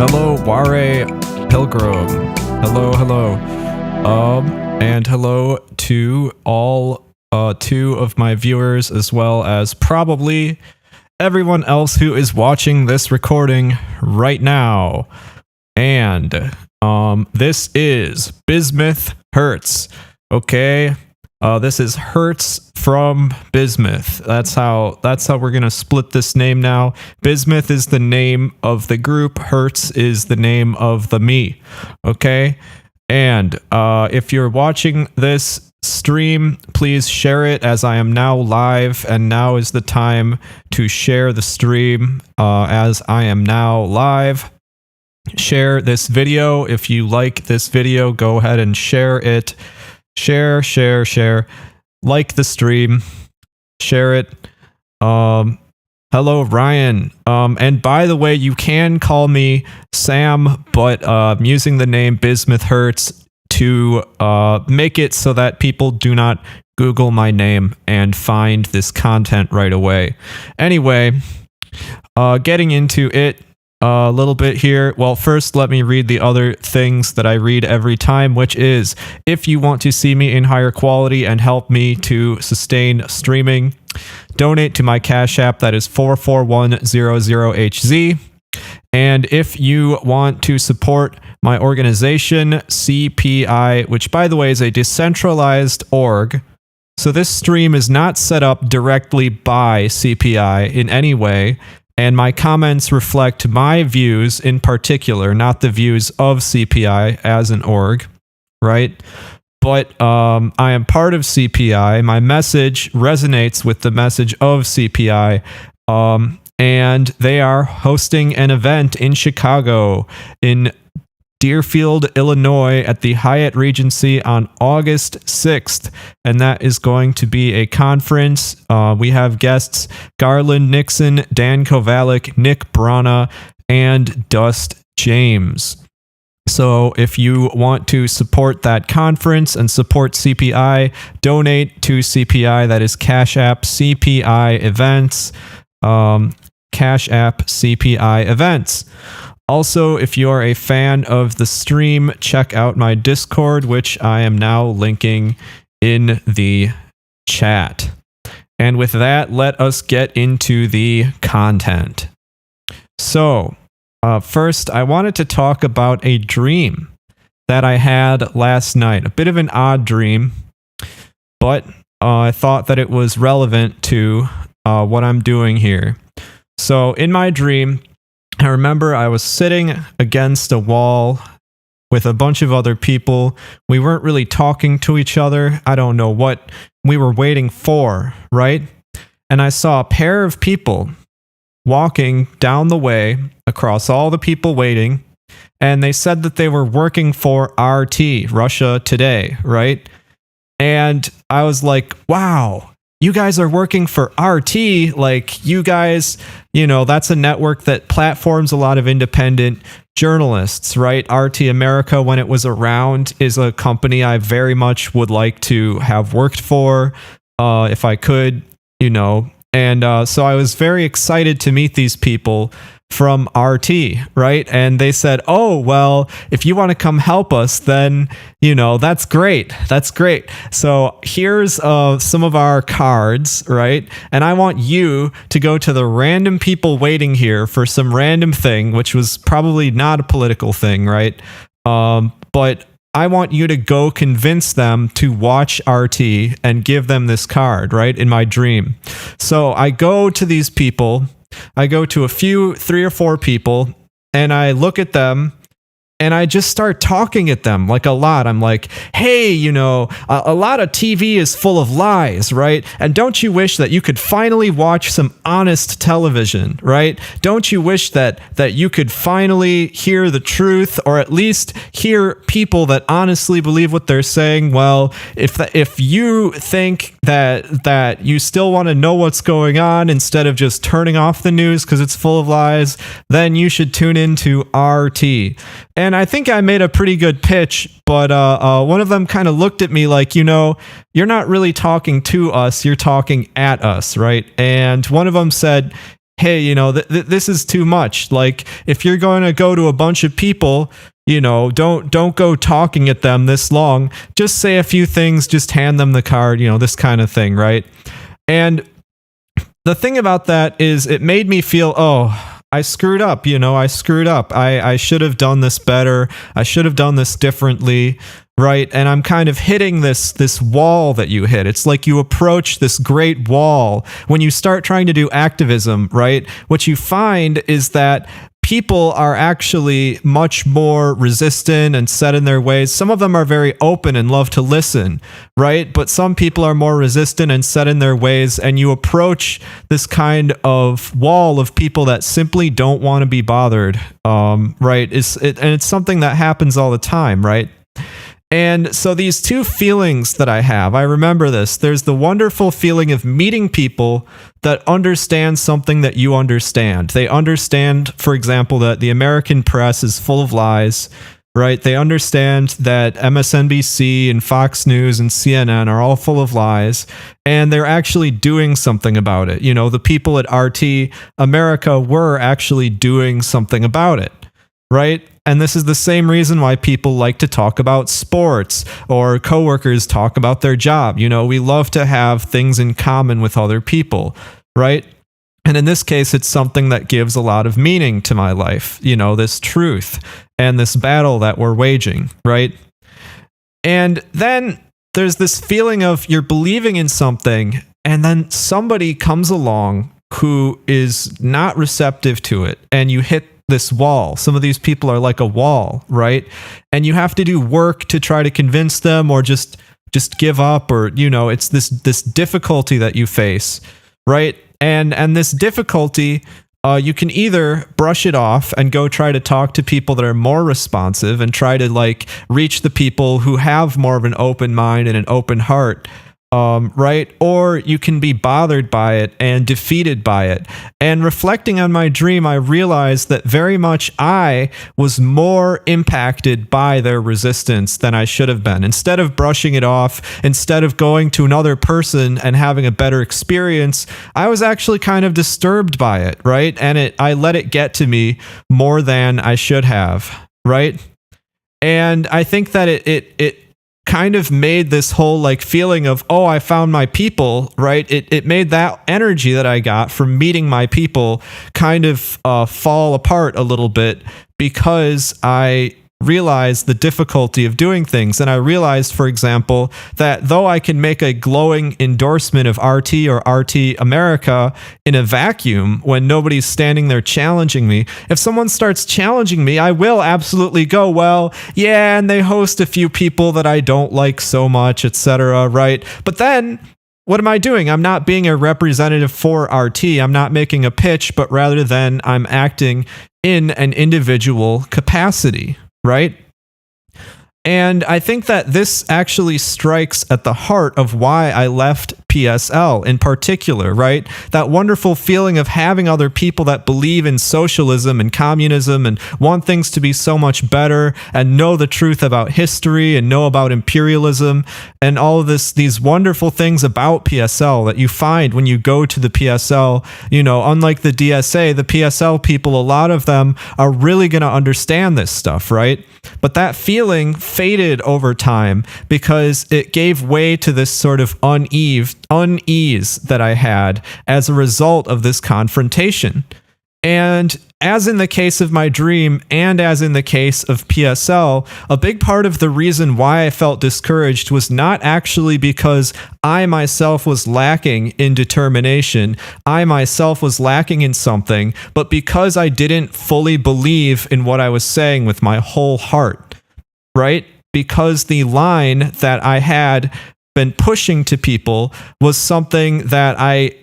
Hello, Ware Pilgrim. Hello. And hello to all two of my viewers, as well as probably everyone else who is watching this recording right now. And this is Bismuth Hurts. Okay, this is Hurts from Bismuth. That's how we're gonna split this name now. Bismuth is the name of the group. Hurts is the name of the me. Okay, and if you're watching this stream, please share it, as I am now live, and now is the time to share the stream, as I am now live. Share this video. If you like this video, go ahead and share it. Share. Like the stream. Share it. Hello, Ryan. And by the way, you can call me Sam, but I'm using the name Bismuth Hurts to make it so that people do not Google my name and find this content right away. Anyway, getting into it a little bit here. Well, first, let me read the other things that I read every time, which is, if you want to see me in higher quality and help me to sustain streaming, donate to my Cash App. That is 44100HZ. And if you want to support my organization, CPI, which by the way is a decentralized org. So this stream is not set up directly by CPI in any way. And my comments reflect my views in particular, not the views of CPI as an org, right? But I am part of CPI. My message resonates with the message of CPI. And they are hosting an event in Chicago, in Deerfield, Illinois, at the Hyatt Regency on August 6th. And that is going to be a conference. We have guests Garland Nixon, Dan Kovalik, Nick Brana, and Dust James. So if you want to support that conference and support CPI, donate to CPI. That is Cash App CPI Events. Cash App CPI Events. Also, if you are a fan of the stream, check out my Discord, which I am now linking in the chat. And with that, let us get into the content. So, first, I wanted to talk about a dream that I had last night. A bit of an odd dream, but I thought that it was relevant to what I'm doing here. So, in my dream, I remember I was sitting against a wall with a bunch of other people. We weren't really talking to each other. I don't know what we were waiting for, right? And I saw a pair of people walking down the way across all the people waiting, and they said that they were working for RT, Russia Today, right? And I was like, wow. You guys are working for RT, like you guys, that's a network that platforms a lot of independent journalists, right? RT America, when it was around, is a company I very much would like to have worked for, if I could, And so I was very excited to meet these people from RT, right? And they said, oh, well, if you want to come help us, then, that's great. That's great. So here's some of our cards, right? And I want you to go to the random people waiting here for some random thing, which was probably not a political thing, right? But I want you to go convince them to watch RT and give them this card, right? In my dream. So I go to these people. I go to 3 or 4 people, and I look at them, and I just start talking at them like a lot. I'm like, hey, a lot of TV is full of lies, right? And don't you wish that you could finally watch some honest television, right? Don't you wish that you could finally hear the truth, or at least hear people that honestly believe what they're saying? Well, if you think that you still want to know what's going on instead of just turning off the news because it's full of lies, then you should tune into RT. And I think I made a pretty good pitch, but one of them kind of looked at me like, you're not really talking to us, you're talking at us, right? And one of them said, hey, this is too much. Like, if you're going to go to a bunch of people, don't go talking at them this long. Just say a few things, just hand them the card, this kind of thing, right? And the thing about that is it made me feel, I screwed up, I screwed up. I should have done this better. I should have done this differently, right? And I'm kind of hitting this wall that you hit. It's like you approach this great wall when you start trying to do activism, right? What you find is that people are actually much more resistant and set in their ways. Some of them are very open and love to listen, right? But some people are more resistant and set in their ways, and you approach this kind of wall of people that simply don't want to be bothered, right? And it's something that happens all the time, right? And so these two feelings that I have, I remember this. There's the wonderful feeling of meeting people that understand something that you understand. They understand, for example, that the American press is full of lies, right? They understand that MSNBC and Fox News and CNN are all full of lies, and they're actually doing something about it. The people at RT America were actually doing something about it, right? And this is the same reason why people like to talk about sports, or coworkers talk about their job. We love to have things in common with other people, right? And in this case, it's something that gives a lot of meaning to my life, this truth and this battle that we're waging, right? And then there's this feeling of you're believing in something, and then somebody comes along who is not receptive to it, and you hit this wall. Some of these people are like a wall, right? And you have to do work to try to convince them, or just give up, or it's this difficulty that you face, right? And this difficulty, you can either brush it off and go try to talk to people that are more responsive and try to reach the people who have more of an open mind and an open heart, right? Or you can be bothered by it and defeated by it. And reflecting on my dream, I realized that very much I was more impacted by their resistance than I should have been. Instead of brushing it off, instead of going to another person and having a better experience, I was actually kind of disturbed by it, right? And I let it get to me more than I should have, right? And I think that it kind of made this whole feeling of, I found my people, right? It made that energy that I got from meeting my people kind of fall apart a little bit, because I realized the difficulty of doing things. And I realized, for example, that though I can make a glowing endorsement of RT or RT America in a vacuum when nobody's standing there challenging me, if someone starts challenging me, I will absolutely go, well, yeah, and they host a few people that I don't like so much, etc., right? But then what am I doing? I'm not being a representative for RT. I'm not making a pitch, but rather than I'm acting in an individual capacity, right? And I think that this actually strikes at the heart of why I left PSL in particular, right? That wonderful feeling of having other people that believe in socialism and communism and want things to be so much better and know the truth about history and know about imperialism and all of these wonderful things about PSL that you find when you go to the PSL. Unlike the DSA, the PSL people, a lot of them are really going to understand this stuff, right? But that feeling faded over time because it gave way to this sort of unease that I had as a result of this confrontation. And as in the case of my dream and as in the case of PSL, a big part of the reason why I felt discouraged was not actually because I myself was lacking in determination, I myself was lacking in something, but because I didn't fully believe in what I was saying with my whole heart, right? Because the line that I had been pushing to people was something that I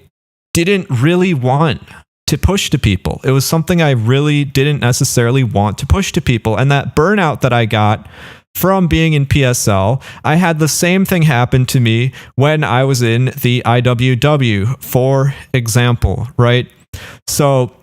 didn't really want to push to people. It was something I really didn't necessarily want to push to people. And that burnout that I got from being in PSL, I had the same thing happen to me when I was in the IWW, for example, right? So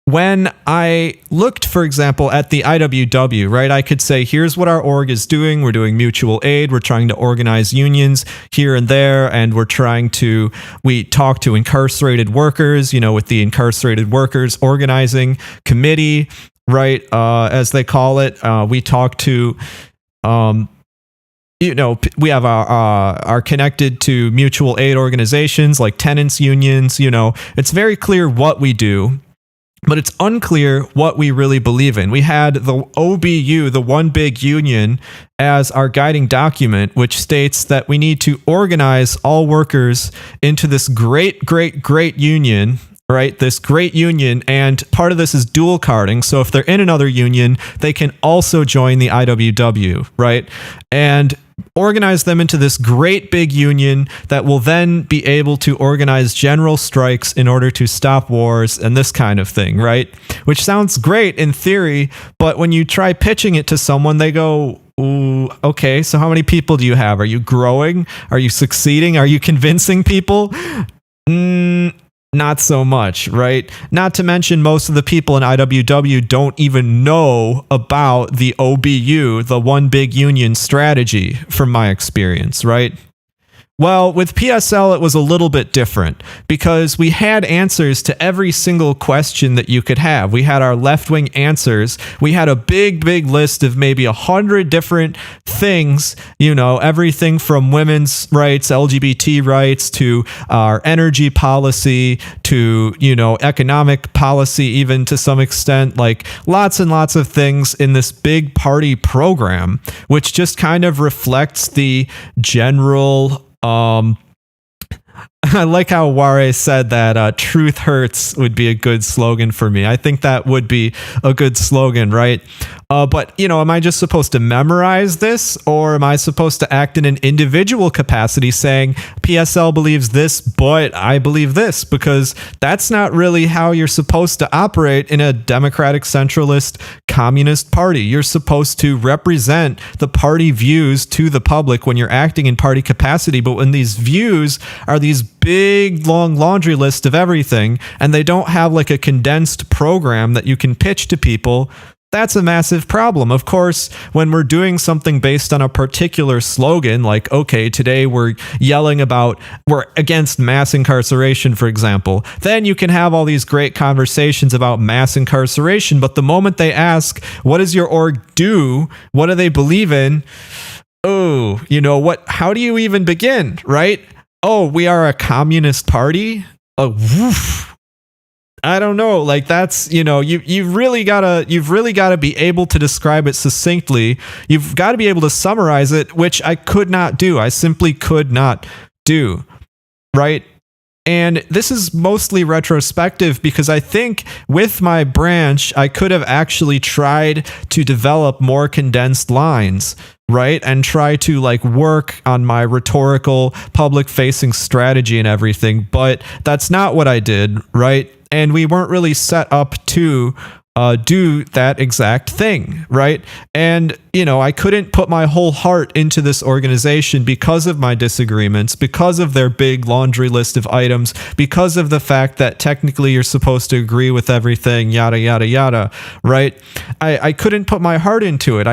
when I looked, for example, at the IWW, right, I could say, here's what our org is doing. We're doing mutual aid. We're trying to organize unions here and there. And we talk to incarcerated workers, with the Incarcerated Workers Organizing Committee, right, as they call it. We talk to, we have are connected to mutual aid organizations like tenants unions. It's very clear what we do, but it's unclear what we really believe in. We had the OBU, the One Big Union, as our guiding document, which states that we need to organize all workers into this great union, right? This great union, and part of this is dual carding. So if they're in another union, they can also join the IWW, right? And organize them into this great big union that will then be able to organize general strikes in order to stop wars and this kind of thing, right? Which sounds great in theory, but when you try pitching it to someone, they go, ooh, okay, so how many people do you have? Are you growing? Are you succeeding? Are you convincing people? Not so much, right? Not to mention most of the people in IWW don't even know about the OBU, the One Big Union strategy, from my experience, right? Well, with PSL, it was a little bit different because we had answers to every single question that you could have. We had our left-wing answers. We had a big list of maybe 100 different things, everything from women's rights, LGBT rights, to our energy policy, to, economic policy, even to some extent, like lots and lots of things in this big party program, which just kind of reflects the general I like how Ware said that truth hurts would be a good slogan for me. I think that would be a good slogan, right? But, am I just supposed to memorize this, or am I supposed to act in an individual capacity saying PSL believes this, but I believe this? Because that's not really how you're supposed to operate in a democratic centralist communist party. You're supposed to represent the party views to the public when you're acting in party capacity. But when these views are these big, long laundry list of everything, and they don't have like a condensed program that you can pitch to people, that's a massive problem. Of course, when we're doing something based on a particular slogan, like, okay, today we're against mass incarceration, for example, then you can have all these great conversations about mass incarceration. But the moment they ask, what does your org do? What do they believe in? Oh, how do you even begin, right? Oh, we are a communist party? Oh, woof. I don't know. Like, that's, you've really gotta be able to describe it succinctly. You've got to be able to summarize it, which I could not do. I simply could not do. Right? And this is mostly retrospective because I think with my branch, I could have actually tried to develop more condensed lines, right? And try to work on my rhetorical public facing strategy and everything. But that's not what I did, right? And we weren't really set up to do that exact thing, right? And, I couldn't put my whole heart into this organization because of my disagreements, because of their big laundry list of items, because of the fact that technically you're supposed to agree with everything, yada, yada, yada, right? I couldn't put my heart into it.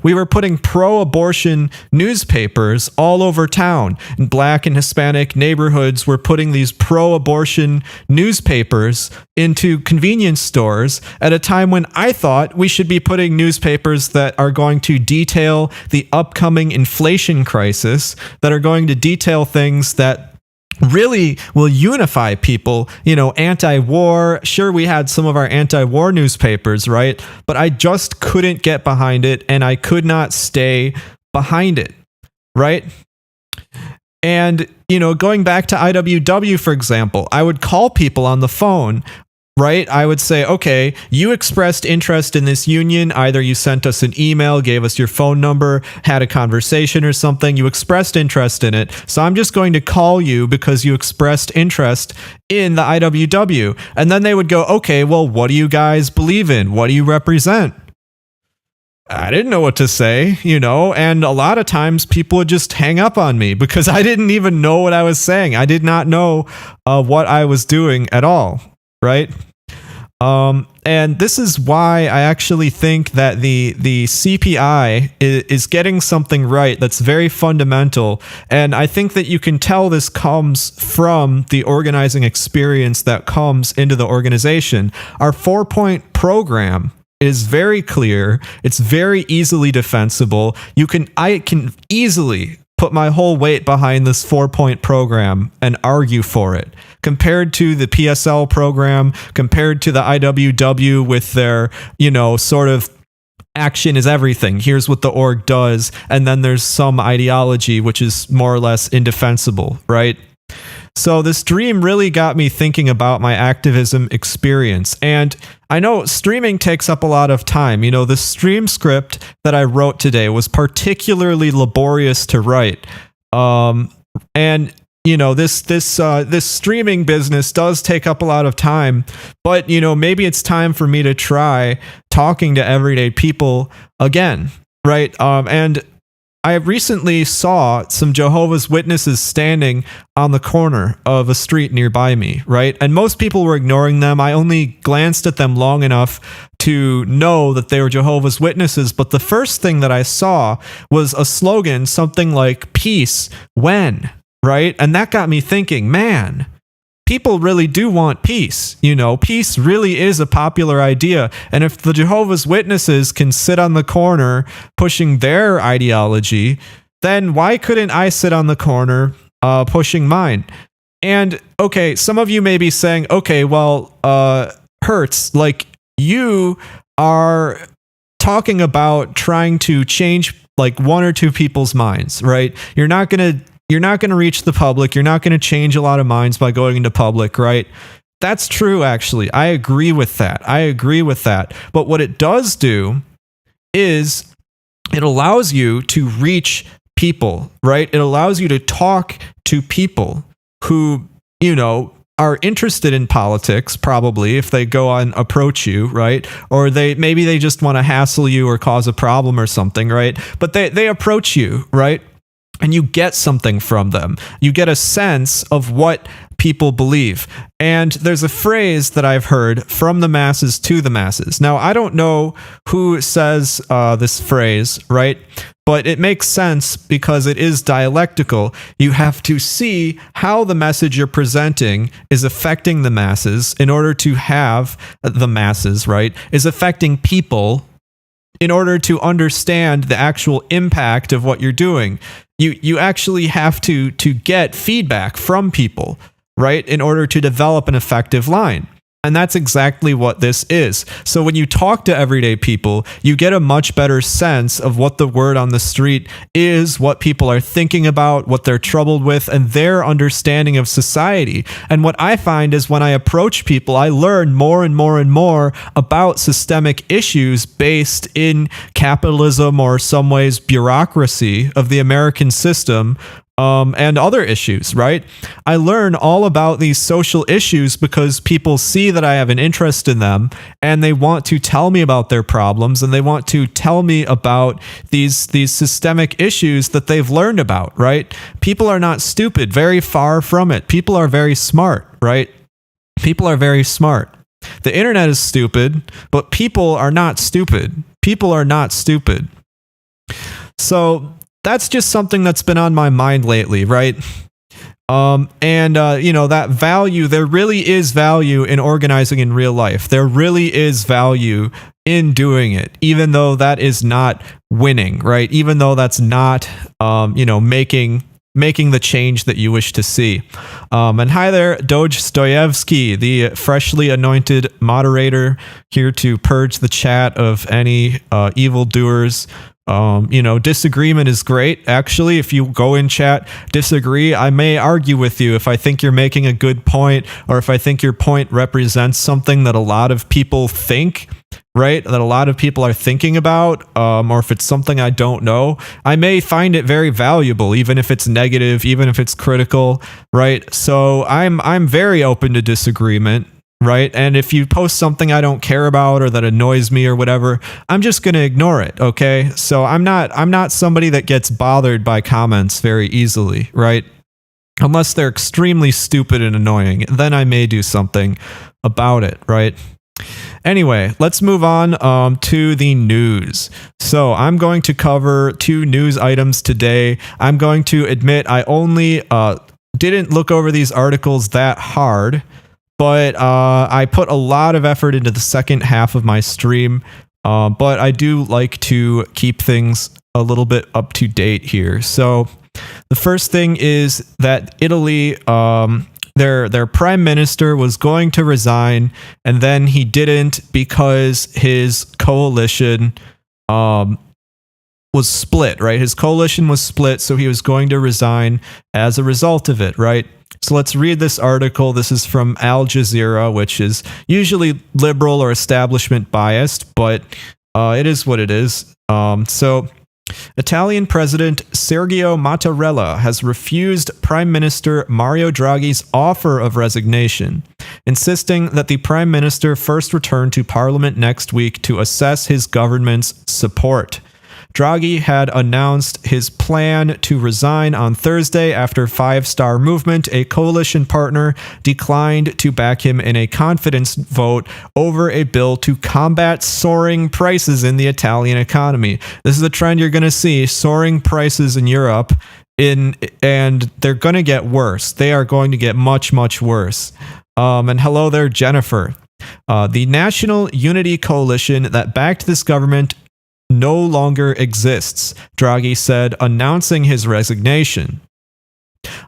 We were putting pro-abortion newspapers all over town. In Black and Hispanic neighborhoods, we're putting these pro-abortion newspapers into convenience stores at a time when I thought we should be putting newspapers that are going to detail the upcoming inflation crisis, that are going to detail things that really will unify people, anti-war. Sure, we had some of our anti-war newspapers, right? But I just couldn't get behind it, and I could not stay behind it, right? And, going back to IWW, for example, I would call people on the phone, right? I would say, okay, you expressed interest in this union. Either you sent us an email, gave us your phone number, had a conversation or something. You expressed interest in it. So I'm just going to call you because you expressed interest in the IWW. And then they would go, okay, well, what do you guys believe in? What do you represent? I didn't know what to say, and a lot of times people would just hang up on me because I didn't even know what I was saying. I did not know what I was doing at all, right? And this is why I actually think that the CPI is getting something right that's very fundamental. And I think that you can tell this comes from the organizing experience that comes into the organization. Our 4-point program is very clear. It's very easily defensible. I can easily put my whole weight behind this 4-point program and argue for it. Compared to the PSL program, compared to the IWW with their, sort of action is everything. Here's what the org does. And then there's some ideology, which is more or less indefensible, right? So this dream really got me thinking about my activism experience. And I know streaming takes up a lot of time. The stream script that I wrote today was particularly laborious to write. And this streaming business does take up a lot of time, but maybe it's time for me to try talking to everyday people again, right? And I recently saw some Jehovah's Witnesses standing on the corner of a street nearby me, right? And most people were ignoring them. I only glanced at them long enough to know that they were Jehovah's Witnesses. But the first thing that I saw was a slogan, something like "Peace when," right? And that got me thinking, man, people really do want peace. Peace really is a popular idea. And if the Jehovah's Witnesses can sit on the corner pushing their ideology, then why couldn't I sit on the corner pushing mine? And okay, some of you may be saying, okay, well, Hertz, like you are talking about trying to change like one or two people's minds, right? You're not going to reach the public. You're not going to change a lot of minds by going into public, right? That's true, actually. I agree with that. But what it does do is it allows you to reach people, right? It allows you to talk to people who, are interested in politics, probably, if they go and approach you, right? Or maybe they just want to hassle you or cause a problem or something, right? But they approach you, right? And you get something from them. You get a sense of what people believe. And there's a phrase that I've heard, from the masses to the masses. Now, I don't know who says this phrase, right? But it makes sense because it is dialectical. You have to see how the message you're presenting is affecting the masses in order to have the masses, right? Is affecting people in order to understand the actual impact of what you're doing. You actually have to get feedback from people, right, in order to develop an effective line. And that's exactly what this is. So when you talk to everyday people, you get a much better sense of what the word on the street is, what people are thinking about, what they're troubled with, and their understanding of society. And what I find is when I approach people, I learn more and more and more about systemic issues based in capitalism, or some ways bureaucracy of the American system, and other issues, right? I learn all about these social issues because people see that I have an interest in them, and they want to tell me about their problems, and they want to tell me about these systemic issues that they've learned about, right? People are not stupid, very far from it. People are very smart, right? People are very smart. The internet is stupid, but people are not stupid. People are not stupid. So that's just something that's been on my mind lately, right? That value, there really is value in organizing in real life. There really is value in doing it, even though that is not winning, right? Even though that's not, making the change that you wish to see. And hi there, Doj Stoyevsky, the freshly anointed moderator, here to purge the chat of any evildoers. Disagreement is great. Actually, if you go in chat, disagree, I may argue with you if I think you're making a good point, or if I think your point represents something that a lot of people think, right? That a lot of people are thinking about, or if it's something I don't know, I may find it very valuable, even if it's negative, even if it's critical, right? So I'm very open to disagreement. Right. And if you post something I don't care about or that annoys me or whatever, I'm just going to ignore it. OK, so I'm not somebody that gets bothered by comments very easily. Right. Unless they're extremely stupid and annoying, then I may do something about it. Right. Anyway, let's move on to the news. So I'm going to cover 2 news items today. I'm going to admit I only didn't look over these articles that hard, but I put a lot of effort into the second half of my stream. But I do like to keep things a little bit up to date here. So the first thing is that Italy, their prime minister was going to resign, and then he didn't because his coalition was split, right? His coalition was split, so he was going to resign as a result of it, right? So let's read this article. This is from Al Jazeera, which is usually liberal or establishment biased, but it is what it is. So Italian President Sergio Mattarella has refused Prime Minister Mario Draghi's offer of resignation, insisting that the Prime Minister first return to Parliament next week to assess his government's support. Draghi had announced his plan to resign on Thursday after Five Star Movement, a coalition partner, declined to back him in a confidence vote over a bill to combat soaring prices in the Italian economy. This is a trend you're going to see, soaring prices in Europe, and they're going to get worse. They are going to get much, much worse. And hello there, Jennifer. The National Unity Coalition that backed this government no longer exists, Draghi said, announcing his resignation.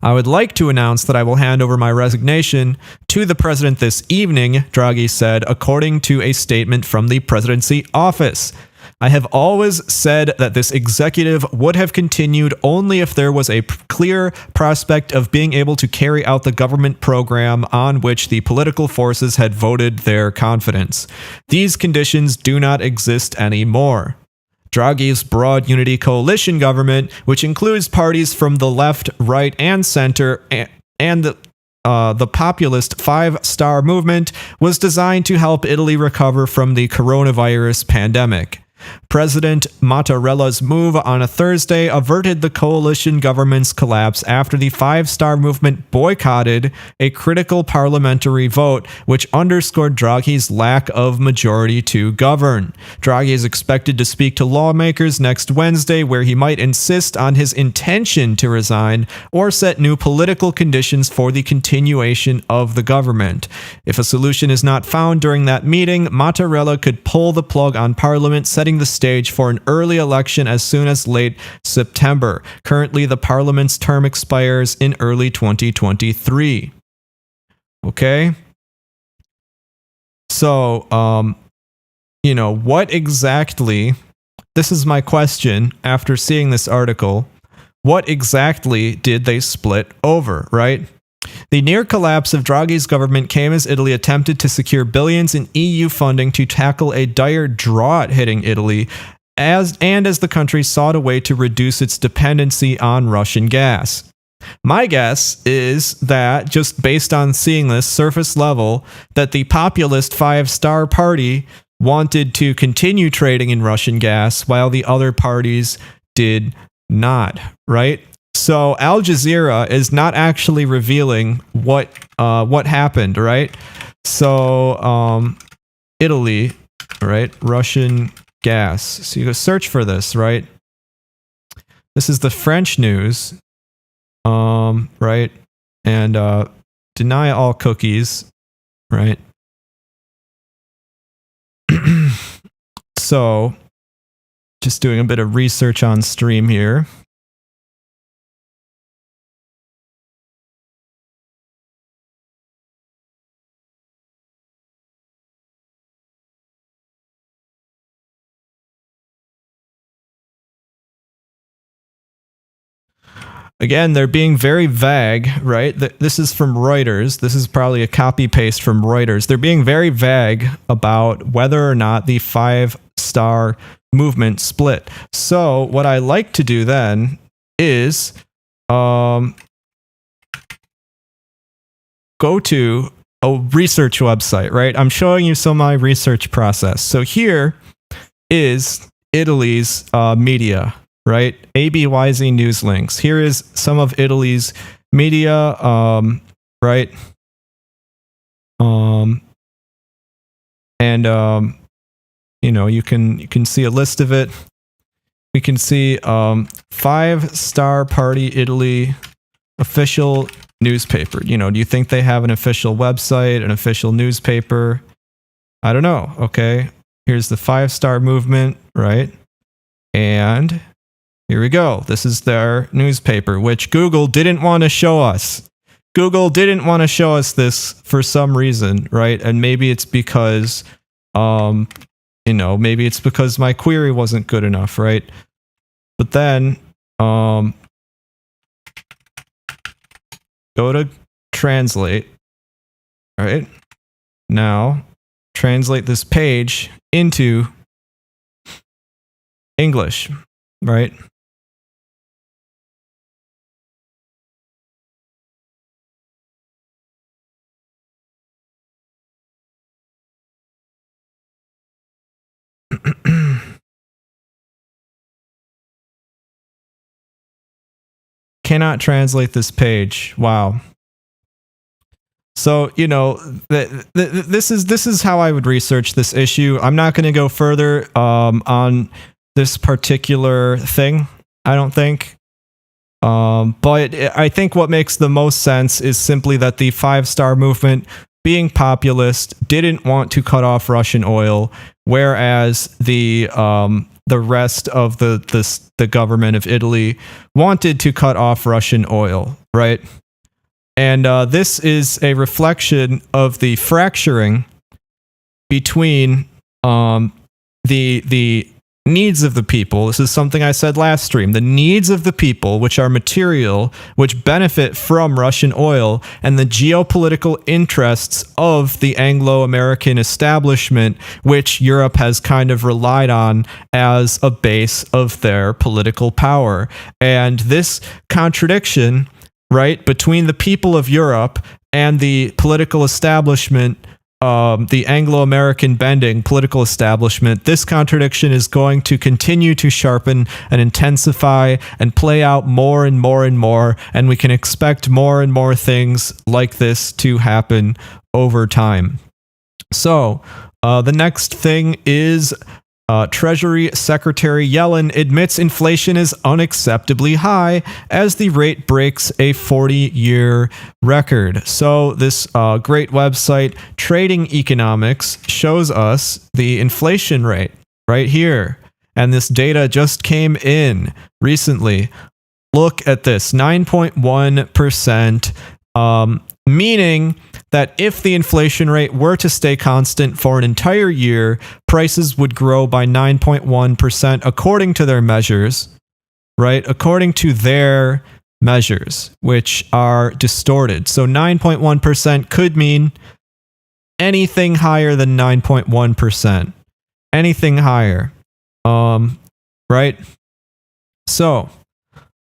I would like to announce that I will hand over my resignation to the president this evening, Draghi said, according to a statement from the presidency office. I have always said that this executive would have continued only if there was a clear prospect of being able to carry out the government program on which the political forces had voted their confidence. These conditions do not exist anymore. Draghi's broad unity coalition government, which includes parties from the left, right, and center, and the populist Five Star Movement, was designed to help Italy recover from the coronavirus pandemic. President Mattarella's move on a Thursday averted the coalition government's collapse after the Five Star Movement boycotted a critical parliamentary vote, which underscored Draghi's lack of majority to govern. Draghi is expected to speak to lawmakers next Wednesday, where he might insist on his intention to resign or set new political conditions for the continuation of the government. If a solution is not found during that meeting, Mattarella could pull the plug on parliament, setting the stage for an early election as soon as late September. Currently, the parliament's term expires in early 2023. Okay? So, what exactly, this is my question after seeing this article, what exactly did they split over, right? The near collapse of Draghi's government came as Italy attempted to secure billions in EU funding to tackle a dire drought hitting Italy, as the country sought a way to reduce its dependency on Russian gas. My guess is that, just based on seeing this surface level, that the populist Five Star Party wanted to continue trading in Russian gas while the other parties did not, right? So Al Jazeera is not actually revealing what happened, right? So Italy, right? Russian gas. So you go search for this, right? This is the French news, right? And deny all cookies, right? So just doing a bit of research on stream here. Again, they're being very vague, right? This is from Reuters. This is probably a copy paste from Reuters. They're being very vague about whether or not the Five Star Movement split. So what I like to do then is go to a research website, right? I'm showing you some of my research process. So here is Italy's media, right? ABYZ News Links. Here is some of Italy's media, right? And and you can see a list of it. We can see 5-Star Party Italy official newspaper. Do you think they have an official website, an official newspaper? I don't know. Okay, here's the 5-Star Movement, right? And here we go. This is their newspaper, which Google didn't want to show us. Google didn't want to show us this for some reason, right? And maybe it's because maybe it's because my query wasn't good enough, right? But then, go to translate, right? Now, translate this page into English, right? Cannot translate this page. Wow. So, this is how I would research this issue. I'm not going to go further on this particular thing, I don't think. But I think what makes the most sense is simply that the 5-Star Movement, being populist, didn't want to cut off Russian oil, whereas the rest of the government of Italy wanted to cut off Russian oil, right? And this is a reflection of the fracturing between the needs of the people. This is something I said last stream. The needs of the people, which are material, which benefit from Russian oil, and the geopolitical interests of the Anglo-American establishment, which Europe has kind of relied on as a base of their political power. And this contradiction, right, between the people of Europe and the political establishment, the Anglo-American bending political establishment, this contradiction is going to continue to sharpen and intensify and play out more and more and more, and we can expect more and more things like this to happen over time. So, the next thing is Treasury Secretary Yellen admits inflation is unacceptably high as the rate breaks a 40-year record. So this great website, Trading Economics, shows us the inflation rate right here. And this data just came in recently. Look at this, 9.1%, meaning that if the inflation rate were to stay constant for an entire year, prices would grow by 9.1% according to their measures, right? According to their measures, which are distorted. So 9.1% could mean anything higher than 9.1%. Anything higher. Right? So,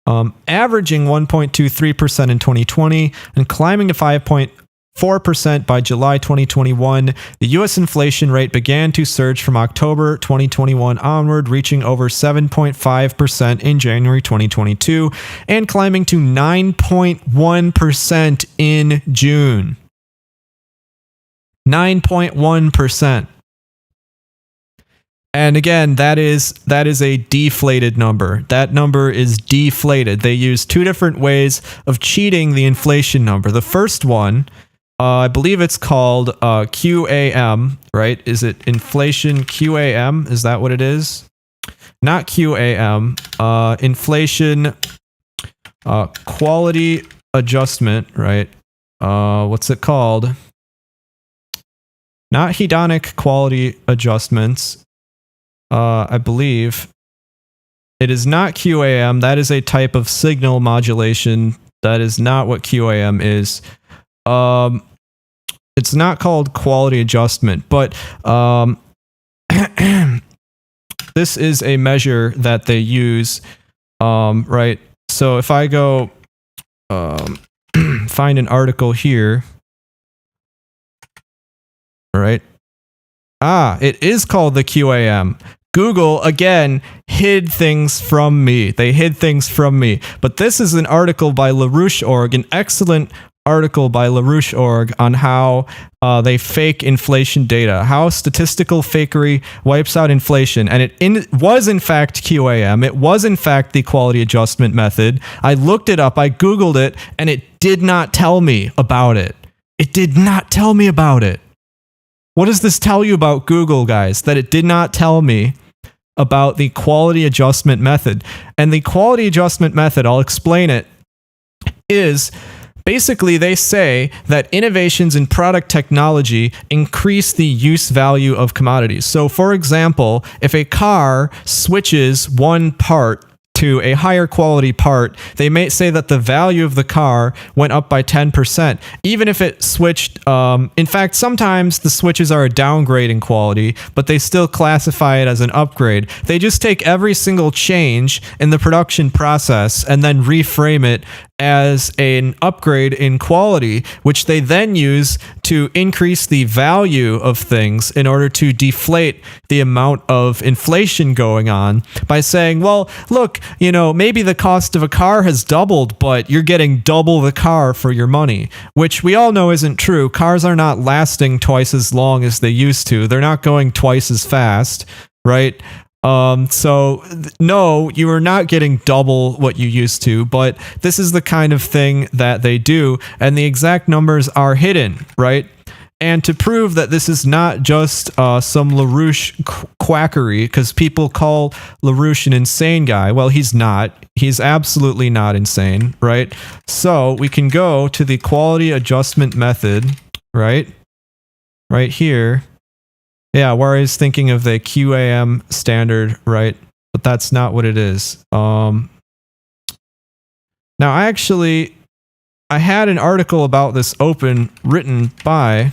averaging 1.23% in 2020 and climbing to 5.4% by July 2021, the U.S. inflation rate began to surge from October 2021 onward, reaching over 7.5% in January 2022 and climbing to 9.1% in June. 9.1%. And again, that is a deflated number. That number is deflated. They use two different ways of cheating the inflation number. The first one, I believe it's called QAM, right? Is it inflation QAM? Is that what it is? Not QAM. Inflation quality adjustment, right? What's it called? Not hedonic quality adjustments. I believe it is not QAM. That is a type of signal modulation. That is not what QAM is. It's not called quality adjustment, but this is a measure that they use, right? So if I go find an article here, right? It is called the QAM. Google, again, hid things from me. They hid things from me. But this is an article by LaRouche.org, an excellent article by LaRouche.org on how they fake inflation data, how statistical fakery wipes out inflation. And it was in fact QAM. It was in fact the quality adjustment method. I looked it up, I Googled it, and it did not tell me about it. It did not tell me about it. What does this tell you about Google, guys? That it did not tell me about the quality adjustment method. And the quality adjustment method, I'll explain it, is basically they say that innovations in product technology increase the use value of commodities. So for example, if a car switches one part to a higher quality part, they may say that the value of the car went up by 10%, even if it switched. In fact, sometimes the switches are a downgrade in quality, but they still classify it as an upgrade. They just take every single change in the production process and then reframe it as an upgrade in quality, which they then use to increase the value of things in order to deflate the amount of inflation going on by saying, well, look, maybe the cost of a car has doubled, but you're getting double the car for your money, which we all know isn't true. Cars are not lasting twice as long as they used to. They're not going twice as fast, right? No, you are not getting double what you used to, but this is the kind of thing that they do, and the exact numbers are hidden, right? And to prove that this is not just some LaRouche quackery, because people call LaRouche an insane guy. Well, he's not. He's absolutely not insane, right? So we can go to the quality adjustment method, right? Right here. Yeah, where I was thinking of the QAM standard, right? But that's not what it is. Now, I had an article about this open written by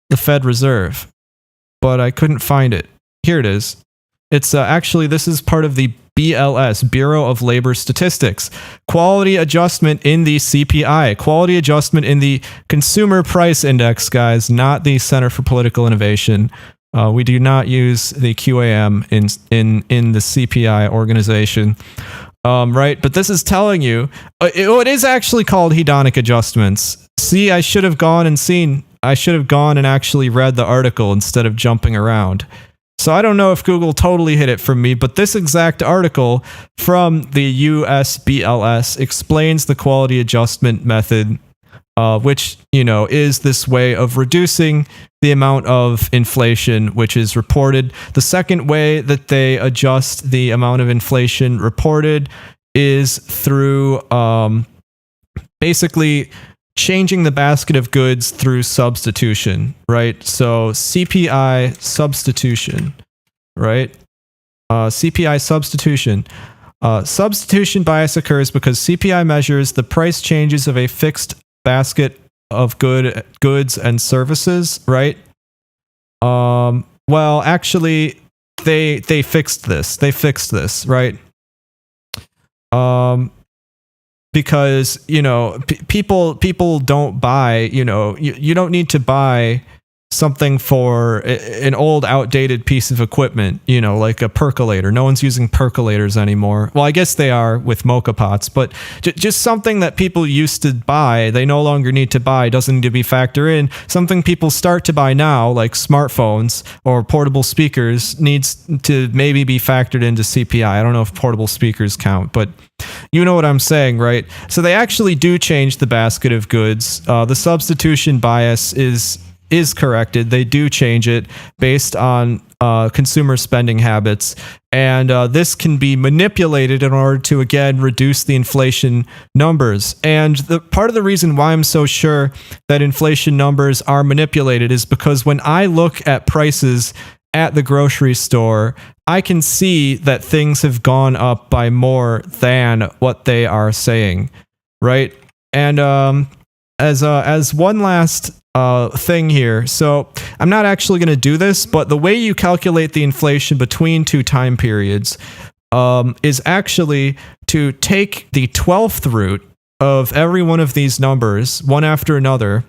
the Fed Reserve, but I couldn't find it. Here it is. It's this is part of the BLS, Bureau of Labor Statistics. Quality adjustment in the CPI. Quality adjustment in the Consumer Price Index, guys, not the Center for Political Innovation. We do not use the QAM in the CPI organization. Right? But this is telling you, it is actually called hedonic adjustments. See, I should have gone and actually read the article instead of jumping around. So I don't know if Google totally hid it from me, but this exact article from the US BLS explains the quality adjustment method, which, is this way of reducing the amount of inflation which is reported. The second way that they adjust the amount of inflation reported is through basically changing the basket of goods through substitution, right? So CPI substitution, right? CPI substitution. Substitution bias occurs because CPI measures the price changes of a fixed basket of goods and services, right? Well, actually, they fixed this. They fixed this, right? Because people don't buy. You don't need to buy something for an old, outdated piece of equipment, like a percolator. No one's using percolators anymore. Well, I guess they are with mocha pots, but just something that people used to buy, they no longer need to buy, doesn't need to be factored in. Something people start to buy now, like smartphones or portable speakers, needs to maybe be factored into CPI. I don't know if portable speakers count, but you know what I'm saying, right? So they actually do change the basket of goods. The substitution bias is corrected. They do change it based on consumer spending habits. And this can be manipulated in order to, again, reduce the inflation numbers. And the part of the reason why I'm so sure that inflation numbers are manipulated is because when I look at prices at the grocery store, I can see that things have gone up by more than what they are saying, right? And as one last thing here. So I'm not actually going to do this, but the way you calculate the inflation between two time periods is actually to take the 12th root of every one of these numbers, one after another,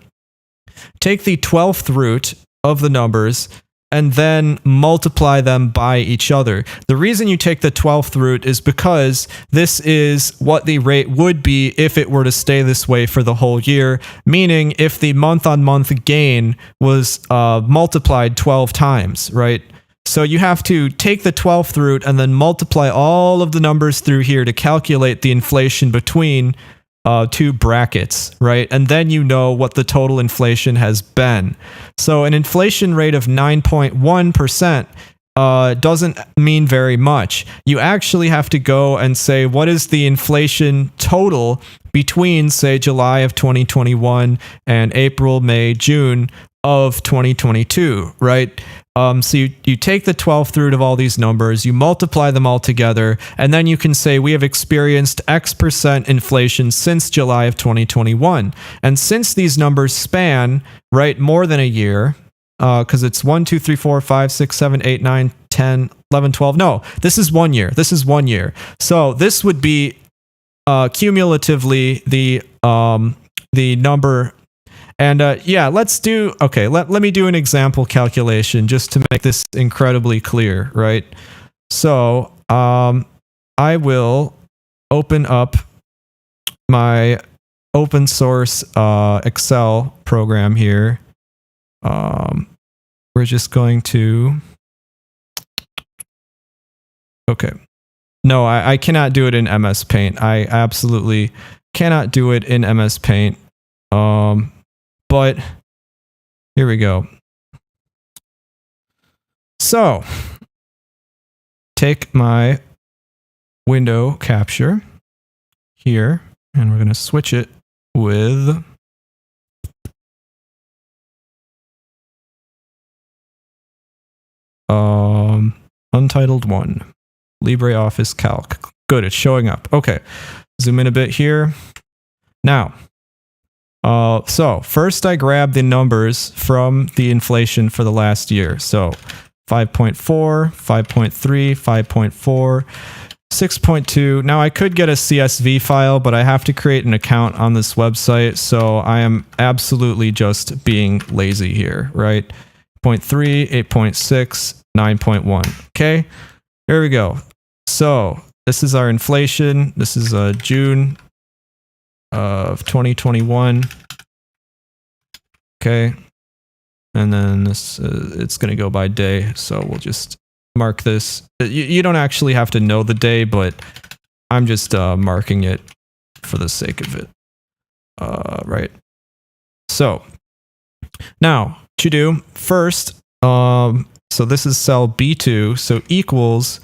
take the 12th root of the numbers, and then multiply them by each other. The reason you take the 12th root is because this is what the rate would be if it were to stay this way for the whole year, meaning if the month-on-month gain was multiplied 12 times, right? So you have to take the 12th root and then multiply all of the numbers through here to calculate the inflation between two brackets, right? And then you know what the total inflation has been. So an inflation rate of 9.1% doesn't mean very much. You actually have to go and say, what is the inflation total between, say, July of 2021 and April, May, June of 2022, right? So you take the 12th root of all these numbers, you multiply them all together, and then you can say we have experienced X% inflation since July of 2021. And since these numbers span, right, more than a year, because it's 1, 2, 3, 4, 5, 6, 7, 8, 9, 10, 11, 12. No, this is 1 year. This is 1 year. So this would be cumulatively the number. And yeah, let's do, okay, let me do an example calculation just to make this incredibly clear, right? So I will open up my open source Excel program here. We're just going to, okay. No, I cannot do it in MS Paint. I absolutely cannot do it in MS Paint. But here we go. So take my window capture here, and we're going to switch it with Untitled 1, LibreOffice Calc. Good, it's showing up. Okay, zoom in a bit here. Now, so first I grab the numbers from the inflation for the last year. So 5.4, 5.3, 5.4, 6.2. Now I could get a CSV file, but I have to create an account on this website. So I am absolutely just being lazy here, right? 0.3, 8.6, 9.1. Okay, here we go. So this is our inflation. This is June of 2021. Okay, and then this it's going to go by day, so we'll just mark this. You don't actually have to know the day, but I'm just marking it for the sake of it. Right. So now what you do first, so this is cell B2, so equals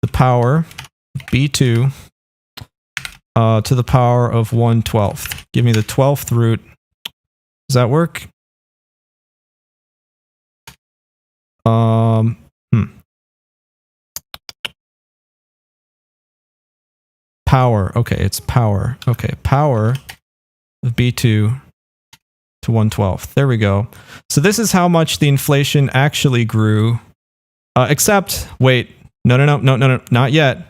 the power B2 to the power of 1/12. Give me the 12th root. Does that work? Power. Okay, it's power. Okay, power of B2 to 1/12. There we go. So this is how much the inflation actually grew. Except, wait, no, not yet.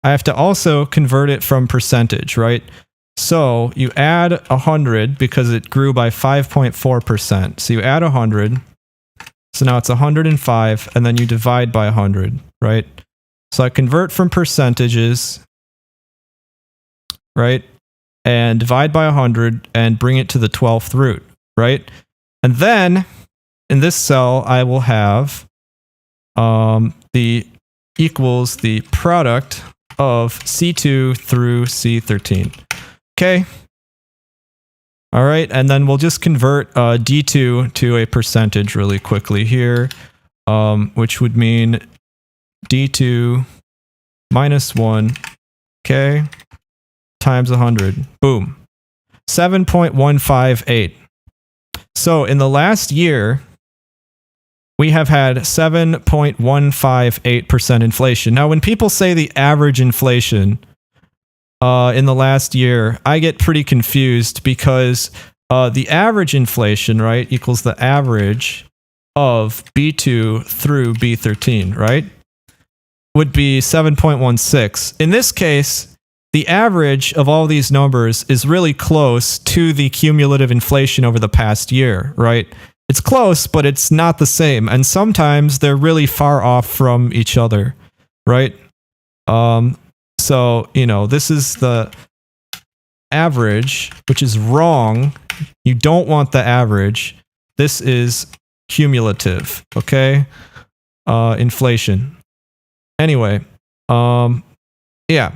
I have to also convert it from percentage, right? So you add 100 because it grew by 5.4%. So you add 100. So now it's 105, and then you divide by 100, right? So I convert from percentages, right? And divide by 100 and bring it to the 12th root, right? And then in this cell, I will have the equals the product of C2 through C13. Okay. All right. And then we'll just convert D2 to a percentage really quickly here, which would mean D2 minus 1, okay, times 100. Boom. 7.158. So in the last year, we have had 7.158% inflation. Now, when people say the average inflation in the last year, I get pretty confused because the average inflation, right, equals the average of B2 through B13, right, would be 7.16. In this case, the average of all these numbers is really close to the cumulative inflation over the past year, right? It's close, but it's not the same. And sometimes they're really far off from each other, right? So, this is the average, which is wrong. You don't want the average. This is cumulative, okay? Inflation. Anyway, yeah.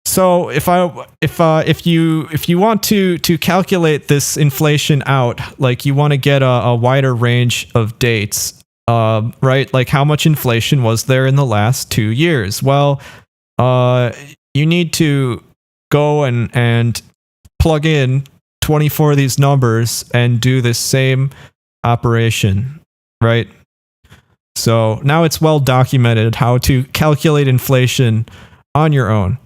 So if you want to calculate this inflation out, like you want to get a wider range of dates, right? Like how much inflation was there in the last 2 years? Well, you need to go and plug in 24 of these numbers and do the same operation, right? So now it's well documented how to calculate inflation on your own.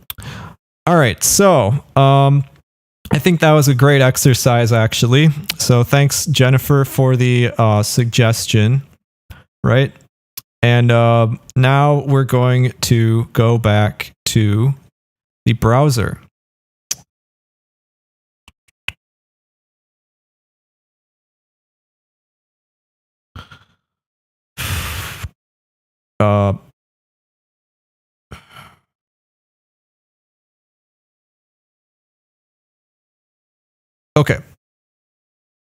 All right, so I think that was a great exercise, actually. So thanks, Jennifer, for the suggestion, right? And now we're going to go back to the browser. Okay.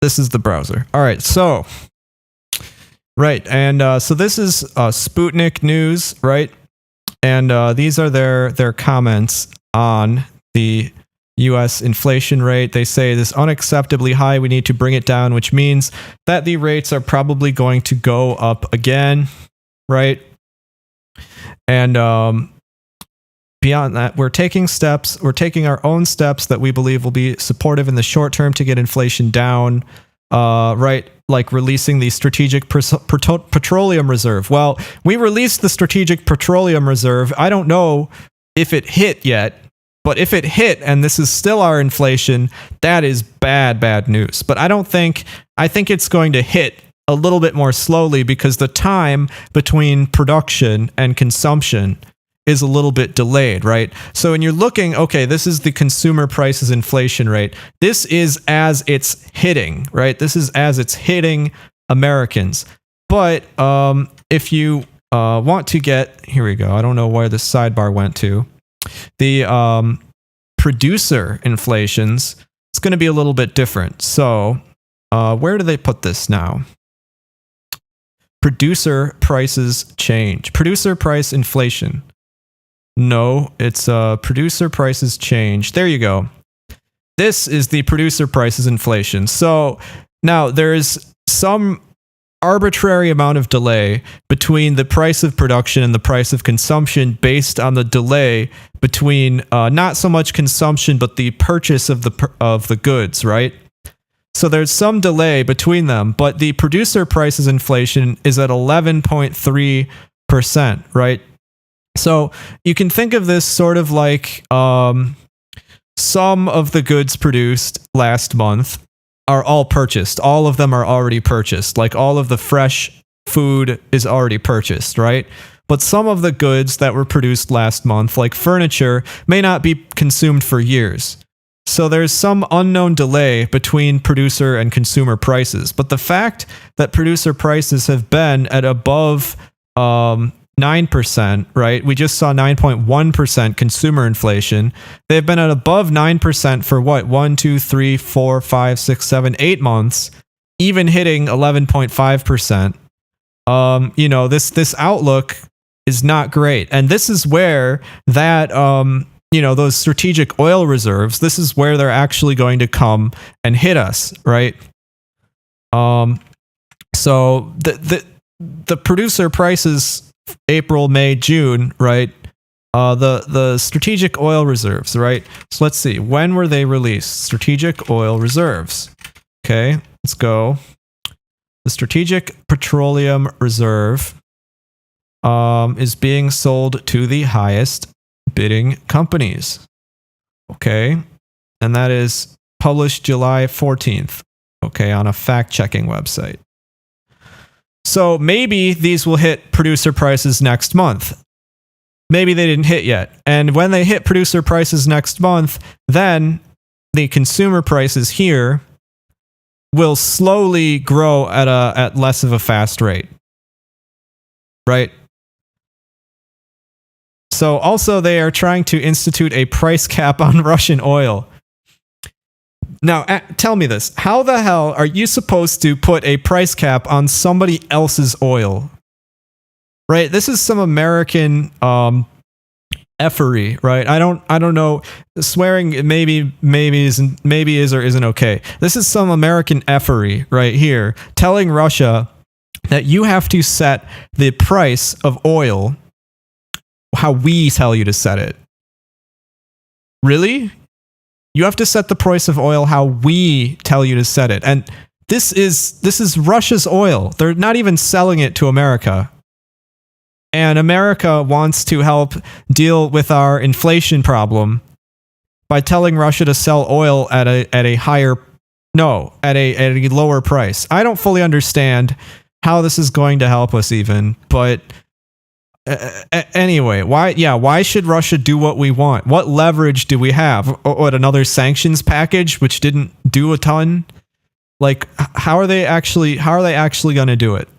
This is the browser. All right, so so this is Sputnik News, right? And these are their comments on the U.S. inflation rate. They say it is unacceptably high. We need to bring it down, which means that the rates are probably going to go up again, right? And beyond that, we're taking our own steps that we believe will be supportive in the short term to get inflation down, right? Like releasing the Strategic Petroleum Reserve. Well, we released the Strategic Petroleum Reserve. I don't know if it hit yet, but if it hit and this is still our inflation, that is bad news. But I think it's going to hit a little bit more slowly because the time between production and consumption is a little bit delayed, right? So when you're looking, okay, this is the consumer prices inflation rate. This is as it's hitting, right? This is as it's hitting Americans. But if you want to get, here we go. I don't know where the sidebar went to. The producer inflations, it's going to be a little bit different. So where do they put this now? Producer prices change. Producer price inflation. No, it's producer prices change. There you go. This is the producer prices inflation. So now there is some arbitrary amount of delay between the price of production and the price of consumption based on the delay between not so much consumption but the purchase of the goods, right? So there's some delay between them, but the producer prices inflation is at 11.3%, right? So you can think of this sort of like some of the goods produced last month are all purchased. All of them are already purchased. Like all of the fresh food is already purchased, right? But some of the goods that were produced last month, like furniture, may not be consumed for years. So there's some unknown delay between producer and consumer prices. But the fact that producer prices have been at above 9%, right? We just saw 9.1% consumer inflation. They've been at above 9% for what? 1, 2, 3, 4, 5, 6, 7, 8 months, even hitting 11.5%. This outlook is not great. And this is where that, those strategic oil reserves, this is where they're actually going to come and hit us, right? So the producer prices, April, May, June, right? The strategic oil reserves, right? So let's see. When were they released? Strategic oil reserves. Okay, let's go. The Strategic Petroleum Reserve is being sold to the highest bidding companies. Okay, and that is published July 14th. Okay, on a fact-checking website. So maybe these will hit producer prices next month. Maybe they didn't hit yet. And when they hit producer prices next month, then the consumer prices here will slowly grow at less of a fast rate. Right? So also they are trying to institute a price cap on Russian oil. Now, tell me this. How the hell are you supposed to put a price cap on somebody else's oil? Right? This is some American effery, right? I don't know. Swearing maybe is or isn't okay. This is some American effery right here, telling Russia that you have to set the price of oil how we tell you to set it. Really? You have to set the price of oil how we tell you to set it. And this is Russia's oil. They're not even selling it to America. And America wants to help deal with our inflation problem by telling Russia to sell oil at a lower price. I don't fully understand how this is going to help us even, but anyway, why should Russia do what we want? What leverage do we have? What, another sanctions package which didn't do a ton? Like, how are they actually going to do it?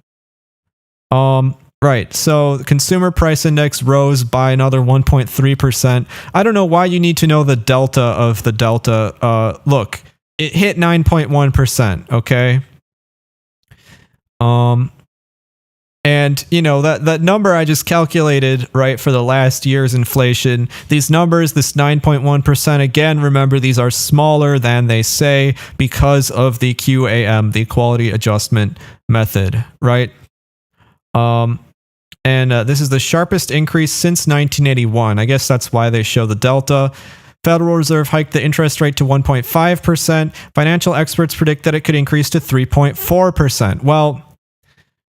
Right. So the consumer price index rose by another 1.3%. I don't know why you need to know the delta of the delta. Look, it hit 9.1%, okay? And you know that number I just calculated, right, for the last year's inflation. These numbers, this 9.1%, again, remember these are smaller than they say because of the QAM, the quality adjustment method, right? And this is the sharpest increase since 1981. I guess that's why they show the delta. Federal Reserve hiked the interest rate to 1.5%. Financial experts predict that it could increase to 3.4%. Well,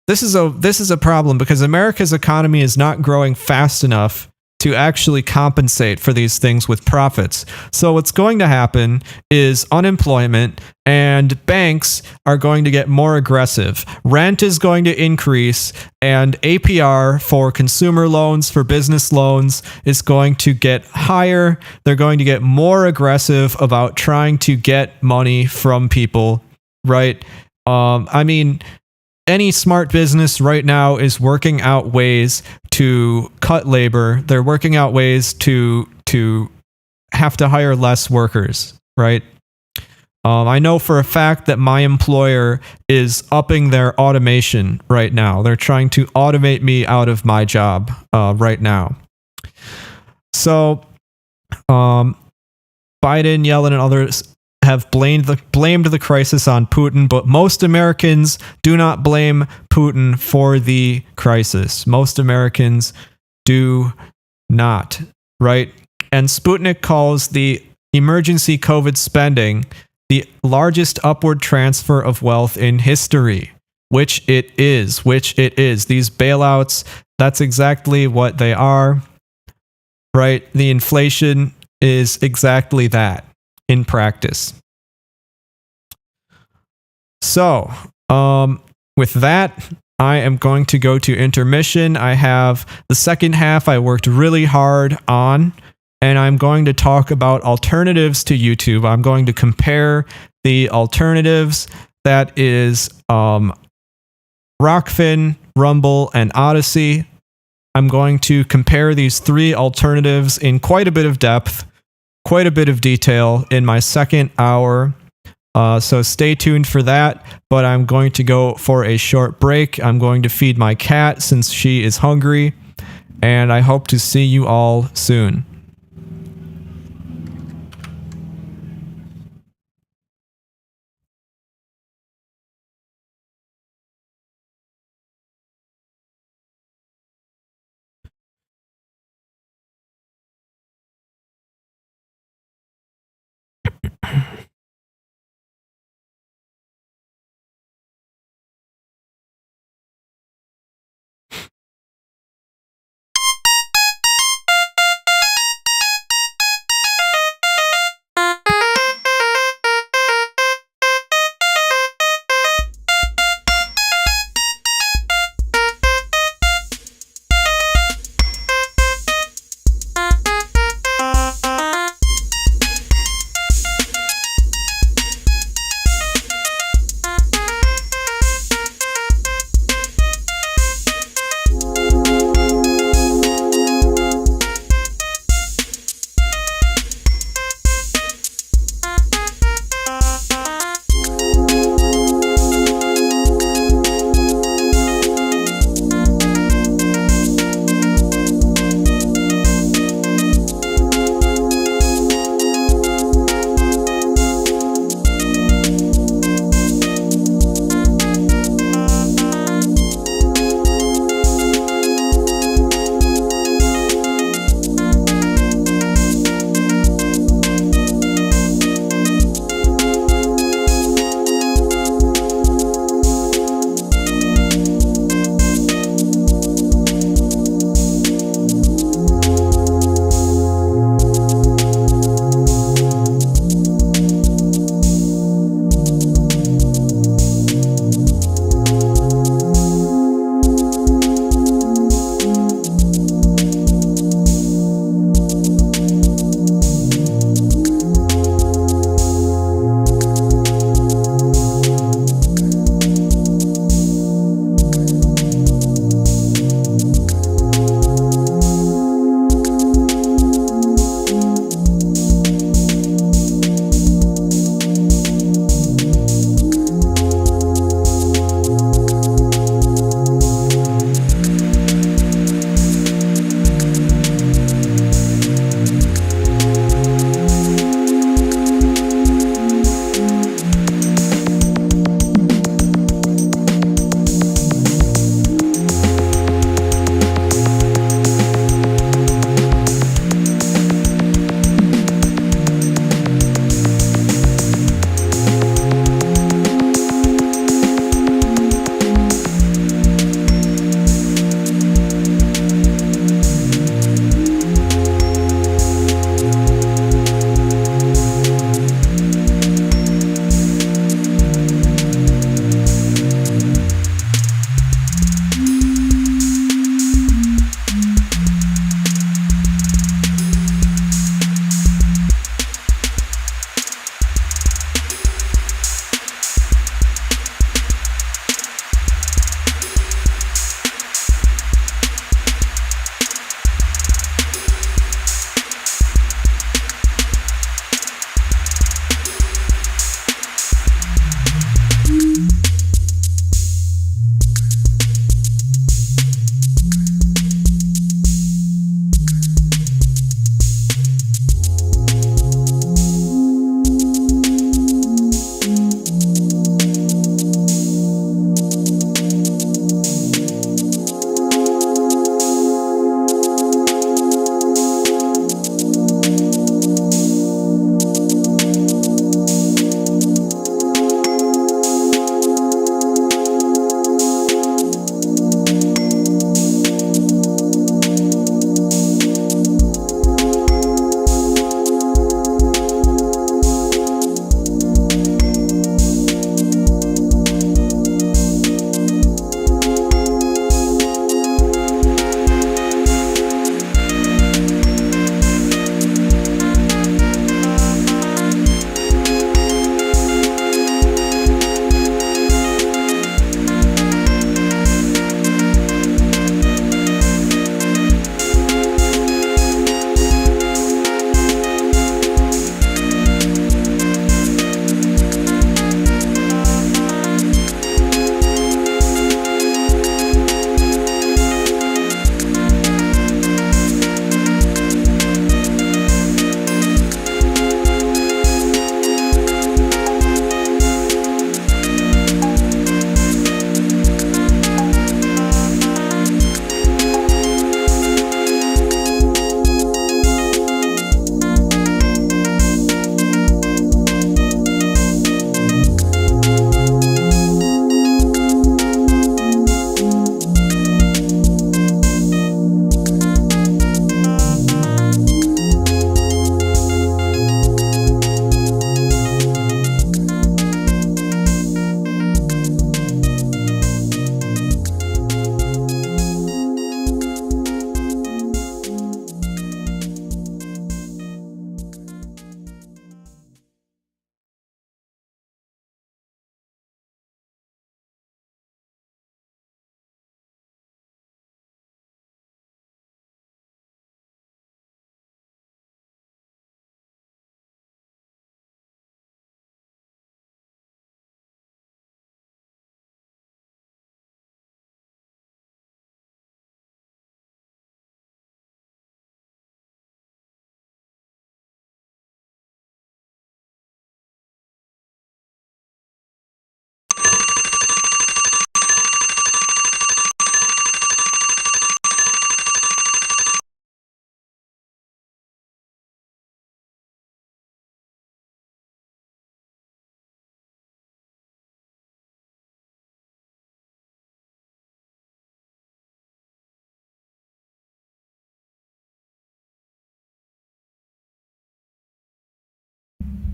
this is a problem because America's economy is not growing fast enough to actually compensate for these things with profits. So what's going to happen is unemployment and banks are going to get more aggressive. Rent is going to increase and APR for consumer loans, for business loans is going to get higher. They're going to get more aggressive about trying to get money from people, right? I mean, any smart business right now is working out ways to cut labor. They're working out ways to have to hire less workers, right? I know for a fact that my employer is upping their automation right now. They're trying to automate me out of my job right now. So Biden, Yellen, and others have blamed the crisis on Putin, but most Americans do not blame Putin for the crisis. Most Americans do not, right? And Sputnik calls the emergency COVID spending the largest upward transfer of wealth in history, which it is. These bailouts, that's exactly what they are, right? The inflation is exactly that in practice. So, with that, I am going to go to intermission. I have the second half I worked really hard on, and I'm going to talk about alternatives to YouTube. I'm going to compare the alternatives, that is Rockfin, Rumble, and Odyssey. I'm going to compare these three alternatives in quite a bit of depth, quite a bit of detail in my second hour. So stay tuned for that, but I'm going to go for a short break. I'm going to feed my cat since she is hungry, and I hope to see you all soon.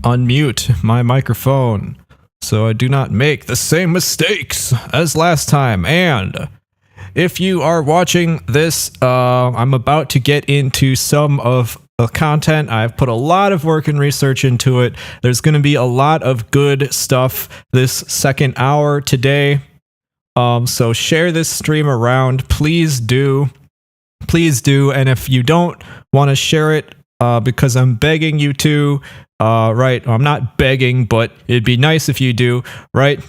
unmute my microphone so I do not make the same mistakes as last time. And if you are watching this, I'm about to get into some of the content. I've put a lot of work and research into it. There's going to be a lot of good stuff this second hour today. So share this stream around. Please do. Please do. And if you don't want to share it, because I'm begging you to, right? I'm not begging, but it'd be nice if you do, right?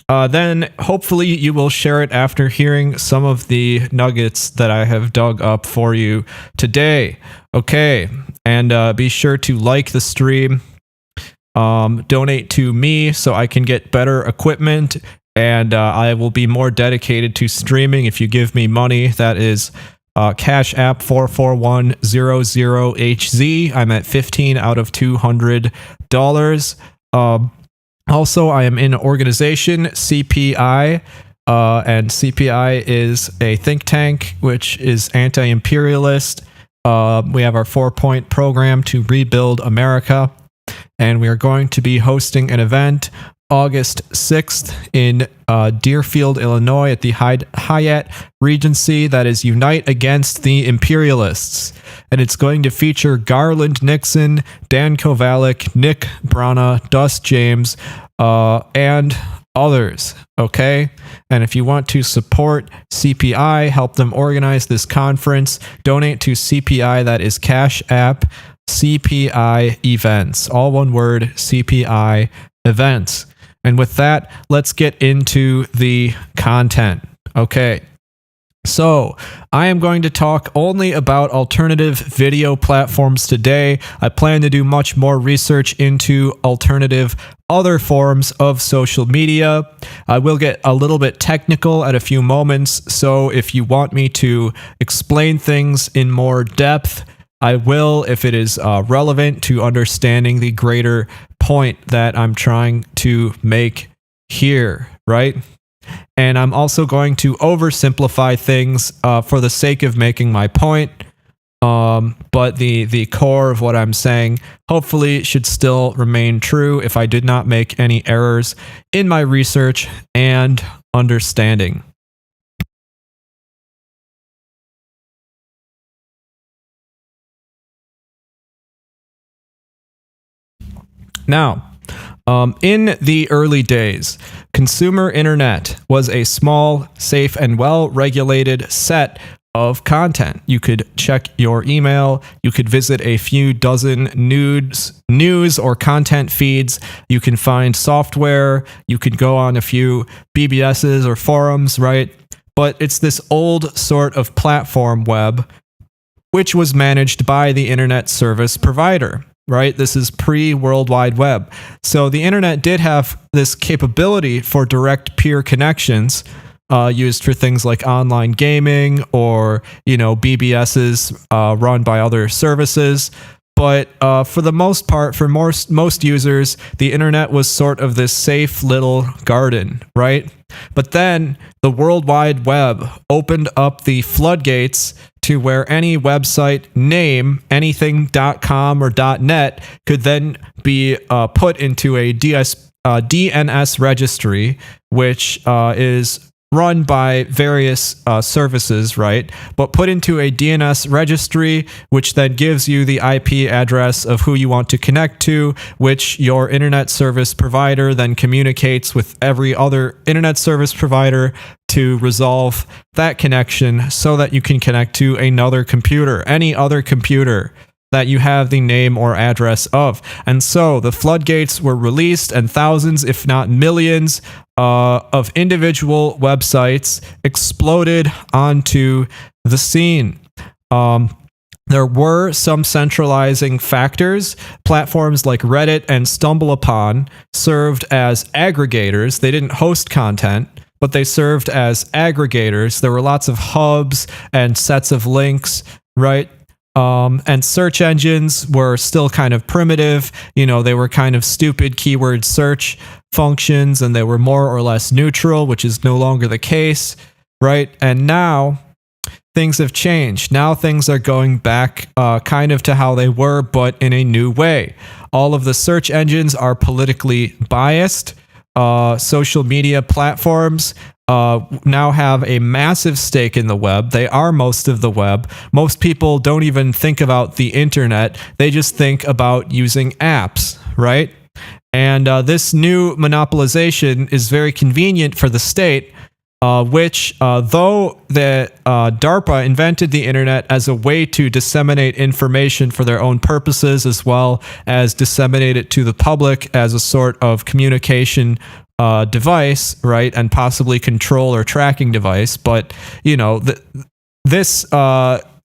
Then hopefully you will share it after hearing some of the nuggets that I have dug up for you today. Okay. And be sure to like the stream, donate to me so I can get better equipment, and I will be more dedicated to streaming if you give me money. That is Cash App 44100HZ. I'm at 15 out of $200. Also, I am in an organization, CPI, and CPI is a think tank which is anti-imperialist. We have our 4-point program to rebuild America, and we are going to be hosting an event August 6th in Deerfield, Illinois at the Hyatt Regency that is Unite Against the Imperialists. And it's going to feature Garland Nixon, Dan Kovalik, Nick Brana, Dust James, and others, okay? And if you want to support CPI, help them organize this conference, donate to CPI, that is Cash App, CPI Events. All one word, CPI Events. And with that, let's get into the content. Okay. So, I am going to talk only about alternative video platforms today. I plan to do much more research into alternative other forms of social media. I will get a little bit technical at a few moments, so if you want me to explain things in more depth, I will, if it is relevant to understanding the greater point that I'm trying to make here, right? And I'm also going to oversimplify things for the sake of making my point. But the core of what I'm saying hopefully should still remain true if I did not make any errors in my research and understanding. Now, in the early days, consumer internet was a small, safe, and well-regulated set of content. You could check your email, you could visit a few dozen news or content feeds, you can find software, you could go on a few BBSs or forums, right? But it's this old sort of platform web, which was managed by the internet service provider. Right? This is pre-World Wide Web. So the internet did have this capability for direct peer connections used for things like online gaming or, BBSs run by other services. But for the most part, for most users, the internet was sort of this safe little garden, right? But then the World Wide Web opened up the floodgates to where any website name, anything.com or .net, could then be put into a DNS registry, which is run by various services, right? But put into a DNS registry, which then gives you the IP address of who you want to connect to, which your internet service provider then communicates with every other internet service provider to resolve that connection so that you can connect to another computer, any other computer that you have the name or address of. And so the floodgates were released, and thousands, if not millions, of individual websites exploded onto the scene. There were some centralizing factors. Platforms like Reddit and StumbleUpon served as aggregators. They didn't host content, but they served as aggregators. There were lots of hubs and sets of links, right? And search engines were still kind of primitive. They were kind of stupid keyword search functions, and they were more or less neutral, which is no longer the case, right? And now things have changed. Now things are going back kind of to how they were, but in a new way. All of the search engines are politically biased. Social media platforms now have a massive stake in the web. They are most of the web. Most people don't even think about the internet. They just think about using apps, right? And this new monopolization is very convenient for the state, which, though the DARPA invented the internet as a way to disseminate information for their own purposes, as well as disseminate it to the public as a sort of communication device, right, and possibly control or tracking device. But, you know, this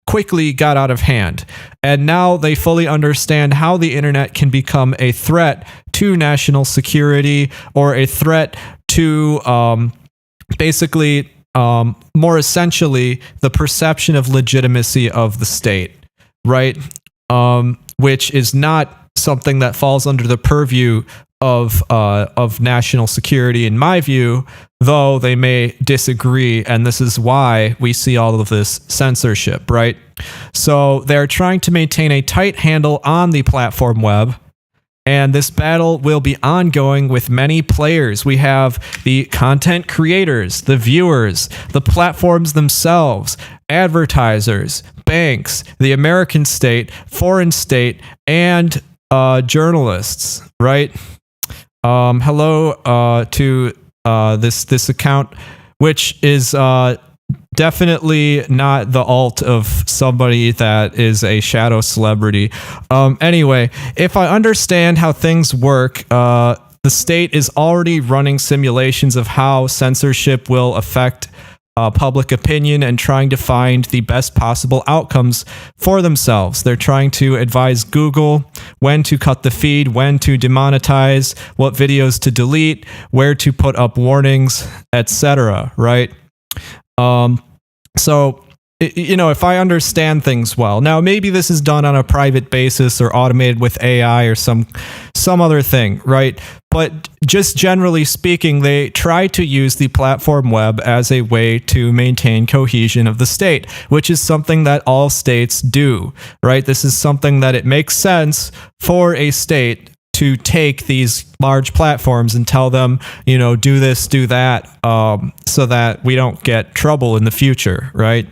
quickly got out of hand. And now they fully understand how the internet can become a threat to national security, or a threat to basically, more essentially, the perception of legitimacy of the state, right? Which is not something that falls under the purview of national security, in my view, though they may disagree, and this is why we see all of this censorship, right? So they're trying to maintain a tight handle on the platform web, and this battle will be ongoing with many players. We have the content creators, the viewers, the platforms themselves, advertisers, banks, the American state, foreign state, and journalists, right? Hello to this account, which is definitely not the alt of somebody that is a shadow celebrity. Anyway, if I understand how things work, the state is already running simulations of how censorship will affect public opinion, and trying to find the best possible outcomes for themselves. They're trying to advise Google when to cut the feed, when to demonetize, what videos to delete, where to put up warnings, etc., right? So, you know, if I understand things well, now maybe this is done on a private basis or automated with AI or some other thing, right? But just generally speaking, they try to use the platform web as a way to maintain cohesion of the state, which is something that all states do, right? This is something that it makes sense for a state to take these large platforms and tell them, you know, do this, do that, so that we don't get trouble in the future, right?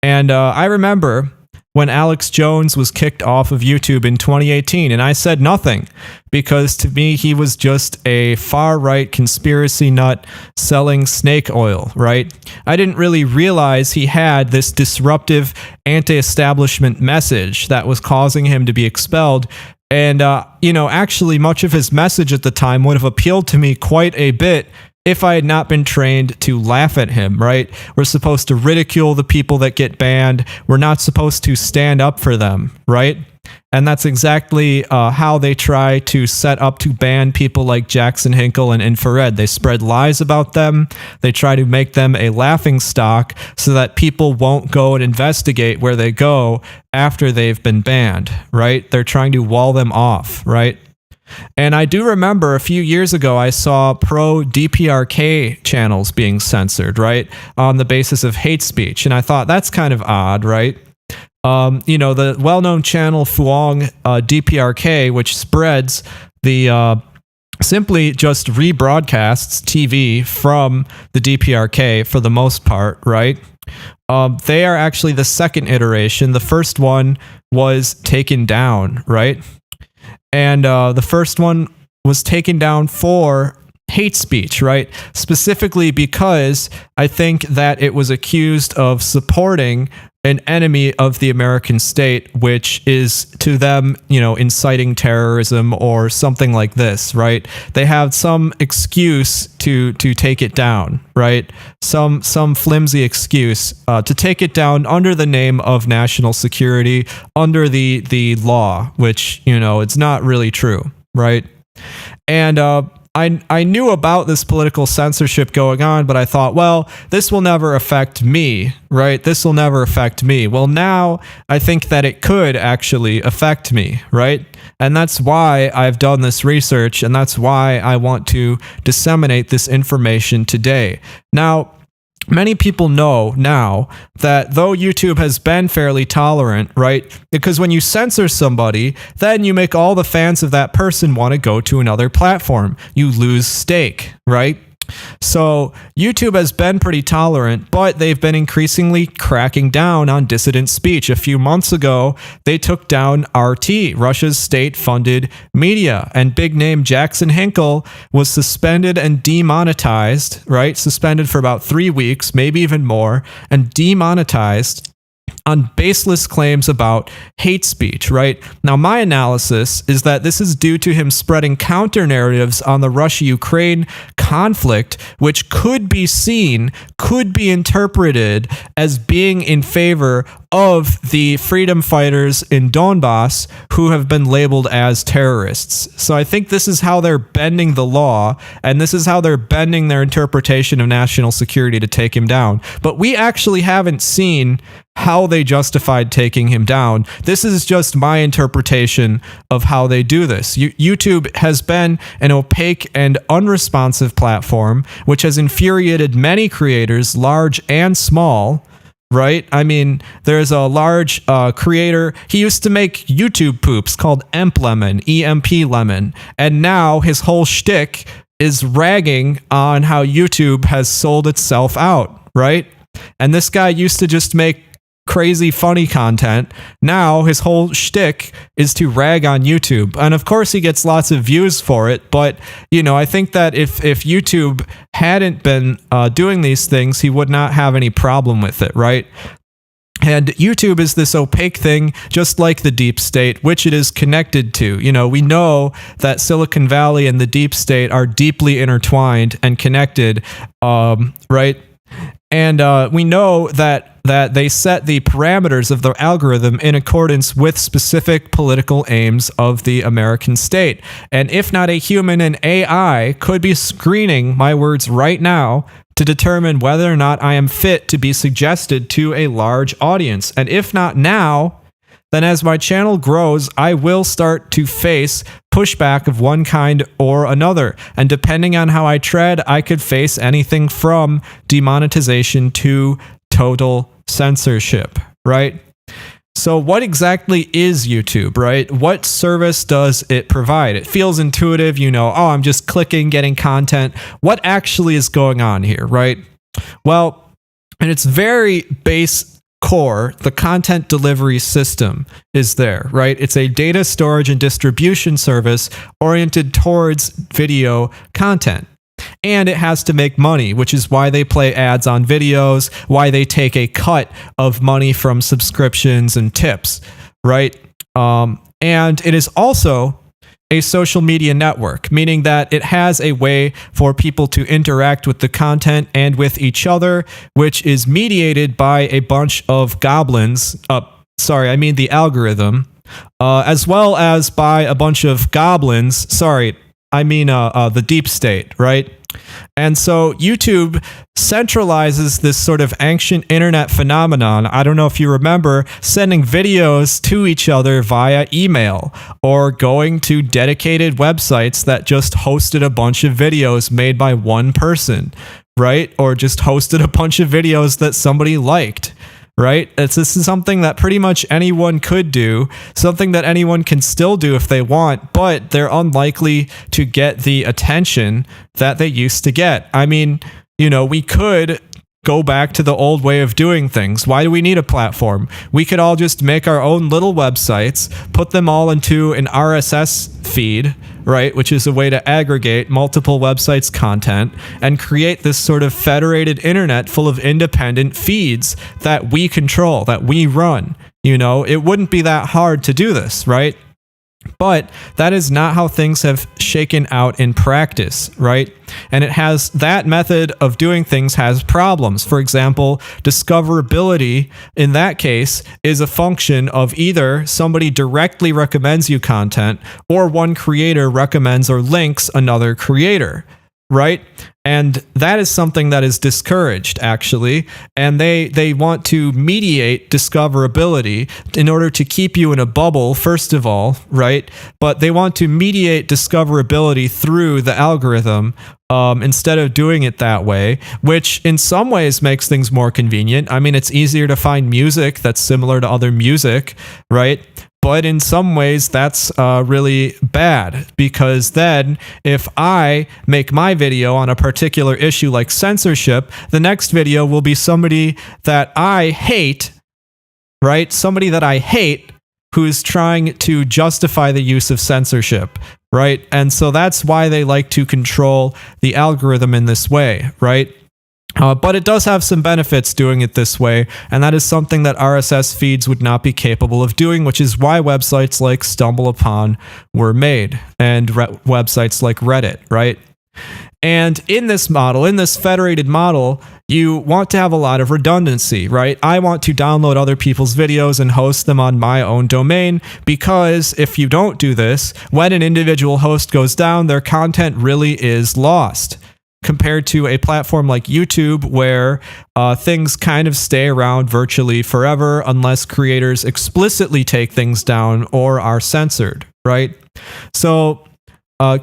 And I remember when Alex Jones was kicked off of YouTube in 2018, and I said nothing, because to me, he was just a far-right conspiracy nut selling snake oil, right? I didn't really realize he had this disruptive anti-establishment message that was causing him to be expelled. And, you know, actually much of his message at the time would have appealed to me quite a bit if I had not been trained to laugh at him, right? We're supposed to ridicule the people that get banned. We're not supposed to stand up for them, right? And that's exactly how they try to set up to ban people like Jackson Hinkle and Infrared. They spread lies about them. They try to make them a laughing stock so that people won't go and investigate where they go after they've been banned, right? They're trying to wall them off, right? And I do remember a few years ago, I saw pro-DPRK channels being censored, right, on the basis of hate speech. And I thought, that's kind of odd, right? You know, the well-known channel Fuong DPRK, which spreads the simply just rebroadcasts TV from the DPRK for the most part, right? They are actually the second iteration. The first one was taken down, right? And the first one was taken down for hate speech, right? Specifically because I think that it was accused of supporting an enemy of the American state, which is to them, you know, inciting terrorism or something like this, right? They have some excuse to take it down, right? Some flimsy excuse to take it down under the name of national security, under the law, which, you know, it's not really true, right? And I knew about this political censorship going on, but I thought, well, this will never affect me, right? This will never affect me. Well, now I think that it could actually affect me, right? And that's why I've done this research, and that's why I want to disseminate this information today. Now, many people know now that though YouTube has been fairly tolerant, right? Because when you censor somebody, then you make all the fans of that person want to go to another platform. You lose stake, right? So YouTube has been pretty tolerant, but they've been increasingly cracking down on dissident speech. A few months ago, they took down RT, Russia's state-funded media, and big name Jackson Hinkle was suspended and demonetized, right? Suspended for about 3 weeks, maybe even more, and demonetized on baseless claims about hate speech, right? Now, my analysis is that this is due to him spreading counter narratives on the Russia-Ukraine conflict, which could be interpreted as being in favor of the freedom fighters in Donbass who have been labeled as terrorists. So I think this is how they're bending the law, and this is how they're bending their interpretation of national security to take him down. But we actually haven't seen how they justified taking him down. This is just my interpretation of how they do this. YouTube has been an opaque and unresponsive platform, which has infuriated many creators, large and small. Right? I mean, there's a large creator. He used to make YouTube poops called Lemon, EMP Lemon. And now his whole shtick is ragging on how YouTube has sold itself out, right? And this guy used to just make crazy funny content. Now his whole shtick is to rag on YouTube. And of course he gets lots of views for it, but I think that if YouTube hadn't been doing these things, he would not have any problem with it, right? And YouTube is this opaque thing, just like the deep state, which it is connected to. We know that Silicon Valley and the deep state are deeply intertwined and connected, right? And we know that they set the parameters of the algorithm in accordance with specific political aims of the American state. And if not a human, an AI could be screening my words right now to determine whether or not I am fit to be suggested to a large audience. And if not now, then as my channel grows, I will start to face pushback of one kind or another. And depending on how I tread, I could face anything from demonetization to total censorship, right? So what exactly is YouTube, right? What service does it provide? It feels intuitive, I'm just clicking, getting content. What actually is going on here, right? Well, in its very base core, the content delivery system is there, right? It's a data storage and distribution service oriented towards video content. And it has to make money, which is why they play ads on videos, why they take a cut of money from subscriptions and tips, right? And it is also a social media network, meaning that it has a way for people to interact with the content and with each other, which is mediated by a bunch of goblins. The algorithm, as well as by a bunch of goblins. The deep state, right? And so YouTube centralizes this sort of ancient internet phenomenon. I don't know if you remember sending videos to each other via email or going to dedicated websites that just hosted a bunch of videos made by one person, right? Or just hosted a bunch of videos that somebody liked. Right? This is something that pretty much anyone could do, something that anyone can still do if they want, but they're unlikely to get the attention that they used to get. I mean, we could go back to the old way of doing things. Why do we need a platform? We could all just make our own little websites, put them all into an RSS feed, right, which is a way to aggregate multiple websites' content and create this sort of federated internet full of independent feeds that we control, that we run. It wouldn't be that hard to do this, right? But that is not how things have shaken out in practice, right? And that method of doing things has problems. For example, discoverability in that case is a function of either somebody directly recommends you content or one creator recommends or links another creator, right? And that is something that is discouraged, actually. And they want to mediate discoverability in order to keep you in a bubble, first of all, right? But they want to mediate discoverability through the algorithm instead of doing it that way, which in some ways makes things more convenient. I mean, it's easier to find music that's similar to other music, right? But in some ways, that's really bad, because then if I make my video on a particular issue like censorship, the next video will be somebody that I hate, right? Somebody that I hate who's trying to justify the use of censorship, right? And so that's why they like to control the algorithm in this way, right? But it does have some benefits doing it this way, and that is something that RSS feeds would not be capable of doing, which is why websites like StumbleUpon were made, and websites like Reddit, right? And in this model, in this federated model, you want to have a lot of redundancy, right? I want to download other people's videos and host them on my own domain, because if you don't do this, when an individual host goes down, their content really is lost. Compared to a platform like YouTube, where things kind of stay around virtually forever unless creators explicitly take things down or are censored, right? So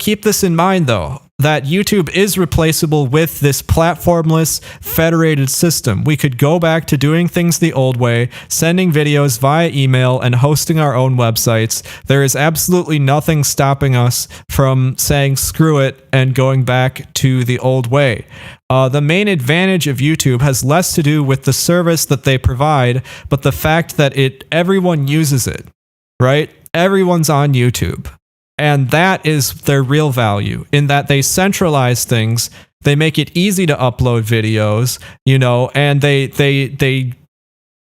keep this in mind, though, that YouTube is replaceable with this platformless federated system. We could go back to doing things the old way, sending videos via email and hosting our own websites. There is absolutely nothing stopping us from saying screw it and going back to the old way. The main advantage of YouTube has less to do with the service that they provide, but the fact that everyone uses it, right? Everyone's on YouTube. And that is their real value, in that they centralize things, they make it easy to upload videos, and they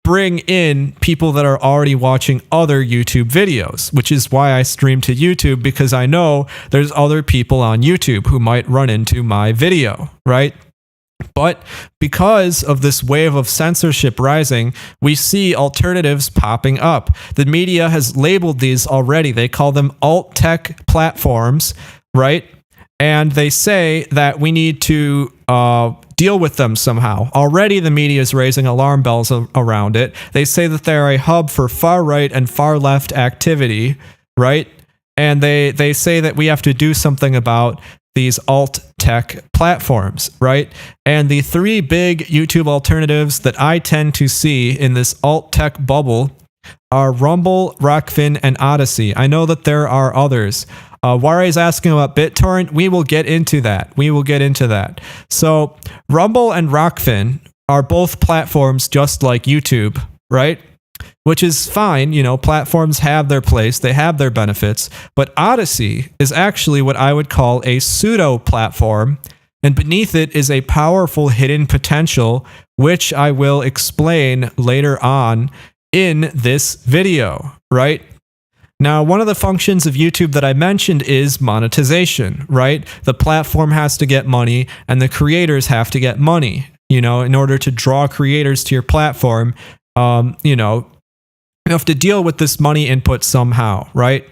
bring in people that are already watching other YouTube videos, which is why I stream to YouTube, because I know there's other people on YouTube who might run into my video, right? But because of this wave of censorship rising, we see alternatives popping up. The media has labeled these already. They call them alt-tech platforms, right? And they say that we need to deal with them somehow. Already the media is raising alarm bells around it. They say that they're a hub for far-right and far-left activity, right? And they say that we have to do something about these alt-tech platforms, right? And the three big YouTube alternatives that I tend to see in this alt-tech bubble are Rumble, Rockfin, and Odyssey. I know that there are others. Ware is asking about BitTorrent. We will get into that. So Rumble and Rockfin are both platforms just like YouTube, right? Which is fine, platforms have their place, they have their benefits, but Odyssey is actually what I would call a pseudo-platform, and beneath it is a powerful hidden potential, which I will explain later on in this video, right? Now, one of the functions of YouTube that I mentioned is monetization, right? The platform has to get money, and the creators have to get money, in order to draw creators to your platform. You have to deal with this money input somehow, right?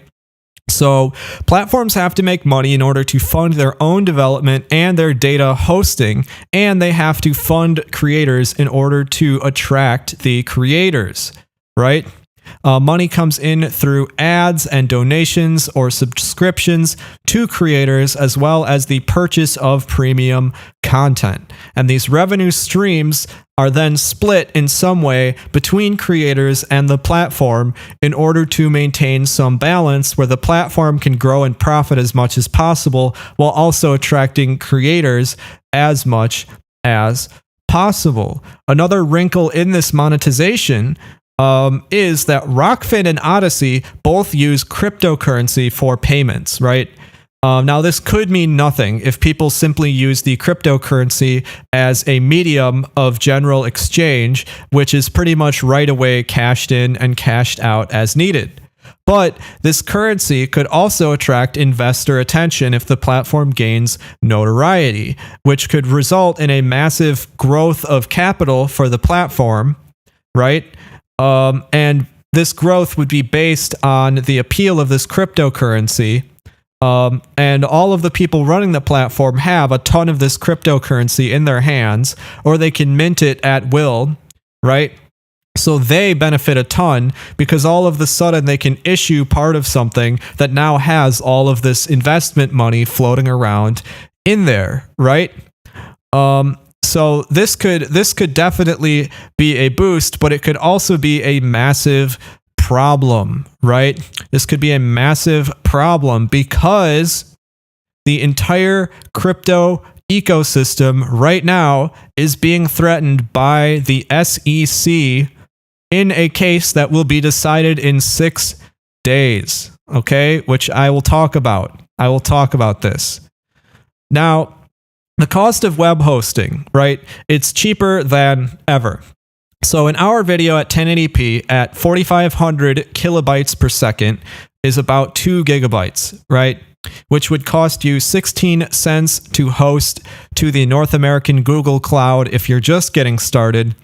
So platforms have to make money in order to fund their own development and their data hosting, and they have to fund creators in order to attract the creators, right? Money comes in through ads and donations or subscriptions to creators, as well as the purchase of premium content. And these revenue streams are then split in some way between creators and the platform in order to maintain some balance where the platform can grow and profit as much as possible while also attracting creators as much as possible. Another wrinkle in this monetization is that Rockfin and Odyssey both use cryptocurrency for payments, right? Now, this could mean nothing if people simply use the cryptocurrency as a medium of general exchange, which is pretty much right away cashed in and cashed out as needed. But this currency could also attract investor attention if the platform gains notoriety, which could result in a massive growth of capital for the platform, right? And this growth would be based on the appeal of this cryptocurrency, And all of the people running the platform have a ton of this cryptocurrency in their hands, or they can mint it at will, right? So they benefit a ton because all of a sudden they can issue part of something that now has all of this investment money floating around in there, right? So this could definitely be a boost, but it could also be a massive problem, right? This could be a massive problem because the entire crypto ecosystem right now is being threatened by the SEC in a case that will be decided in 6 days, okay? Which I will talk about. I will talk about this. Now, the cost of web hosting, right? It's cheaper than ever. So in our video at 1080p at 4,500 kilobytes per second is about 2 gigabytes, right? Which would cost you 16 cents to host to the North American Google Cloud if you're just getting started,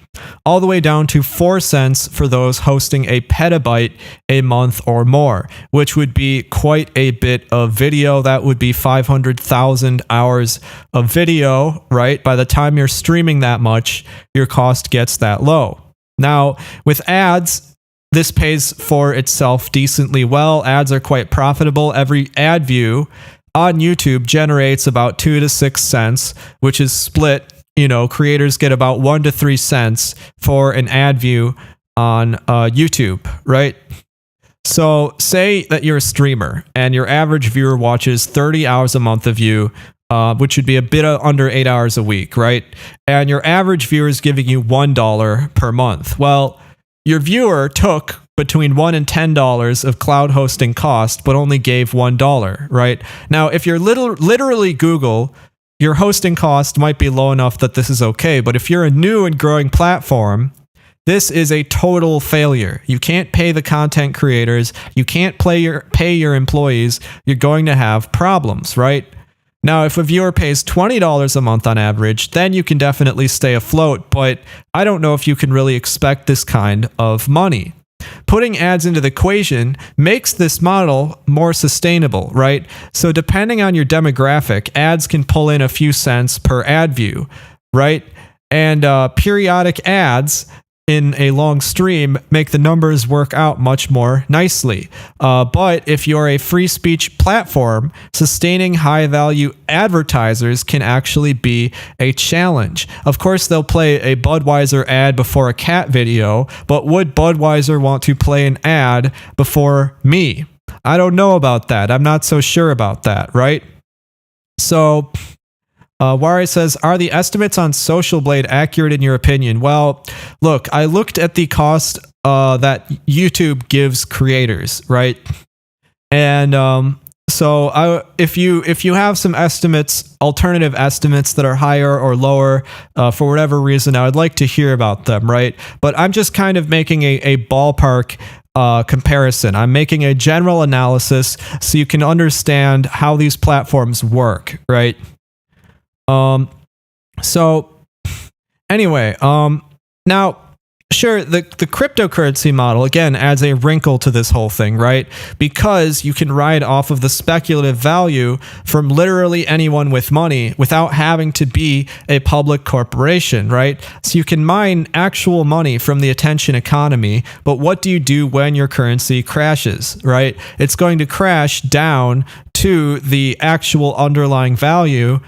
all the way down to 4 cents for those hosting a petabyte a month or more, which would be quite a bit of video. That would be 500,000 hours of video, right? By the time you're streaming that much, your cost gets that low. Now, with ads, this pays for itself decently well. Ads are quite profitable. Every ad view on YouTube generates about 2 to 6 cents, which is split. You know, creators get about 1 to 3 cents for an ad view on YouTube, right? So say that you're a streamer and your average viewer watches 30 hours a month of you, which would be a bit under 8 hours a week, right? And your average viewer is giving you $1 per month. Well, your viewer took between $1 and $10 of cloud hosting cost, but only gave $1, right? Now, if you're literally Google, your hosting cost might be low enough that this is okay, but if you're a new and growing platform, this is a total failure. You can't pay the content creators, you can't pay your employees, you're going to have problems, right? Now, if a viewer pays $20 a month on average, then you can definitely stay afloat, but I don't know if you can really expect this kind of money. Putting ads into the equation makes this model more sustainable, right? So depending on your demographic, ads can pull in a few cents per ad view, right? And periodic ads in a long stream make the numbers work out much more nicely. But if you're a free speech platform, sustaining high value advertisers can actually be a challenge. Of course, they'll play a Budweiser ad before a cat video, but would Budweiser want to play an ad before me? I don't know about that. I'm not so sure about that, right? So Wari says, are the estimates on Social Blade accurate in your opinion? Well, look, I looked at the cost that YouTube gives creators, right? And so if you have some estimates, alternative estimates that are higher or lower for whatever reason, I would like to hear about them, right? But I'm just kind of making a ballpark comparison. I'm making a general analysis so you can understand how these platforms work, right? So anyway, now, sure, the cryptocurrency model, again, adds a wrinkle to this whole thing, right? Because you can ride off of the speculative value from literally anyone with money without having to be a public corporation, right? So you can mine actual money from the attention economy, but what do you do when your currency crashes, right? It's going to crash down to the actual underlying value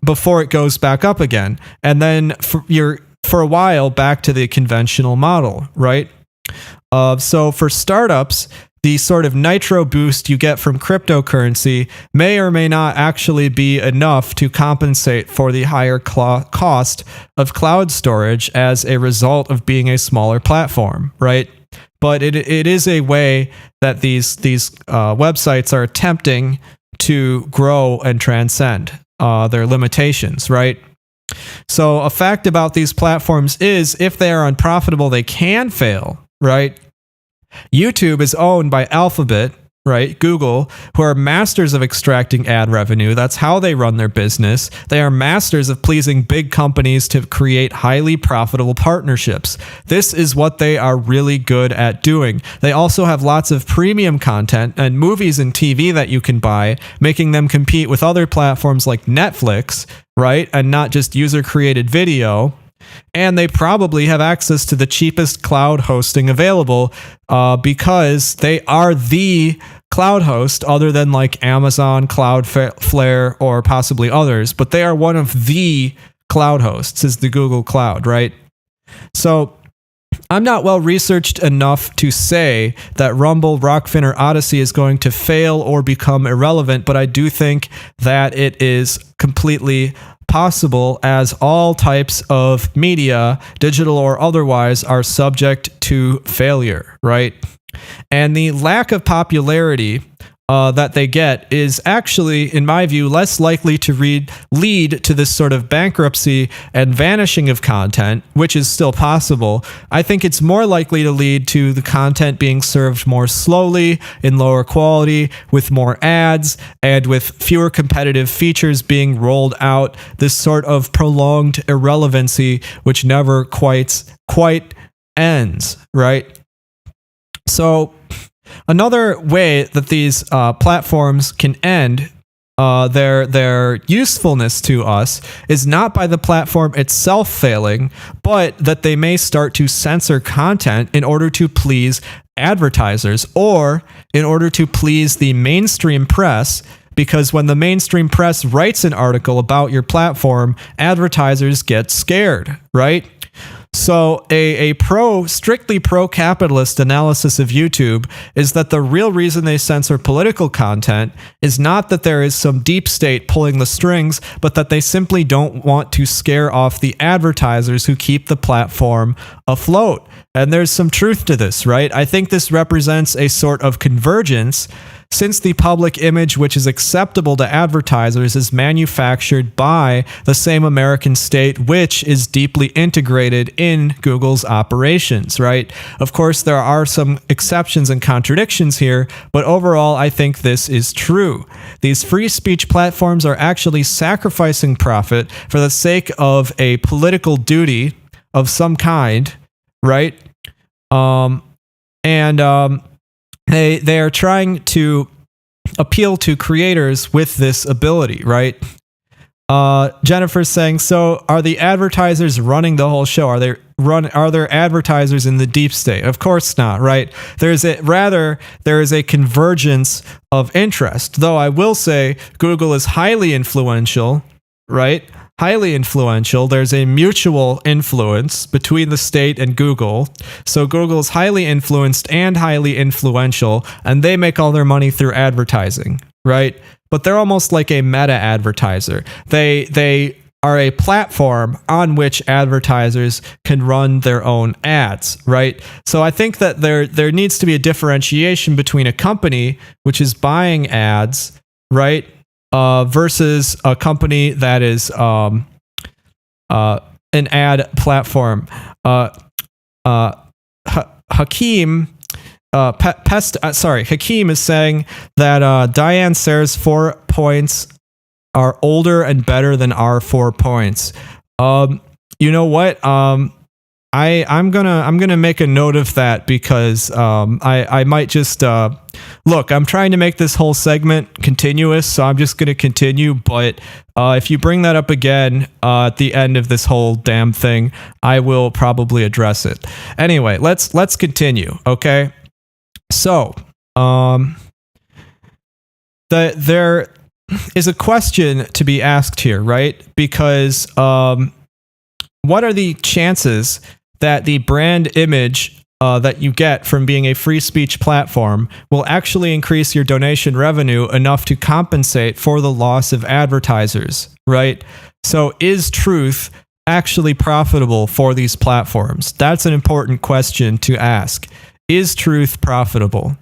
before it goes back up again. And then for a while back to the conventional model, right? So for startups, the sort of nitro boost you get from cryptocurrency may or may not actually be enough to compensate for the higher cost of cloud storage as a result of being a smaller platform, right? But it is a way that these websites are attempting to grow and transcend their limitations, right? So a fact about these platforms is if they are unprofitable, they can fail, right? YouTube is owned by Alphabet, right? Google, who are masters of extracting ad revenue. That's how they run their business. They are masters of pleasing big companies to create highly profitable partnerships. This is what they are really good at doing. They also have lots of premium content and movies and TV that you can buy, making them compete with other platforms like Netflix, right? And not just user-created video. And they probably have access to the cheapest cloud hosting available because they are the cloud host other than like Amazon, Cloudflare, or possibly others. But they are one of the cloud hosts, is the Google Cloud, right? So I'm not well researched enough to say that Rumble, Rockfin, or Odyssey is going to fail or become irrelevant, but I do think that it is completely possible, as all types of media, digital or otherwise, are subject to failure, right? And the lack of popularity that they get is actually, in my view, less likely to lead to this sort of bankruptcy and vanishing of content, which is still possible. I think it's more likely to lead to the content being served more slowly, in lower quality, with more ads, and with fewer competitive features being rolled out. This sort of prolonged irrelevancy, which never quite ends, right? So another way that these platforms can end their usefulness to us is not by the platform itself failing, but that they may start to censor content in order to please advertisers or in order to please the mainstream press. Because when the mainstream press writes an article about your platform, advertisers get scared, right? So a strictly pro-capitalist analysis of YouTube is that the real reason they censor political content is not that there is some deep state pulling the strings, but that they simply don't want to scare off the advertisers who keep the platform afloat. And there's some truth to this, right? I think this represents a sort of convergence, since the public image which is acceptable to advertisers is manufactured by the same American state which is deeply integrated in Google's operations, right? Of course, there are some exceptions and contradictions here, but overall, I think this is true. These free speech platforms are actually sacrificing profit for the sake of a political duty of some kind, right? They are trying to appeal to creators with this ability, right? Jennifer's saying, so are the advertisers running the whole show? Are there advertisers in the deep state? Of course not, right? There is a convergence of interest. Though I will say Google is highly influential, right? Highly influential. There's a mutual influence between the state and Google. So Google is highly influenced and highly influential, and they make all their money through advertising, right? But they're almost like a meta advertiser. They are a platform on which advertisers can run their own ads, right? So I think that there needs to be a differentiation between a company which is buying ads, right? Versus a company that is an ad platform. Hakeem is saying that Diane Sayre's 4 points are older and better than our 4 points. You know what? I'm gonna make a note of that because I might just look. I'm trying to make this whole segment continuous, so I'm just gonna continue. But if you bring that up again at the end of this whole damn thing, I will probably address it. Anyway, let's continue. Okay, so there is a question to be asked here, right? Because what are the chances that the brand image that you get from being a free speech platform will actually increase your donation revenue enough to compensate for the loss of advertisers, right? So is truth actually profitable for these platforms? That's an important question to ask. Is truth profitable?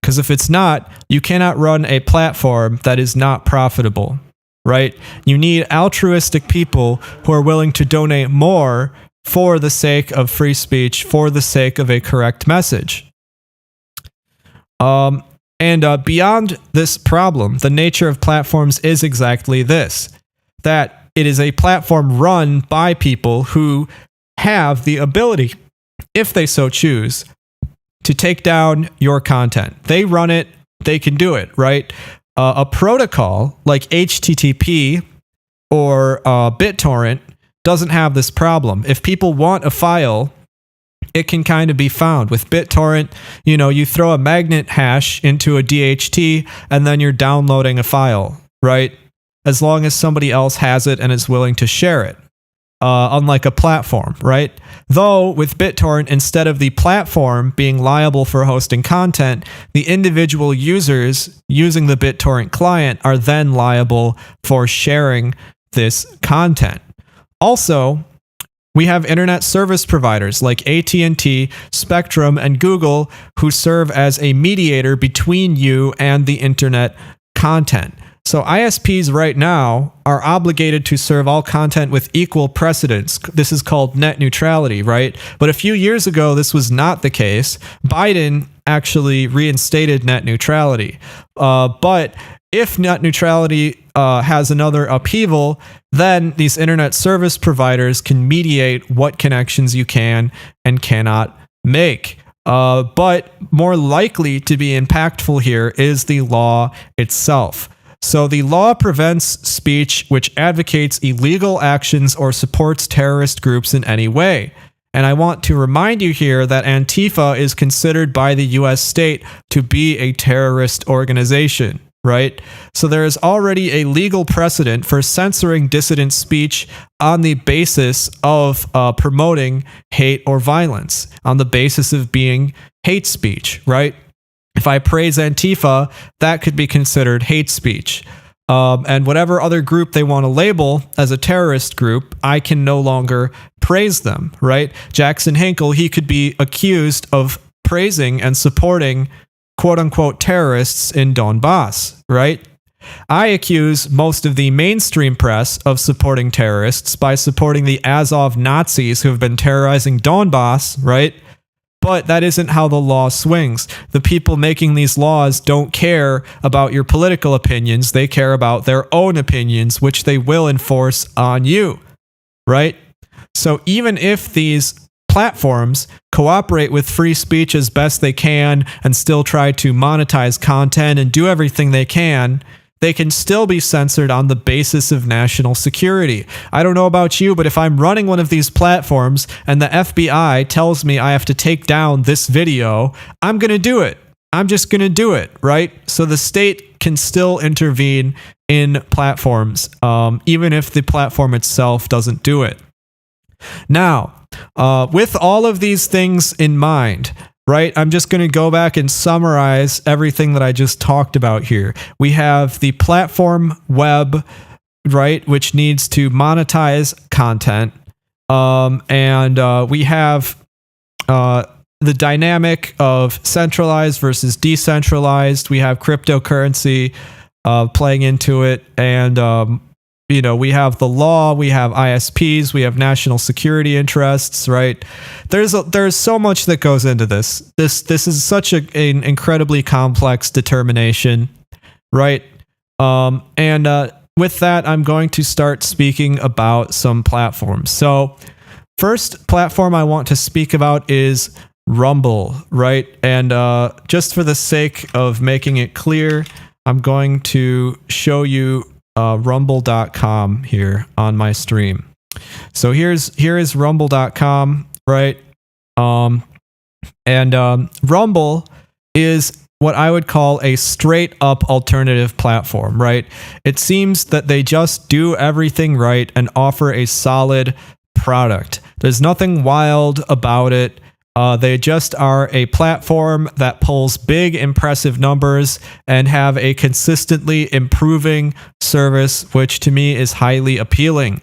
Because if it's not, you cannot run a platform that is not profitable, right? You need altruistic people who are willing to donate more for the sake of free speech, for the sake of a correct message. And And beyond this problem, the nature of platforms is exactly this, that it is a platform run by people who have the ability, if they so choose, to take down your content. They run it, they can do it, right? A protocol like HTTP or BitTorrent doesn't have this problem. If people want a file, it can kind of be found. With BitTorrent, you throw a magnet hash into a DHT and then you're downloading a file, right? As long as somebody else has it and is willing to share it. Unlike a platform, right? Though with BitTorrent, instead of the platform being liable for hosting content, the individual users using the BitTorrent client are then liable for sharing this content. Also, we have internet service providers like AT&T, Spectrum, and Google who serve as a mediator between you and the internet content. So ISPs right now are obligated to serve all content with equal precedence. This is called net neutrality, right? But a few years ago, this was not the case. Biden actually reinstated net neutrality. But if net neutrality has another upheaval, then these internet service providers can mediate what connections you can and cannot make. But more likely to be impactful here is the law itself. So the law prevents speech which advocates illegal actions or supports terrorist groups in any way. And I want to remind you here that Antifa is considered by the US state to be a terrorist organization, right? So there is already a legal precedent for censoring dissident speech on the basis of promoting hate or violence, on the basis of being hate speech, right? If I praise Antifa, that could be considered hate speech. And whatever other group they want to label as a terrorist group, I can no longer praise them, right? Jackson Hinkle, he could be accused of praising and supporting quote-unquote terrorists in Donbass, right? I accuse most of the mainstream press of supporting terrorists by supporting the Azov Nazis who have been terrorizing Donbass, right? But that isn't how the law swings. The people making these laws don't care about your political opinions. They care about their own opinions, which they will enforce on you, right? So even if these platforms cooperate with free speech as best they can and still try to monetize content and do everything they can still be censored on the basis of national security. I don't know about you, but if I'm running one of these platforms and the FBI tells me I have to take down this video, I'm going to do it. I'm just going to do it, right? So the state can still intervene in platforms, even if the platform itself doesn't do it. Now, with all of these things in mind, right, I'm just going to go back and summarize everything that I just talked about here. We have the platform web, right, which needs to monetize content. And we have the dynamic of centralized versus decentralized. We have cryptocurrency playing into it. And we have the law, we have ISPs, we have national security interests, right? There's so much that goes into this. This is such an incredibly complex determination, right? And with that, I'm going to start speaking about some platforms. So first platform I want to speak about is Rumble, right? And just for the sake of making it clear, I'm going to show you rumble.com here on my stream. So here is rumble.com, right? And Rumble is what I would call a straight up alternative platform, right? It seems that they just do everything right and offer a solid product. There's nothing wild about it. They just are a platform that pulls big, impressive numbers and have a consistently improving service, which to me is highly appealing.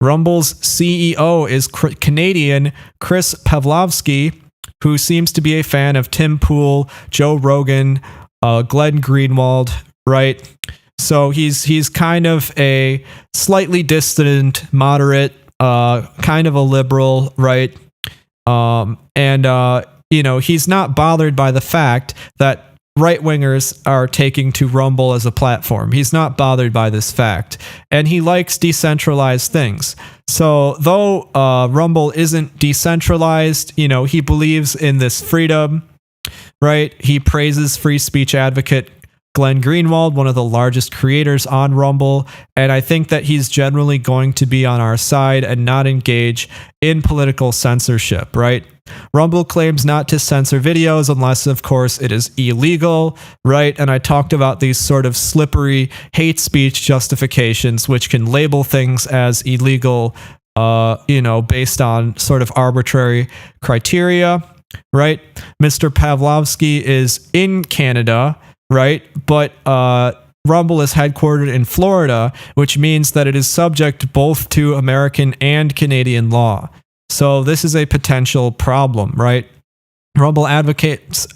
Rumble's CEO is Canadian Chris Pavlovski, who seems to be a fan of Tim Pool, Joe Rogan, Glenn Greenwald, right? So he's kind of a slightly dissident, moderate, kind of a liberal, right? And he's not bothered by the fact that right-wingers are taking to Rumble as a platform. He's not bothered by this fact. And he likes decentralized things. So though Rumble isn't decentralized, he believes in this freedom, right? He praises free speech advocate Glenn Greenwald, one of the largest creators on Rumble, and I think that he's generally going to be on our side and not engage in political censorship, right? Rumble claims not to censor videos unless, of course, it is illegal, right? And I talked about these sort of slippery hate speech justifications, which can label things as illegal, based on sort of arbitrary criteria, right? Mr. Pavlovsky is in Canada, right? But Rumble is headquartered in Florida, which means that it is subject both to American and Canadian law. So this is a potential problem, right? Rumble advocates,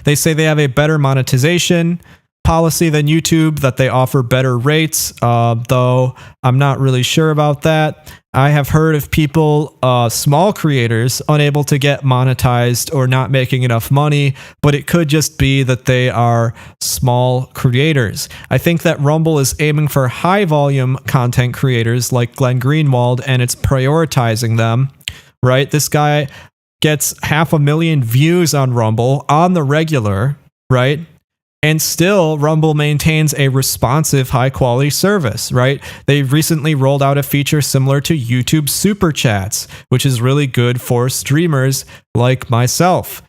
they say they have a better monetization policy than YouTube, that they offer better rates, though I'm not really sure about that. I have heard of people, small creators, unable to get monetized or not making enough money, but it could just be that they are small creators. I think that Rumble is aiming for high volume content creators like Glenn Greenwald, and it's prioritizing them, right? This guy gets 500,000 views on Rumble on the regular, right? And still, Rumble maintains a responsive, high-quality service, right? They've recently rolled out a feature similar to YouTube Super Chats, which is really good for streamers like myself.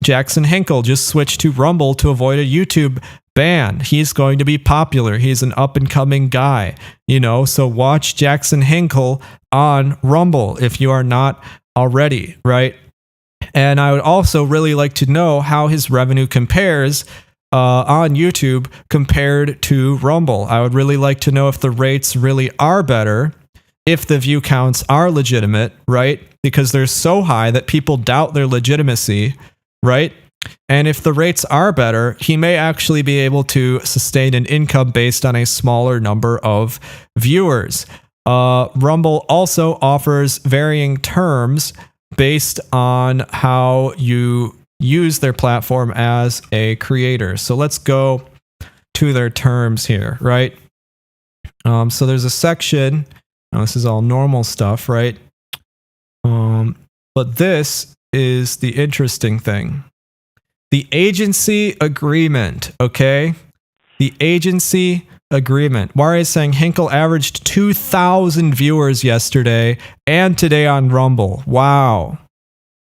Jackson Hinkle just switched to Rumble to avoid a YouTube ban. He's going to be popular. He's an up-and-coming guy, so watch Jackson Hinkle on Rumble if you are not already, right? And I would also really like to know how his revenue compares on YouTube compared to Rumble. I would really like to know if the rates really are better, if the view counts are legitimate, right? Because they're so high that people doubt their legitimacy, right? And if the rates are better, he may actually be able to sustain an income based on a smaller number of viewers. Rumble also offers varying terms based on how you use their platform as a creator. So let's go to their terms here, right? So there's a section. Now this is all normal stuff, right? But this is the interesting thing. The agency agreement, okay? The agency agreement. Wari is saying Hinkle averaged 2,000 viewers yesterday and today on Rumble. Wow.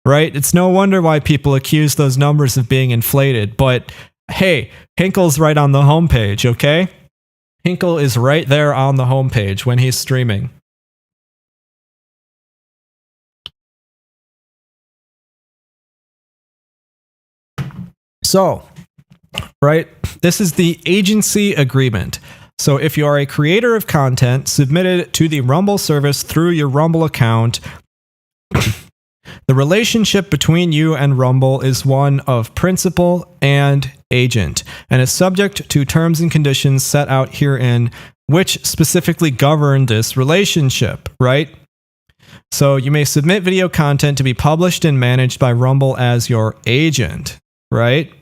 Right? It's no wonder why people accuse those numbers of being inflated. But hey, Hinkle's right on the homepage, okay? Hinkle is right there on the homepage when he's streaming. So, right, this is the agency agreement. So if you are a creator of content, submit it to the Rumble service through your Rumble account. The relationship between you and Rumble is one of principal and agent, and is subject to terms and conditions set out herein, which specifically govern this relationship, right? So you may submit video content to be published and managed by Rumble as your agent, right?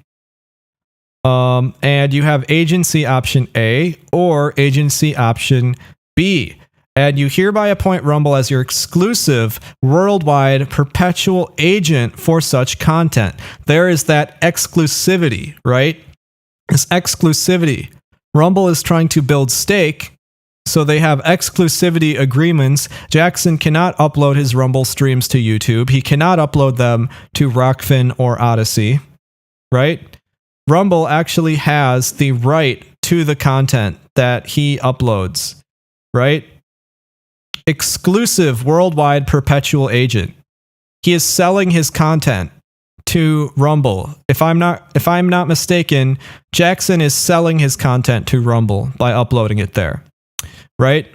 And you have agency option A or agency option B. And you hereby appoint Rumble as your exclusive worldwide perpetual agent for such content. There is that exclusivity, right? This exclusivity. Rumble is trying to build stake, so they have exclusivity agreements. Jackson cannot upload his Rumble streams to YouTube. He cannot upload them to Rockfin or Odyssey, right? Rumble actually has the right to the content that he uploads, right? Exclusive worldwide perpetual agent. He is selling his content to Rumble. If I'm not mistaken, Jackson is selling his content to Rumble by uploading it there, right?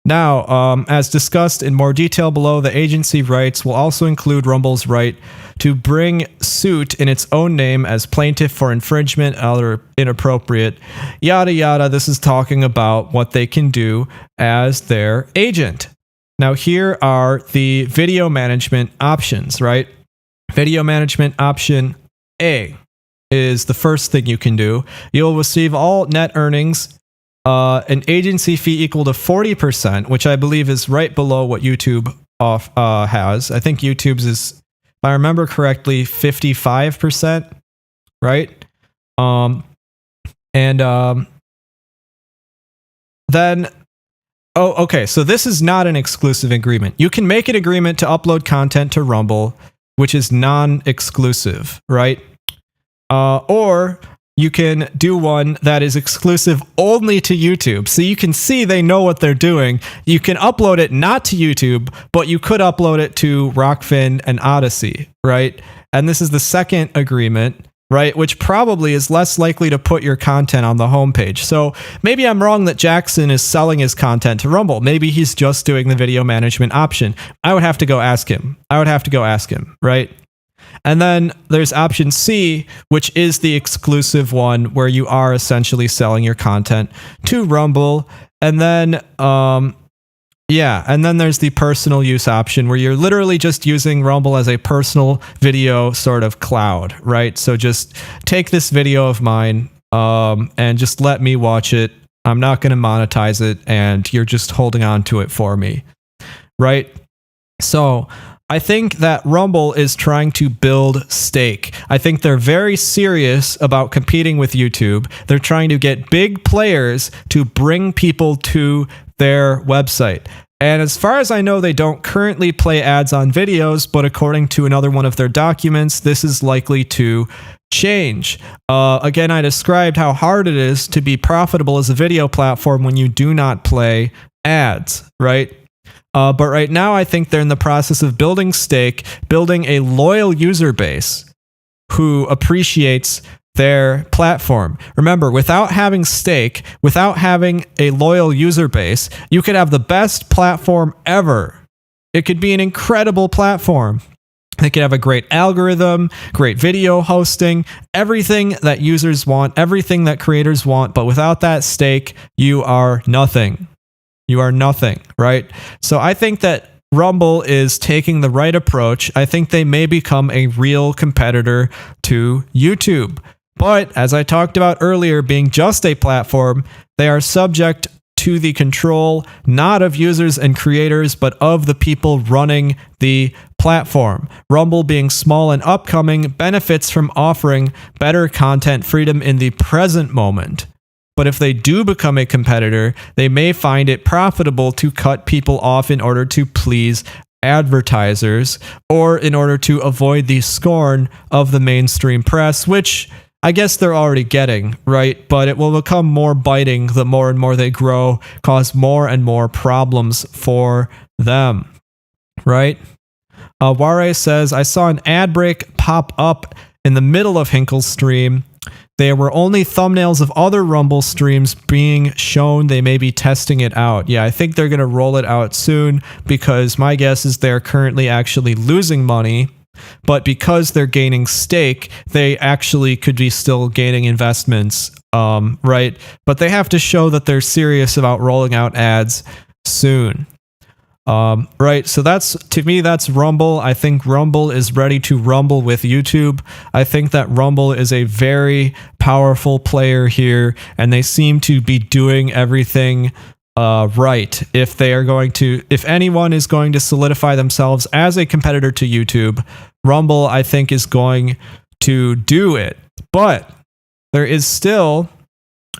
Now, as discussed in more detail below, the agency rights will also include Rumble's right to bring suit in its own name as plaintiff for infringement or inappropriate, yada yada. This is talking about what they can do as their agent. Now, here are the video management options, right? Video management option A. is the first thing you can do. You'll receive all net earnings, an agency fee equal to 40%, which I believe is right below what YouTube has. I think YouTube's is, if I remember correctly, 55%, right? Then, okay, so this is not an exclusive agreement. You can make an agreement to upload content to Rumble, which is non-exclusive, right? Or you can do one that is exclusive only to YouTube. So you can see they know what they're doing. You can upload it not to YouTube, but you could upload it to Rockfin and Odyssey, right? And this is the second agreement, right? Which probably is less likely to put your content on the homepage. So maybe I'm wrong that Jackson is selling his content to Rumble. Maybe he's just doing the video management option. I would have to go ask him, right? And then there's option C, which is the exclusive one where you are essentially selling your content to Rumble. And then, and then there's the personal use option where you're literally just using Rumble as a personal video sort of cloud, right? So just take this video of mine and just let me watch it. I'm not going to monetize it, and you're just holding on to it for me, right? So I think that Rumble is trying to build stake. I think they're very serious about competing with YouTube. They're trying to get big players to bring people to their website. And as far as I know, they don't currently play ads on videos, but according to another one of their documents, this is likely to change. Again, I described how hard it is to be profitable as a video platform when you do not play ads, right? But right now, I think they're in the process of building stake, building a loyal user base who appreciates their platform. Remember, without having stake, without having a loyal user base, you could have the best platform ever. It could be an incredible platform. It could have a great algorithm, great video hosting, everything that users want, everything that creators want. But without that stake, you are nothing. You are nothing, right? So I think that Rumble is taking the right approach. I think they may become a real competitor to YouTube. But as I talked about earlier, being just a platform, they are subject to the control not of users and creators, but of the people running the platform. Rumble, being small and upcoming, benefits from offering better content freedom in the present moment. But if they do become a competitor, they may find it profitable to cut people off in order to please advertisers or in order to avoid the scorn of the mainstream press, which I guess they're already getting, right? But it will become more biting the more and more they grow, cause more and more problems for them, right? Ware says, I saw an ad break pop up in the middle of Hinkle's stream. There were only thumbnails of other Rumble streams being shown. They may be testing it out. Yeah, I think they're going to roll it out soon because my guess is they're currently actually losing money. But because they're gaining stake, they actually could be still gaining investments, right? But they have to show that they're serious about rolling out ads soon. Right, so to me, that's Rumble. I think Rumble is ready to rumble with YouTube. I think that Rumble is a very powerful player here, and they seem to be doing everything right. If anyone is going to solidify themselves as a competitor to YouTube, Rumble, I think, is going to do it. But there is still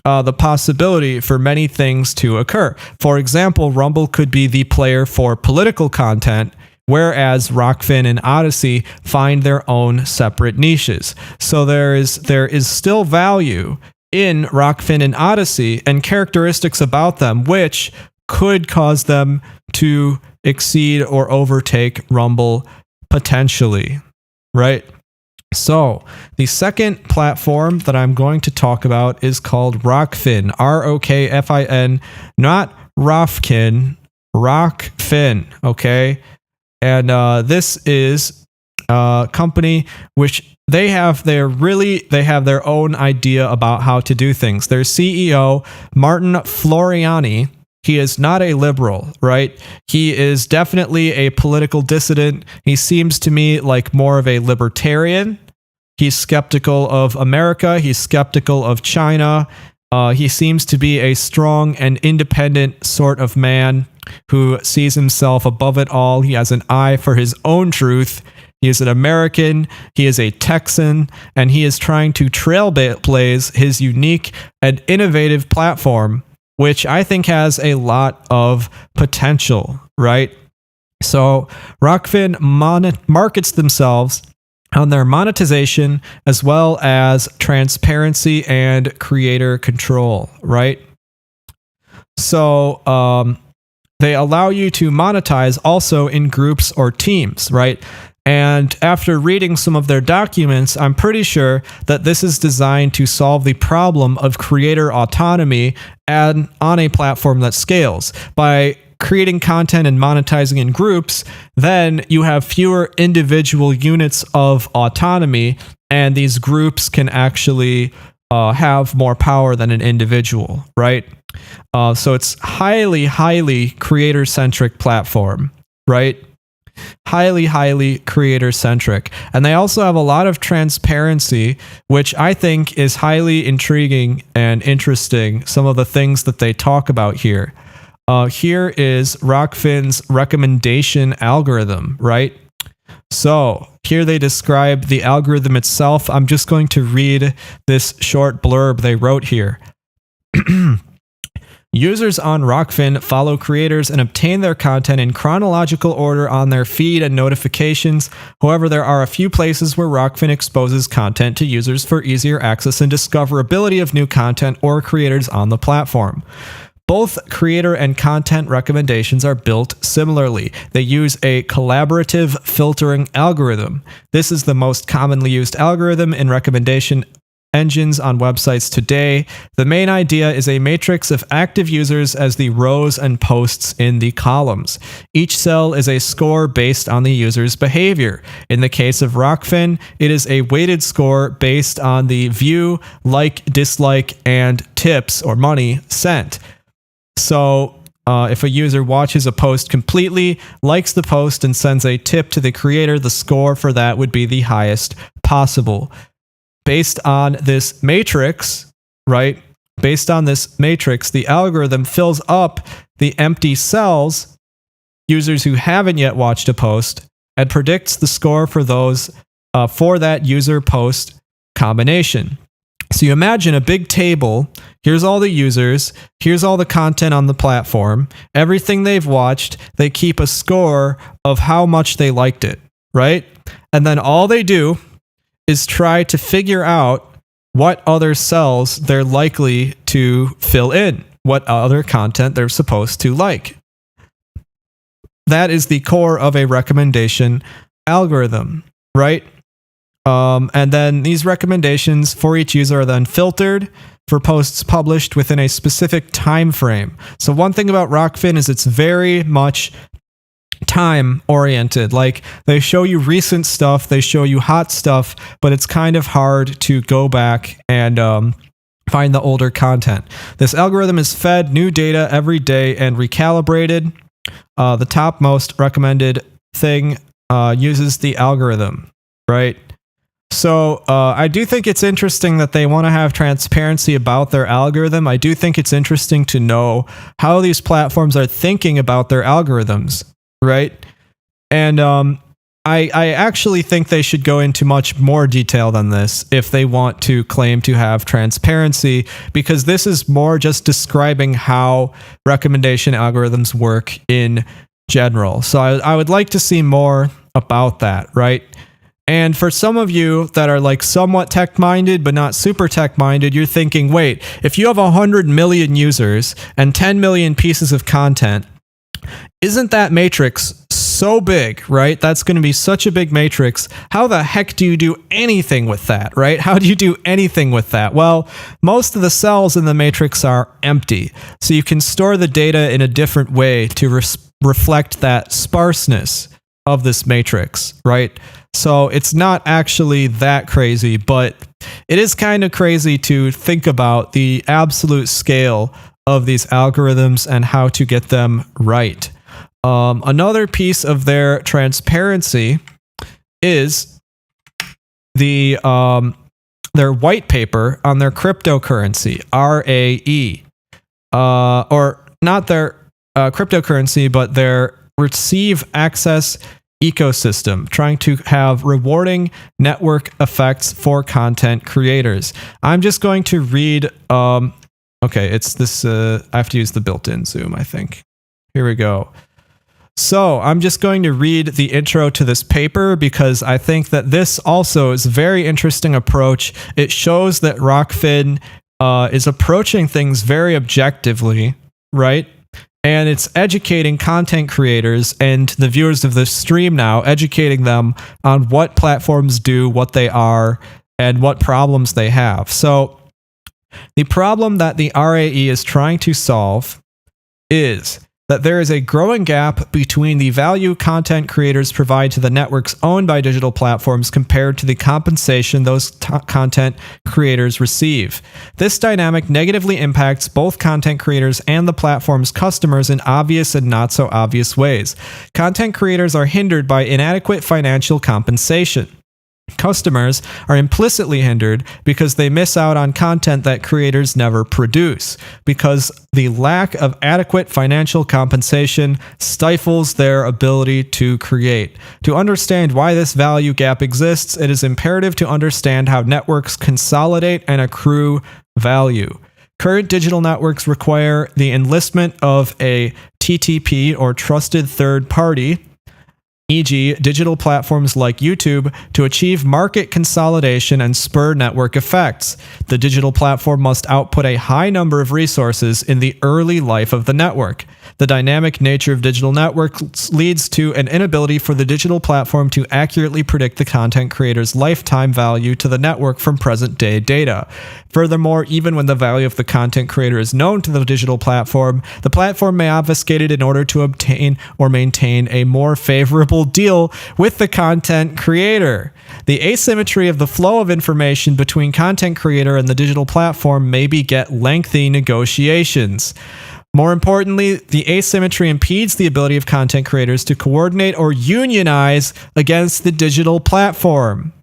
the possibility for many things to occur. For example, Rumble could be the player for political content, whereas Rockfin and Odyssey find their own separate niches. So there is still value in Rockfin and Odyssey and characteristics about them which could cause them to exceed or overtake Rumble potentially, right? So the second platform that I'm going to talk about is called Rockfin, Rokfin, not Rofkin, Rockfin, okay? And this is a company which they have their own idea about how to do things. Their CEO, Martin Floriani, he is not a liberal, right? He is definitely a political dissident. He seems to me like more of a libertarian. He's skeptical of America. He's skeptical of China. He seems to be a strong and independent sort of man who sees himself above it all. He has an eye for his own truth. He is an American, he is a Texan, and he is trying to trailblaze his unique and innovative platform, which I think has a lot of potential, right? So Rockfin markets themselves on their monetization as well as transparency and creator control, right? So they allow you to monetize also in groups or teams, right? And after reading some of their documents, I'm pretty sure that this is designed to solve the problem of creator autonomy and on a platform that scales. By creating content and monetizing in groups, then you have fewer individual units of autonomy, and these groups can actually have more power than an individual, right? So it's highly creator-centric platform, right? Highly creator-centric. And they also have a lot of transparency, which I think is highly intriguing and interesting, some of the things that they talk about here. Here is Rockfin's recommendation algorithm, right? So here they describe the algorithm itself. I'm just going to read this short blurb they wrote here. Users on Rockfin follow creators and obtain their content in chronological order on their feed and notifications. However, there are a few places where Rockfin exposes content to users for easier access and discoverability of new content or creators on the platform. Both creator and content recommendations are built similarly. They use a collaborative filtering algorithm. This is the most commonly used algorithm in recommendation engines on websites today. The main idea is a matrix of active users as the rows and posts in the columns. Each cell is a score based on the user's behavior. In the case of Rockfin, it is a weighted score based on the view, like, dislike, and tips or money sent. So if a user watches a post completely, likes the post, and sends a tip to the creator, the score for that would be the highest possible. Based on this matrix, right? Based on this matrix, the algorithm fills up the empty cells, users who haven't yet watched a post, and predicts the score for those for that user post combination. So you imagine a big table. Here's all the users. Here's all the content on the platform. Everything they've watched. They keep a score of how much they liked it, right? And then all they do is try to figure out what other cells they're likely to fill in, what other content they're supposed to like. That is the core of a recommendation algorithm, right? And then these recommendations for each user are then filtered for posts published within a specific time frame. So one thing about Rockfin is it's very much time oriented. Like, they show you recent stuff, they show you hot stuff, but it's kind of hard to go back and find the older content. This algorithm is fed new data every day and recalibrated. The top most recommended thing uses the algorithm, right? So I do think it's interesting that they want to have transparency about their algorithm. I do think it's interesting to know how these platforms are thinking about their algorithms, right? And I actually think they should go into much more detail than this if they want to claim to have transparency, because this is more just describing how recommendation algorithms work in general. So I would like to see more about that, right? And for some of you that are like somewhat tech-minded but not super tech-minded, you're thinking, wait, if you have 100 million users and 10 million pieces of content, isn't that matrix so big, right? That's going to be such a big matrix. How the heck do you do anything with that, right? How do you do anything with that? Well, most of the cells in the matrix are empty. So you can store the data in a different way to reflect that sparseness of this matrix, right? So it's not actually that crazy, but it is kind of crazy to think about the absolute scale of these algorithms and how to get them right. Another piece of their transparency is their white paper on their cryptocurrency, RAE, or not their cryptocurrency, but their receive access ecosystem, trying to have rewarding network effects for content creators. I'm just going to read. Okay, it's this. I have to use the built-in Zoom, I think. Here we go. So I'm just going to read the intro to this paper because I think that this also is a very interesting approach. It shows that Rockfin is approaching things very objectively, right? And it's educating content creators and the viewers of this stream now, educating them on what platforms do, what they are, and what problems they have. So the problem that the RAE is trying to solve is that there is a growing gap between the value content creators provide to the networks owned by digital platforms compared to the compensation those content creators receive. This dynamic negatively impacts both content creators and the platform's customers in obvious and not so obvious ways. Content creators are hindered by inadequate financial compensation. Customers are implicitly hindered because they miss out on content that creators never produce, because the lack of adequate financial compensation stifles their ability to create. To understand why this value gap exists, it is imperative to understand how networks consolidate and accrue value. Current digital networks require the enlistment of a TTP or trusted third party, e.g., digital platforms like YouTube, to achieve market consolidation and spur network effects. The digital platform must output a high number of resources in the early life of the network. The dynamic nature of digital networks leads to an inability for the digital platform to accurately predict the content creator's lifetime value to the network from present-day data. Furthermore, even when the value of the content creator is known to the digital platform, the platform may obfuscate it in order to obtain or maintain a more favorable deal with the content creator. The asymmetry of the flow of information between content creator and the digital platform may beget lengthy negotiations. More importantly, the asymmetry impedes the ability of content creators to coordinate or unionize against the digital platform.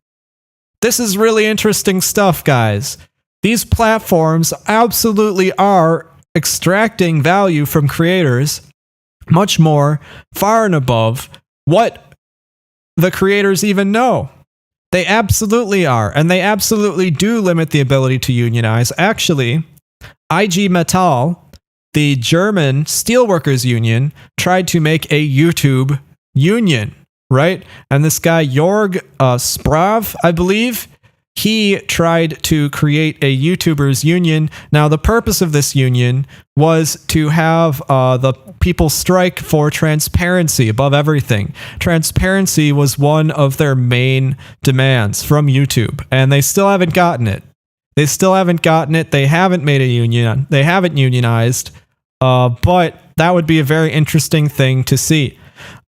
This is really interesting stuff, guys. These platforms absolutely are extracting value from creators much more, far and above what the creators even know. They absolutely are, and they absolutely do limit the ability to unionize. Actually, IG Metall, the German steelworkers union, tried to make a YouTube union, right? And this guy, Jorg Sprav, I believe, he tried to create a YouTubers union. Now, the purpose of this union was to have the people strike for transparency above everything. Transparency was one of their main demands from YouTube, and they still haven't gotten it. They still haven't gotten it. They haven't made a union. They haven't unionized. But that would be a very interesting thing to see.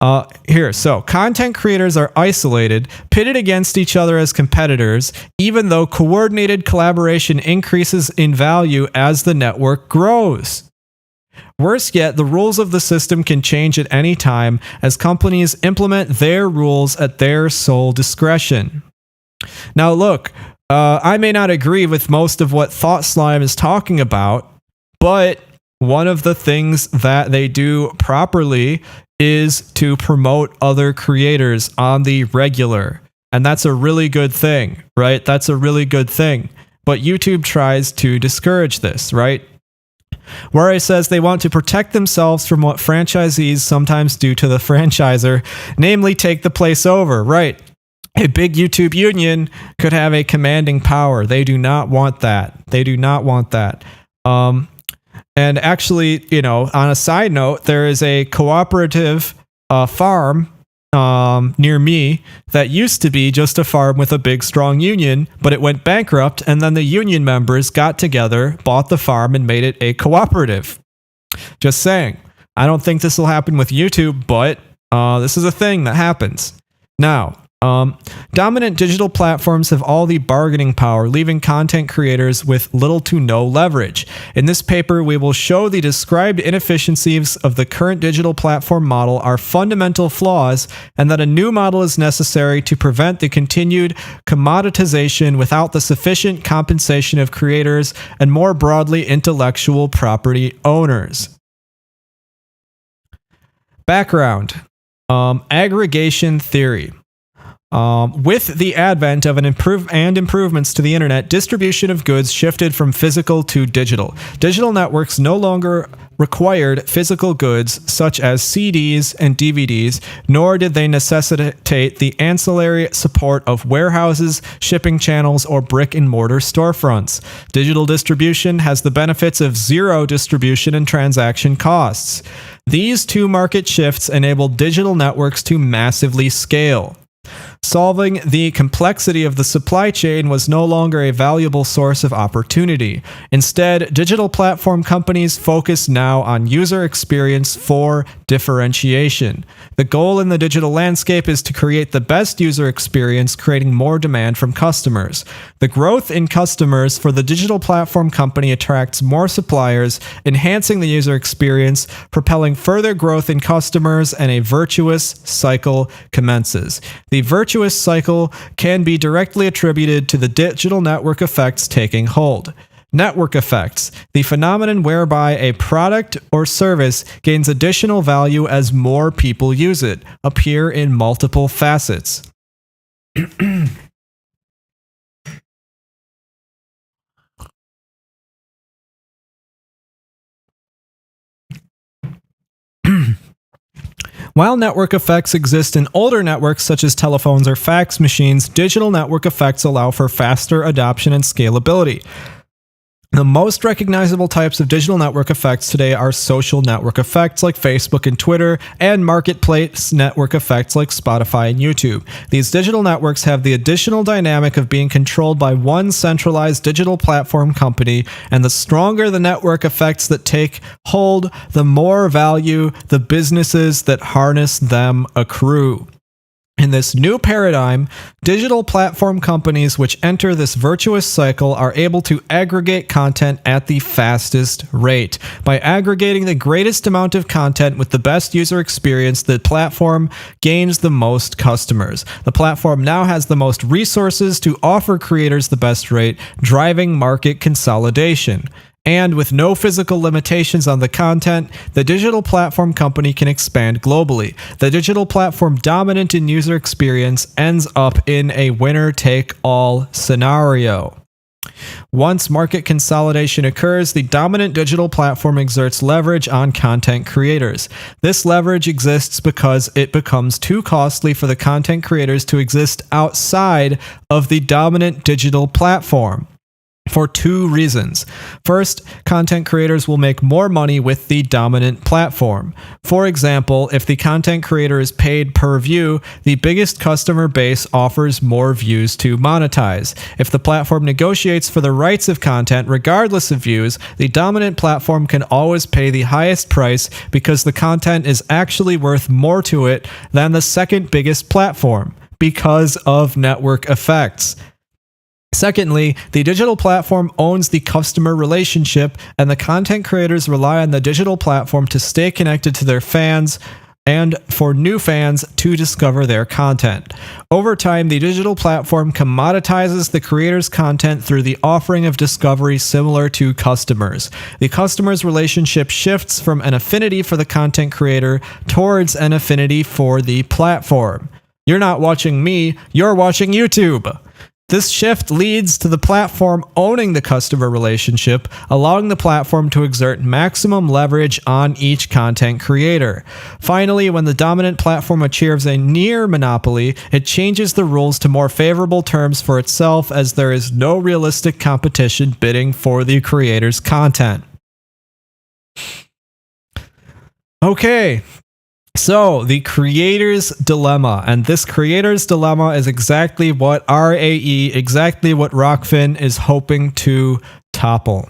So content creators are isolated, pitted against each other as competitors, even though coordinated collaboration increases in value as the network grows. Worse yet, the rules of the system can change at any time as companies implement their rules at their sole discretion. Now look, I may not agree with most of what Thought Slime is talking about, but one of the things that they do properly is to promote other creators on the regular. And that's a really good thing, right? That's a really good thing. But YouTube tries to discourage this, right? Where it says they want to protect themselves from what franchisees sometimes do to the franchisor, namely take the place over, right? A big YouTube union could have a commanding power. They do not want that. They do not want that. And actually, on a side note, there is a cooperative farm near me that used to be just a farm with a big, strong union, but it went bankrupt, and then the union members got together, bought the farm, and made it a cooperative. Just saying. I don't think this will happen with YouTube, but this is a thing that happens. Now, Dominant digital platforms have all the bargaining power, leaving content creators with little to no leverage. In this paper, we will show the described inefficiencies of the current digital platform model are fundamental flaws, and that a new model is necessary to prevent the continued commoditization without the sufficient compensation of creators and, more broadly, intellectual property owners. Background. Aggregation theory. With the advent of improvements to the internet, distribution of goods shifted from physical to digital. Digital networks no longer required physical goods such as CDs and DVDs, nor did they necessitate the ancillary support of warehouses, shipping channels, or brick-and-mortar storefronts. Digital distribution has the benefits of zero distribution and transaction costs. These two market shifts enabled digital networks to massively scale. Solving the complexity of the supply chain was no longer a valuable source of opportunity. Instead, digital platform companies focus now on user experience for differentiation. The goal in the digital landscape is to create the best user experience, creating more demand from customers. The growth in customers for the digital platform company attracts more suppliers, enhancing the user experience, propelling further growth in customers, and a virtuous cycle commences. The virtuous cycle can be directly attributed to the digital network effects taking hold. Network effects, the phenomenon whereby a product or service gains additional value as more people use it, appear in multiple facets. While network effects exist in older networks such as telephones or fax machines, digital network effects allow for faster adoption and scalability. The most recognizable types of digital network effects today are social network effects like Facebook and Twitter, and marketplace network effects like Spotify and YouTube. These digital networks have the additional dynamic of being controlled by one centralized digital platform company, and the stronger the network effects that take hold, the more value the businesses that harness them accrue. In this new paradigm, digital platform companies which enter this virtuous cycle are able to aggregate content at the fastest rate. By aggregating the greatest amount of content with the best user experience, the platform gains the most customers. The platform now has the most resources to offer creators the best rate, driving market consolidation. And with no physical limitations on the content, the digital platform company can expand globally. The digital platform dominant in user experience ends up in a winner-take-all scenario. Once market consolidation occurs, the dominant digital platform exerts leverage on content creators. This leverage exists because it becomes too costly for the content creators to exist outside of the dominant digital platform. For two reasons. First, content creators will make more money with the dominant platform. For example, if the content creator is paid per view, the biggest customer base offers more views to monetize. If the platform negotiates for the rights of content regardless of views, the dominant platform can always pay the highest price because the content is actually worth more to it than the second biggest platform, because of network effects. Secondly, the digital platform owns the customer relationship, and the content creators rely on the digital platform to stay connected to their fans and for new fans to discover their content. Over time, the digital platform commoditizes the creator's content through the offering of discovery similar to customers. The customer's relationship shifts from an affinity for the content creator towards an affinity for the platform. You're not watching me, you're watching YouTube. This shift leads to the platform owning the customer relationship, allowing the platform to exert maximum leverage on each content creator. Finally, when the dominant platform achieves a near monopoly, it changes the rules to more favorable terms for itself, as there is no realistic competition bidding for the creator's content. Okay. So, the creator's dilemma, and this creator's dilemma is exactly what exactly what Rockfin is hoping to topple.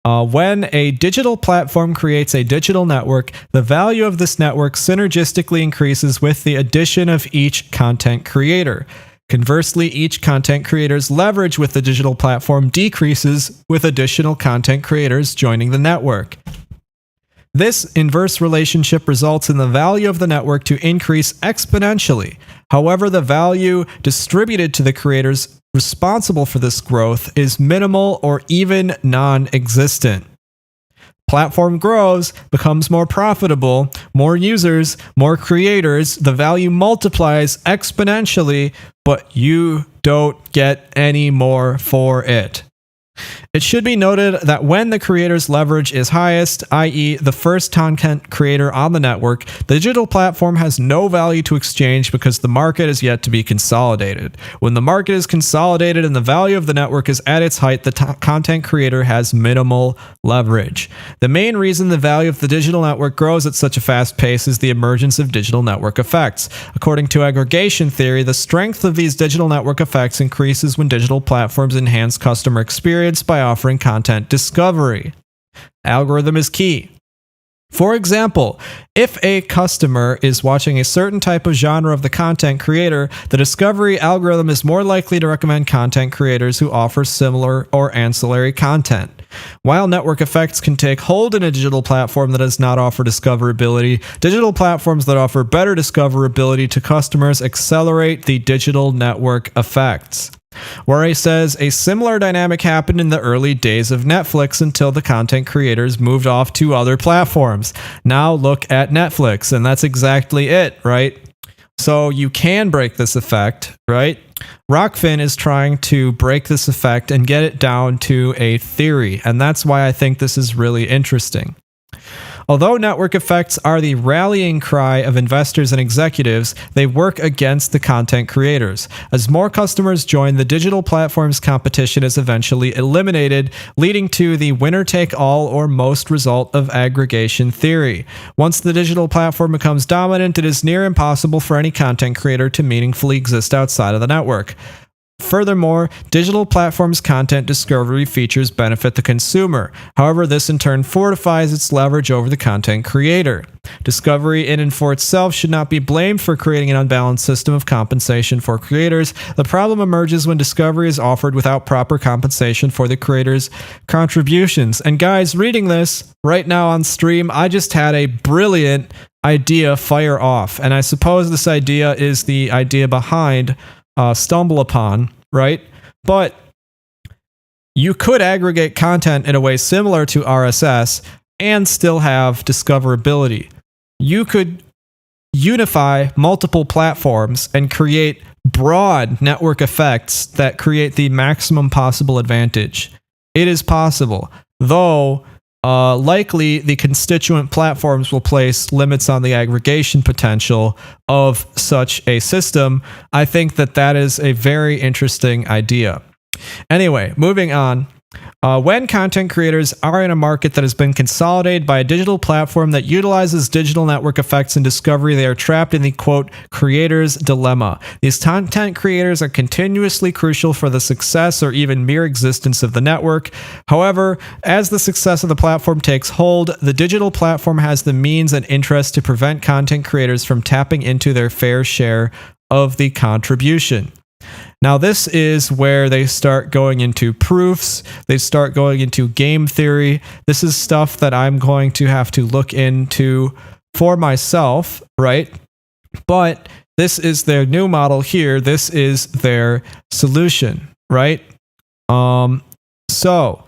When a digital platform creates a digital network, the value of this network synergistically increases with the addition of each content creator. Conversely, each content creator's leverage with the digital platform decreases with additional content creators joining the network. This inverse relationship results in the value of the network to increase exponentially. However, the value distributed to the creators responsible for this growth is minimal or even non-existent. Platform grows, becomes more profitable, more users, more creators, the value multiplies exponentially, but you don't get any more for it. It should be noted that when the creator's leverage is highest, i.e. the first content creator on the network, the digital platform has no value to exchange because the market is yet to be consolidated. When the market is consolidated and the value of the network is at its height, the content creator has minimal leverage. The main reason the value of the digital network grows at such a fast pace is the emergence of digital network effects. According to aggregation theory, the strength of these digital network effects increases when digital platforms enhance customer experience by offering content discovery. Algorithm is key. For example, if a customer is watching a certain type of genre of the content creator, the discovery algorithm is more likely to recommend content creators who offer similar or ancillary content. While network effects can take hold in a digital platform that does not offer discoverability, digital platforms that offer better discoverability to customers accelerate the digital network effects. Where says a similar dynamic happened in the early days of Netflix until the content creators moved off to other platforms. Now look at Netflix, and that's exactly it, right? So you can break this effect, right? Rockfin is trying to break this effect and get it down to a theory, and that's why I think this is really interesting. Although network effects are the rallying cry of investors and executives, they work against the content creators. As more customers join, the digital platform's competition is eventually eliminated, leading to the winner-take-all or most result of aggregation theory. Once the digital platform becomes dominant, it is near impossible for any content creator to meaningfully exist outside of the network. Furthermore, digital platforms' content discovery features benefit the consumer. However, this in turn fortifies its leverage over the content creator. Discovery in and for itself should not be blamed for creating an unbalanced system of compensation for creators. The problem emerges when discovery is offered without proper compensation for the creator's contributions. And guys, reading this right now on stream, I just had a brilliant idea fire off. And I suppose this idea is the idea behind Stumble Upon, right? But you could aggregate content in a way similar to RSS and still have discoverability. You could unify multiple platforms and create broad network effects that create the maximum possible advantage. It is possible, though likely the constituent platforms will place limits on the aggregation potential of such a system. I think that is a very interesting idea. Anyway, moving on. When content creators are in a market that has been consolidated by a digital platform that utilizes digital network effects and discovery, they are trapped in the, quote, creator's dilemma. These content creators are continuously crucial for the success or even mere existence of the network. However, as the success of the platform takes hold, the digital platform has the means and interest to prevent content creators from tapping into their fair share of the contribution. Now, this is where they start going into proofs. They start going into game theory. This is stuff that I'm going to have to look into for myself, right? But this is their new model here. This is their solution, right? So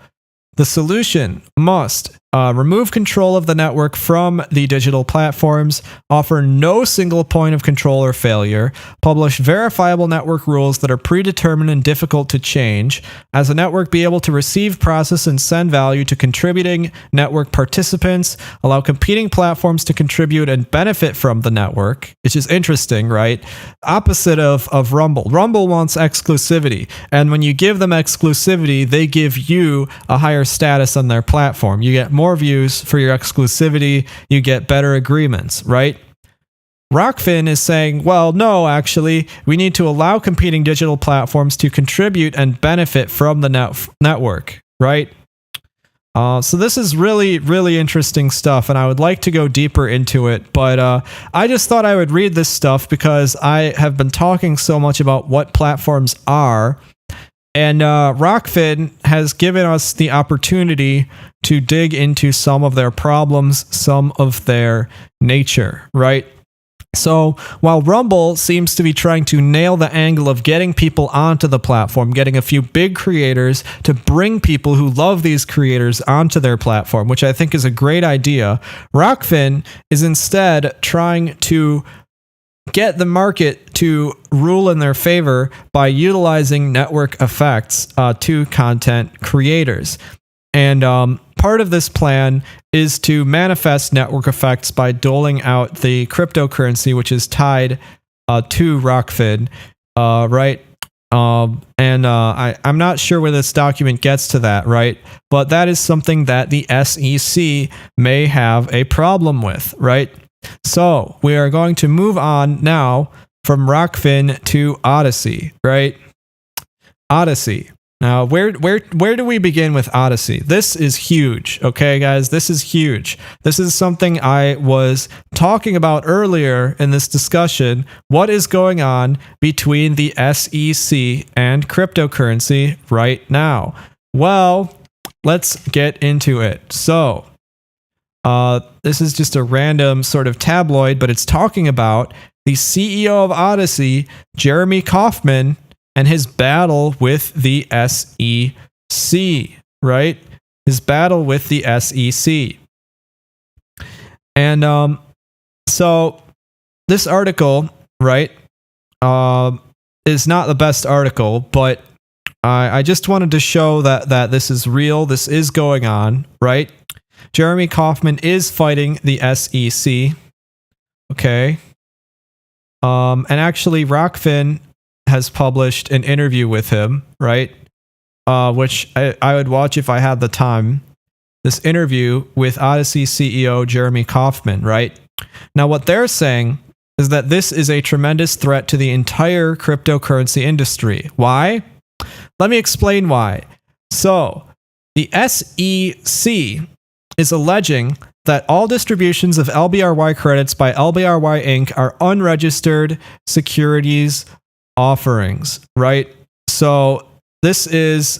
the solution must remove control of the network from the digital platforms, offer no single point of control or failure, publish verifiable network rules that are predetermined and difficult to change, as a network be able to receive, process, and send value to contributing network participants, allow competing platforms to contribute and benefit from the network, which is interesting, right? Opposite of Rumble. Rumble wants exclusivity, and when you give them exclusivity, they give you a higher status on their platform. You get more views for your exclusivity, you get better agreements, right? Rockfin is saying, well, no, actually, we need to allow competing digital platforms to contribute and benefit from the network, right? So this is really, really interesting stuff, and I would like to go deeper into it, but I just thought I would read this stuff because I have been talking so much about what platforms are, and Rockfin has given us the opportunity to dig into some of their problems, some of their nature, right? So while Rumble seems to be trying to nail the angle of getting people onto the platform, getting a few big creators to bring people who love these creators onto their platform, which I think is a great idea, Rockfin is instead trying to get the market to rule in their favor by utilizing network effects to content creators. And part of this plan is to manifest network effects by doling out the cryptocurrency, which is tied to Rockfin, right? I'm not sure where this document gets to that, right? But that is something that the SEC may have a problem with, right? So we are going to move on now from Rockfin to Odyssey, right? Odyssey. Now, where do we begin with Odyssey? This is huge, okay, guys? This is huge. This is something I was talking about earlier in this discussion. What is going on between the SEC and cryptocurrency right now? Well, let's get into it. So, this is just a random sort of tabloid, but it's talking about the CEO of Odyssey, Jeremy Kauffman, and his battle with the SEC, right? His battle with the SEC. And so this article, right, is not the best article, but I just wanted to show that this is real, this is going on, right? Jeremy Kauffman is fighting the SEC, okay? And actually, Rockfin has published an interview with him, right? Which I would watch if I had the time. This interview with Odyssey CEO Jeremy Kauffman, right? Now, what they're saying is that this is a tremendous threat to the entire cryptocurrency industry. Why? Let me explain why. So, the SEC is alleging that all distributions of LBRY credits by LBRY Inc. are unregistered securities offerings, right? So this is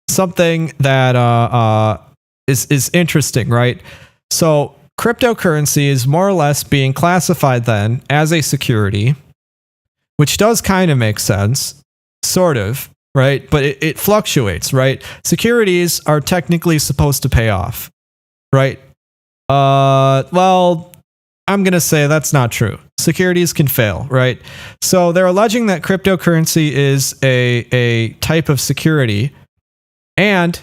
something that is interesting, right? So cryptocurrency is more or less being classified then as a security, which does kind of make sense, sort of, right? But it fluctuates, right? Securities are technically supposed to pay off, right? Well, I'm going to say that's not true. Securities can fail, right? So they're alleging that cryptocurrency is a type of security, and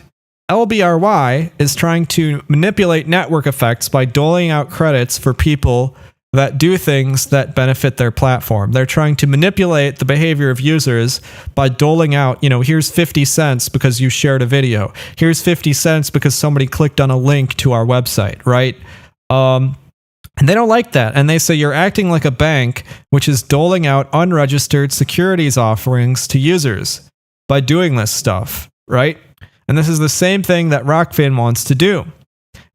LBRY is trying to manipulate network effects by doling out credits for people that do things that benefit their platform. They're trying to manipulate the behavior of users by doling out, here's 50 cents because you shared a video. Here's 50 cents because somebody clicked on a link to our website, right? And they don't like that. And they say you're acting like a bank, which is doling out unregistered securities offerings to users by doing this stuff, right? And this is the same thing that Rockfin wants to do.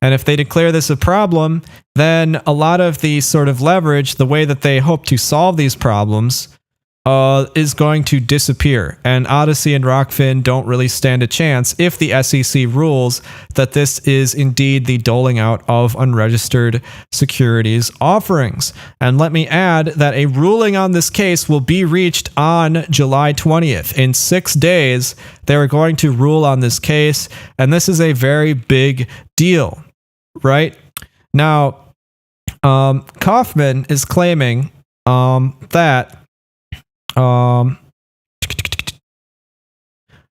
And if they declare this a problem, then a lot of the sort of leverage, the way that they hope to solve these problems, is going to disappear. And Odyssey and Rockfin don't really stand a chance if the SEC rules that this is indeed the doling out of unregistered securities offerings. And let me add that a ruling on this case will be reached on July 20th. In 6 days, they're going to rule on this case, and this is a very big deal, right? Now, Kauffman is claiming that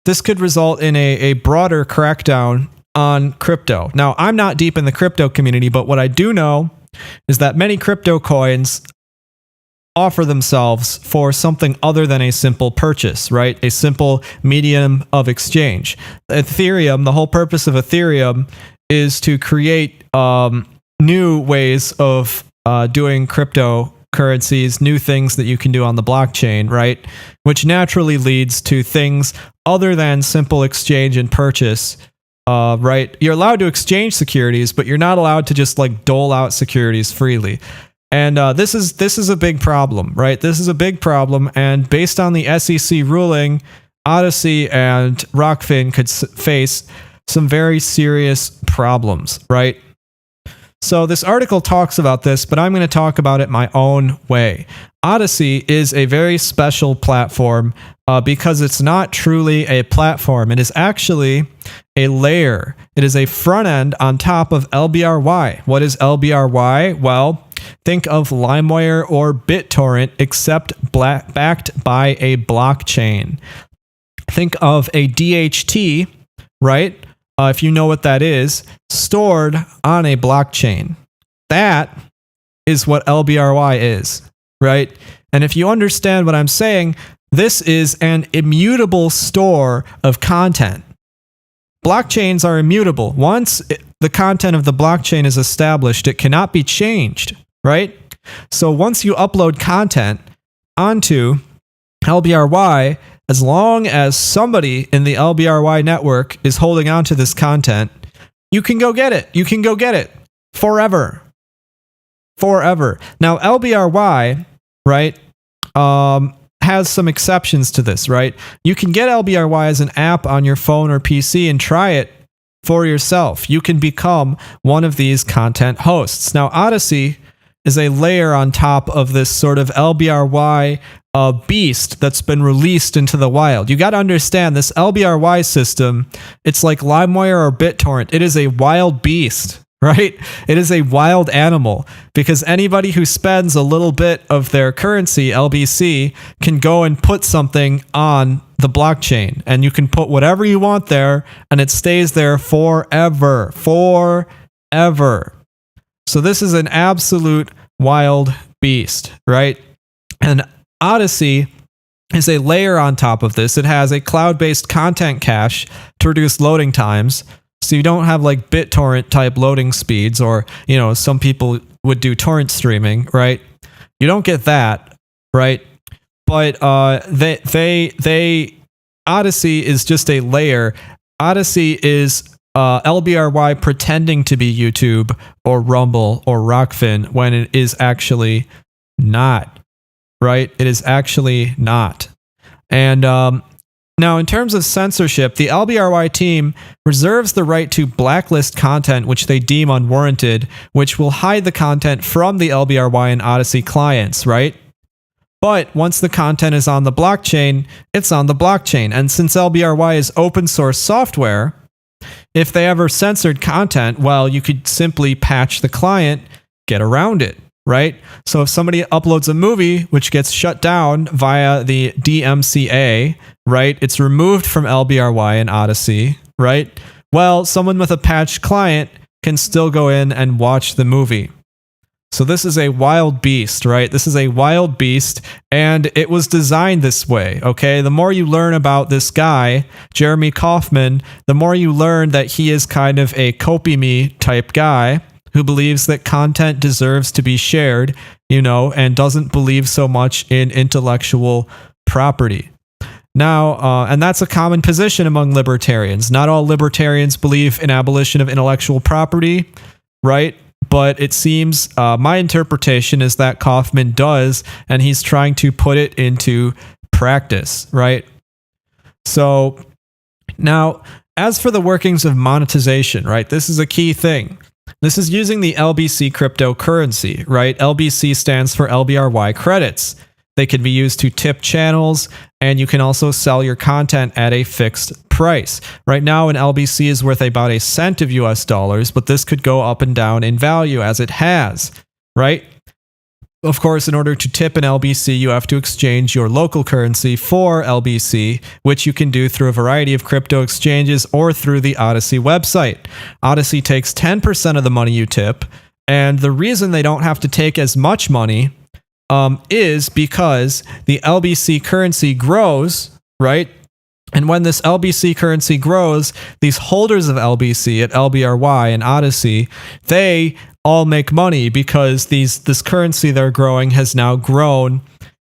this could result in a broader crackdown on crypto. Now, I'm not deep in the crypto community, but what I do know is that many crypto coins offer themselves for something other than a simple purchase, right? A simple medium of exchange. Ethereum, the whole purpose of Ethereum is to create new ways of doing cryptocurrencies, new things that you can do on the blockchain, right? Which naturally leads to things other than simple exchange and purchase right? You're allowed to exchange securities, but you're not allowed to just like dole out securities freely. And this is a big problem, right? This is a big problem. And based on the SEC ruling, Odyssey and Rockfin could face some very serious problems, right? So this article talks about this, but I'm going to talk about it my own way. Odyssey is a very special platform because it's not truly a platform. It is actually a layer. It is a front end on top of LBRY. What is LBRY? Well, think of LimeWire or BitTorrent, except backed by a blockchain. Think of a DHT, right? If you know what that is, stored on a blockchain. That is what LBRY is, right? And if you understand what I'm saying, this is an immutable store of content. Blockchains are immutable. Once the content of the blockchain is established, it cannot be changed, right? So once you upload content onto LBRY, as long as somebody in the LBRY network is holding on to this content, you can go get it. You can go get it forever. Forever. Now, LBRY, right, has some exceptions to this, right? You can get LBRY as an app on your phone or PC and try it for yourself. You can become one of these content hosts. Now, Odyssey is a layer on top of this sort of LBRY beast that's been released into the wild. You got to understand this LBRY system, it's like LimeWire or BitTorrent. It is a wild beast, right? It is a wild animal because anybody who spends a little bit of their currency, LBC, can go and put something on the blockchain, and you can put whatever you want there and it stays there forever. Forever. So this is an absolute wild beast, right? And Odyssey is a layer on top of this. It has a cloud-based content cache to reduce loading times. So you don't have like BitTorrent type loading speeds, or, you know, some people would do torrent streaming, right? You don't get that, right? But Odyssey is just a layer. Odyssey is LBRY pretending to be YouTube or Rumble or Rockfin when it is actually not, right? It is actually not. And now, in terms of censorship, the LBRY team reserves the right to blacklist content which they deem unwarranted, which will hide the content from the LBRY and Odyssey clients, right? But once the content is on the blockchain, it's on the blockchain. And since LBRY is open source software, if they ever censored content, well, you could simply patch the client, get around it, right? So if somebody uploads a movie which gets shut down via the DMCA, right? It's removed from LBRY and Odyssey, right? Well, someone with a patched client can still go in and watch the movie. So this is a wild beast, right? This is a wild beast, and it was designed this way, okay? The more you learn about this guy, Jeremy Kauffman, the more you learn that he is kind of a copy me type guy who believes that content deserves to be shared, you know, and doesn't believe so much in intellectual property. Now, and that's a common position among libertarians. Not all libertarians believe in abolition of intellectual property, right? But it seems my interpretation is that Kauffman does, and he's trying to put it into practice, right? So now, as for the workings of monetization, right? This is a key thing. This is using the LBC cryptocurrency, right? LBC stands for LBRY credits. They can be used to tip channels, and you can also sell your content at a fixed price. Right now, an LBC is worth about a cent of US dollars, but this could go up and down in value as it has, right? Of course, in order to tip an LBC, you have to exchange your local currency for LBC, which you can do through a variety of crypto exchanges or through the Odyssey website. Odyssey takes 10% of the money you tip, and the reason they don't have to take as much money is because the LBC currency grows, right? And when this LBC currency grows, these holders of LBC at LBRY and Odyssey, they all make money because this currency they're growing has now grown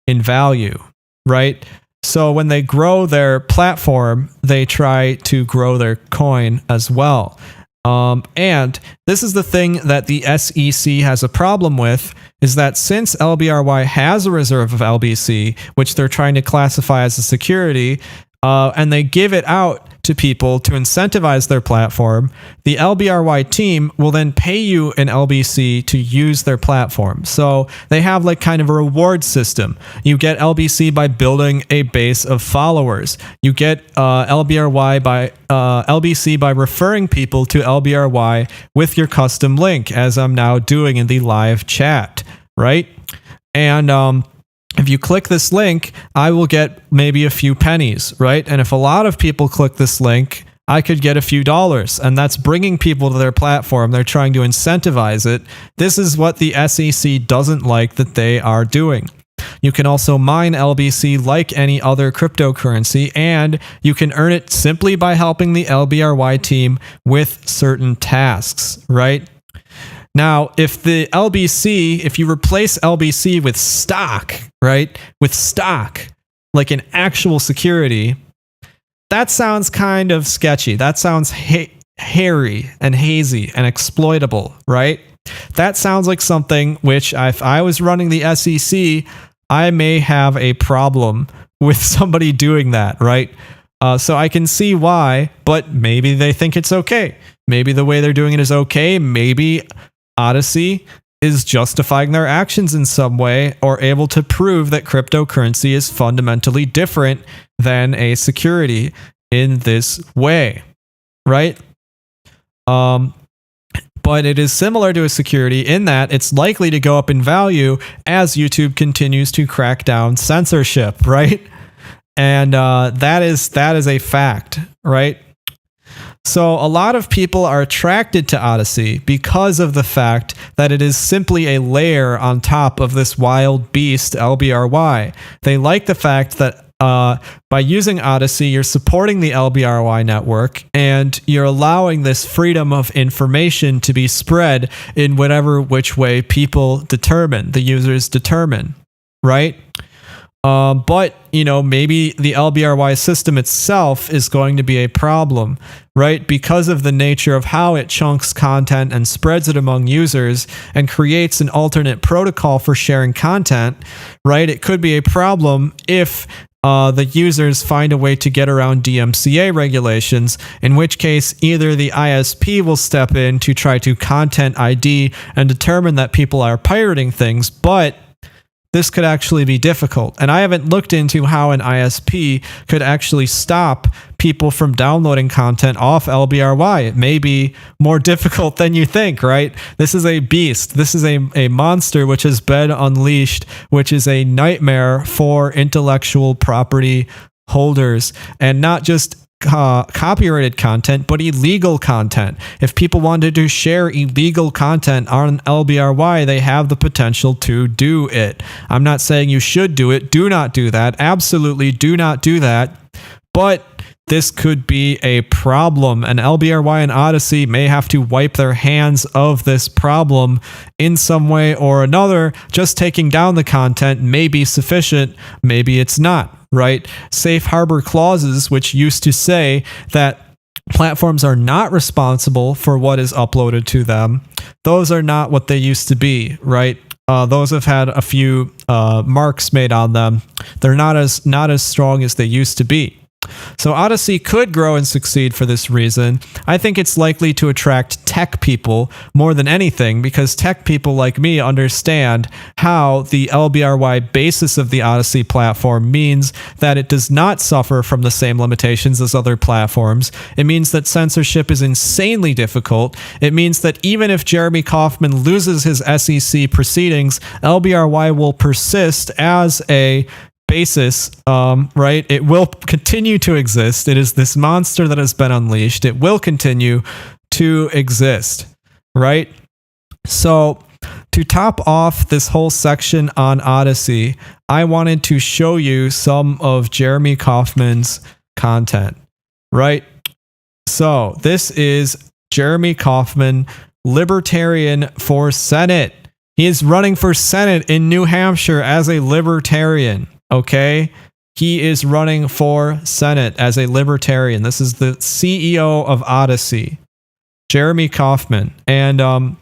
in value, right? So when they grow their platform, they try to grow their coin as well. And this is the thing that the SEC has a problem with, is that since LBRY has a reserve of LBC, which they're trying to classify as a security, and they give it out to people to incentivize their platform, the LBRY team will then pay you an LBC to use their platform. So they have like kind of a reward system. You get LBC by building a base of followers. You get LBC by referring people to LBRY with your custom link, as I'm now doing in the live chat, right? And if you click this link, I will get maybe a few pennies, right? And if a lot of people click this link, I could get a few dollars. And that's bringing people to their platform. They're trying to incentivize it. This is what the SEC doesn't like that they are doing. You can also mine LBC like any other cryptocurrency, and you can earn it simply by helping the LBRY team with certain tasks, right? Now, if you replace LBC with stock, right? With stock, like an actual security, that sounds kind of sketchy. That sounds hairy and hazy and exploitable, right? That sounds like something which, if I was running the SEC, I may have a problem with somebody doing that, right? So I can see why, but maybe they think it's okay. Maybe the way they're doing it is okay. Maybe Odyssey is justifying their actions in some way, or able to prove that cryptocurrency is fundamentally different than a security in this way, right? But it is similar to a security in that it's likely to go up in value as YouTube continues to crack down censorship, right? And that is a fact, right? So a lot of people are attracted to Odyssey because of the fact that it is simply a layer on top of this wild beast LBRY. They like the fact that by using Odyssey, you're supporting the LBRY network, and you're allowing this freedom of information to be spread in whatever which way people determine, the users determine, right? But, maybe the LBRY system itself is going to be a problem, right? Because of the nature of how it chunks content and spreads it among users and creates an alternate protocol for sharing content, right? It could be a problem if the users find a way to get around DMCA regulations, in which case either the ISP will step in to try to content ID and determine that people are pirating things, but this could actually be difficult. And I haven't looked into how an ISP could actually stop people from downloading content off LBRY. It may be more difficult than you think, right? This is a beast. This is a monster which has been unleashed, which is a nightmare for intellectual property holders, and not just copyrighted content, but illegal content. If people wanted to share illegal content on LBRY, they have the potential to do it. I'm not saying you should do it. Do not do that. Absolutely do not do that. But this could be a problem, and LBRY and Odyssey may have to wipe their hands of this problem in some way or another. Just taking down the content may be sufficient. Maybe it's not, right? Safe harbor clauses, which used to say that platforms are not responsible for what is uploaded to them, those are not what they used to be, right? Those have had a few marks made on them. They're not as strong as they used to be. So Odyssey could grow and succeed for this reason. I think it's likely to attract tech people more than anything, because tech people like me understand how the LBRY basis of the Odyssey platform means that it does not suffer from the same limitations as other platforms. It means that censorship is insanely difficult. It means that even if Jeremy Kauffman loses his SEC proceedings, LBRY will persist as a basis, right? It will continue to exist. It is this monster that has been unleashed. It will continue to exist, right? So to top off this whole section on Odyssey, I wanted to show you some of Jeremy Kauffman's content, right? So this is Jeremy Kauffman, Libertarian for Senate. He is running for Senate in New Hampshire as a Libertarian. Okay, He is running for Senate as a libertarian. This is the CEO of Odyssey, Jeremy Kauffman. And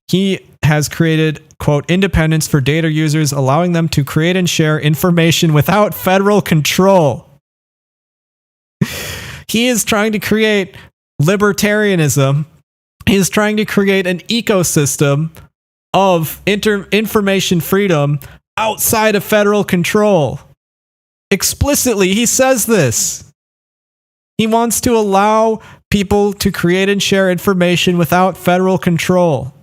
he has created, quote, independence for data users, allowing them to create and share information without federal control. He is trying to create libertarianism. He is trying to create an ecosystem of information freedom outside of federal control. Explicitly, he says this. He wants to allow people to create and share information without federal control.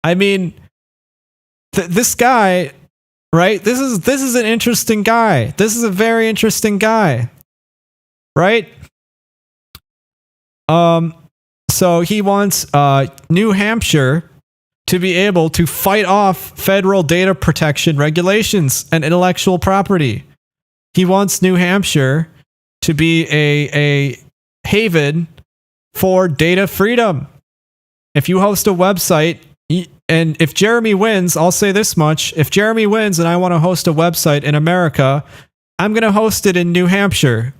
I mean, this guy, right? This is an interesting guy. This is a very interesting guy, right? So he wants New Hampshire to be able to fight off federal data protection regulations and intellectual property. He wants New Hampshire to be a haven for data freedom. If you host a website, and if Jeremy wins, I'll say this much. If Jeremy wins and I want to host a website in America, I'm going to host it in New Hampshire.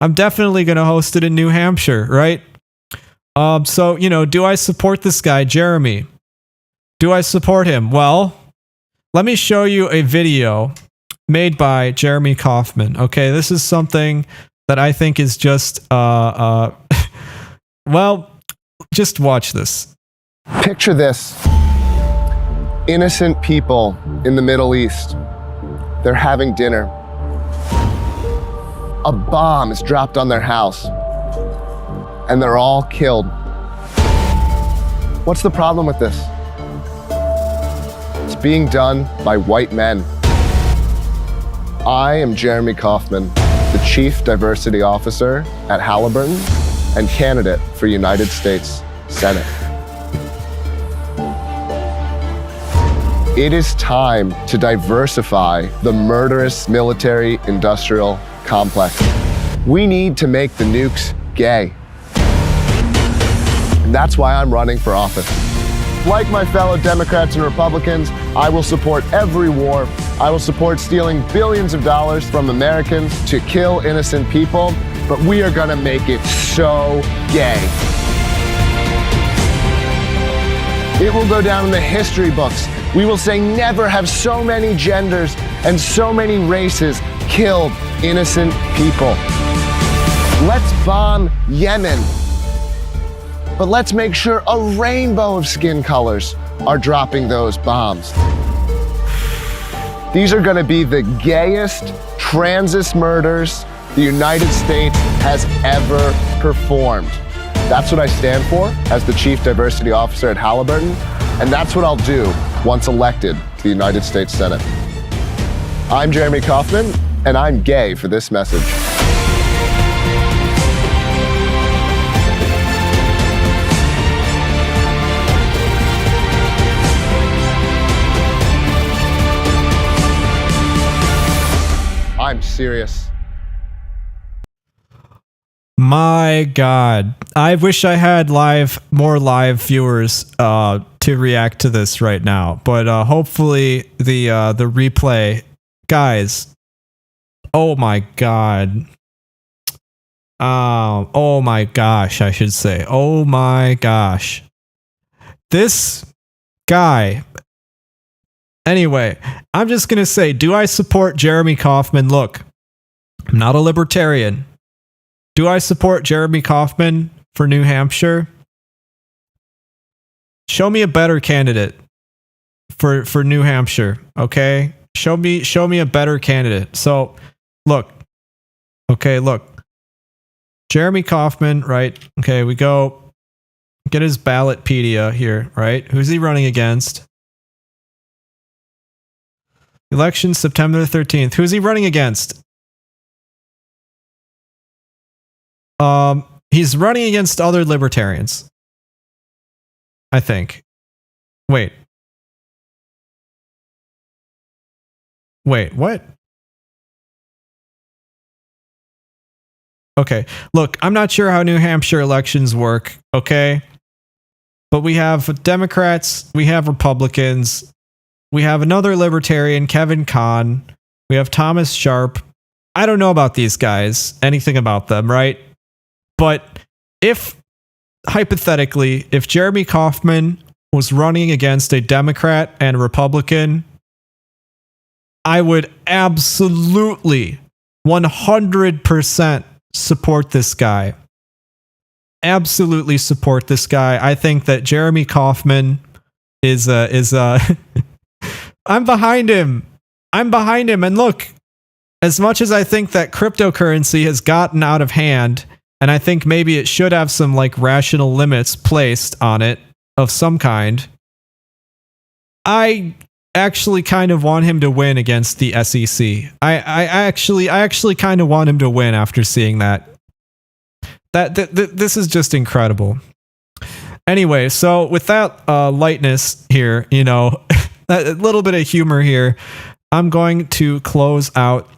I'm definitely going to host it in New Hampshire, right? So, do I support this guy, Jeremy? Do I support him? Well, let me show you a video made by Jeremy Kauffman. Okay, this is something that I think is just, well, just watch this. Picture this. Innocent people in the Middle East. They're having dinner. A bomb is dropped on their house, and they're all killed. What's the problem with this? It's being done by white men. I am Jeremy Kauffman, the Chief Diversity Officer at Halliburton and candidate for United States Senate. It is time to diversify the murderous military-industrial complex. We need to make the nukes gay. And that's why I'm running for office. Like my fellow Democrats and Republicans, I will support every war. I will support stealing billions of dollars from Americans to kill innocent people, but we are gonna make it so gay. It will go down in the history books. We will say never have so many genders and so many races killed innocent people. Let's bomb Yemen, but let's make sure a rainbow of skin colors are dropping those bombs. These are gonna be the gayest transist murders the United States has ever performed. That's what I stand for as the Chief Diversity Officer at Halliburton, and that's what I'll do once elected to the United States Senate. I'm Jeremy Kauffman, and I'm gay for this message. I'm serious. My God. I wish I had more live viewers to react to this right now. But hopefully the replay. Guys. Oh my God. Oh my gosh, I should say. Oh my gosh. This guy. Anyway, I'm just going to say, do I support Jeremy Kauffman? Look, I'm not a libertarian. Do I support Jeremy Kauffman for New Hampshire? Show me a better candidate for New Hampshire, okay? Show me a better candidate. So, look. Jeremy Kauffman, right? Okay, we go get his ballotpedia here, right? Who's he running against? Election September 13th. Who's he running against? He's running against other libertarians. I think. Wait, what? Okay, look, I'm not sure how New Hampshire elections work, okay? But we have Democrats, we have Republicans, we have another libertarian, Kevin Kahn, We have Thomas Sharp. I don't know about these guys, anything about them, right? But if, hypothetically, if Jeremy Kauffman was running against a Democrat and a Republican, I would absolutely 100% support this guy. Absolutely support this guy. I think that Jeremy Kauffman is I'm behind him. And look, as much as I think that cryptocurrency has gotten out of hand, and I think maybe it should have some like rational limits placed on it of some kind, I actually kind of want him to win against the SEC. I actually kind of want him to win after seeing that. This is just incredible. Anyway, so with that lightness here, you know, a little bit of humor here, I'm going to close out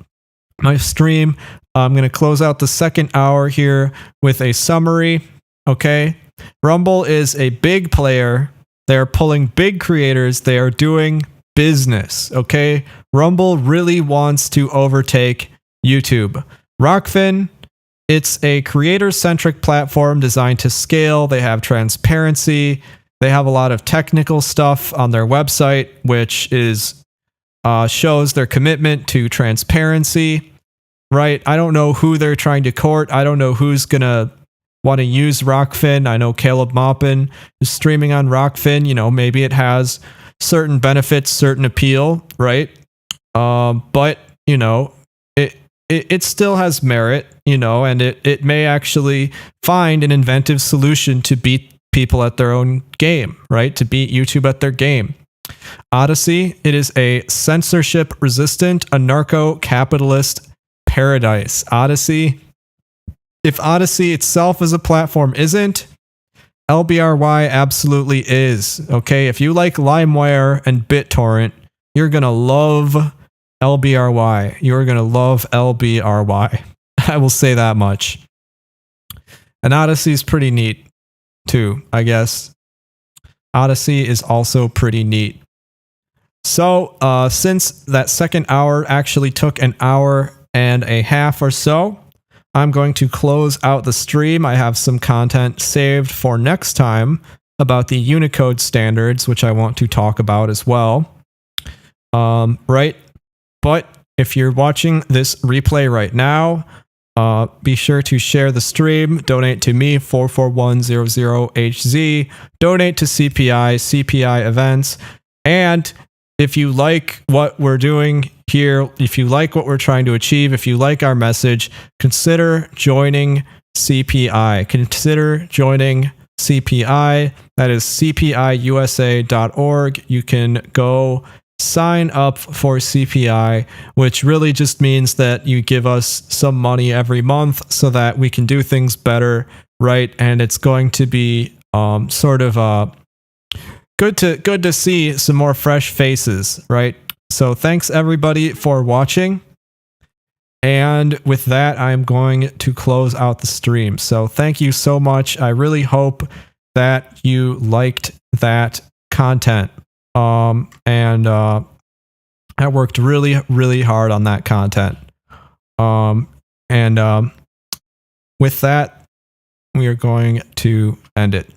my stream. I'm going to close out the second hour here with a summary. Okay. Rumble is a big player. They're pulling big creators. They are doing business. Okay. Rumble really wants to overtake YouTube. Rockfin, it's a creator-centric platform designed to scale. They have transparency. They have a lot of technical stuff on their website, which is shows their commitment to transparency, right? I don't know who they're trying to court. I don't know who's going to want to use Rockfin. I know Caleb Maupin is streaming on Rockfin. You know, maybe it has certain benefits, certain appeal, right? But, you know, it still has merit, you know, and it may actually find an inventive solution to beat people at their own game, right? To beat YouTube at their game. Odyssey, it is a censorship-resistant, anarcho-capitalist paradise. Odyssey, if Odyssey itself as a platform isn't, LBRY absolutely is. Okay, if you like LimeWire and BitTorrent, you're gonna love LBRY. You're gonna love LBRY. I will say that much. And Odyssey is pretty neat too, I guess. Odyssey is also pretty neat. So, since that second hour actually took an hour and a half or so, I'm going to close out the stream. I have some content saved for next time about the Unicode standards, which I want to talk about as well. Right? But if you're watching this replay right now, be sure to share the stream, donate to me, 44100HZ, donate to CPI events, and if you like what we're doing here, if you like what we're trying to achieve, if you like our message, consider joining CPI. Consider joining CPI. That is cpiusa.org. You can go sign up for CPI, which really just means that you give us some money every month so that we can do things better, right? And it's going to be sort of good to see some more fresh faces, right? So thanks everybody for watching. And with that, I'm going to close out the stream. So thank you so much. I really hope that you liked that content. I worked really, really hard on that content. With that, we are going to end it.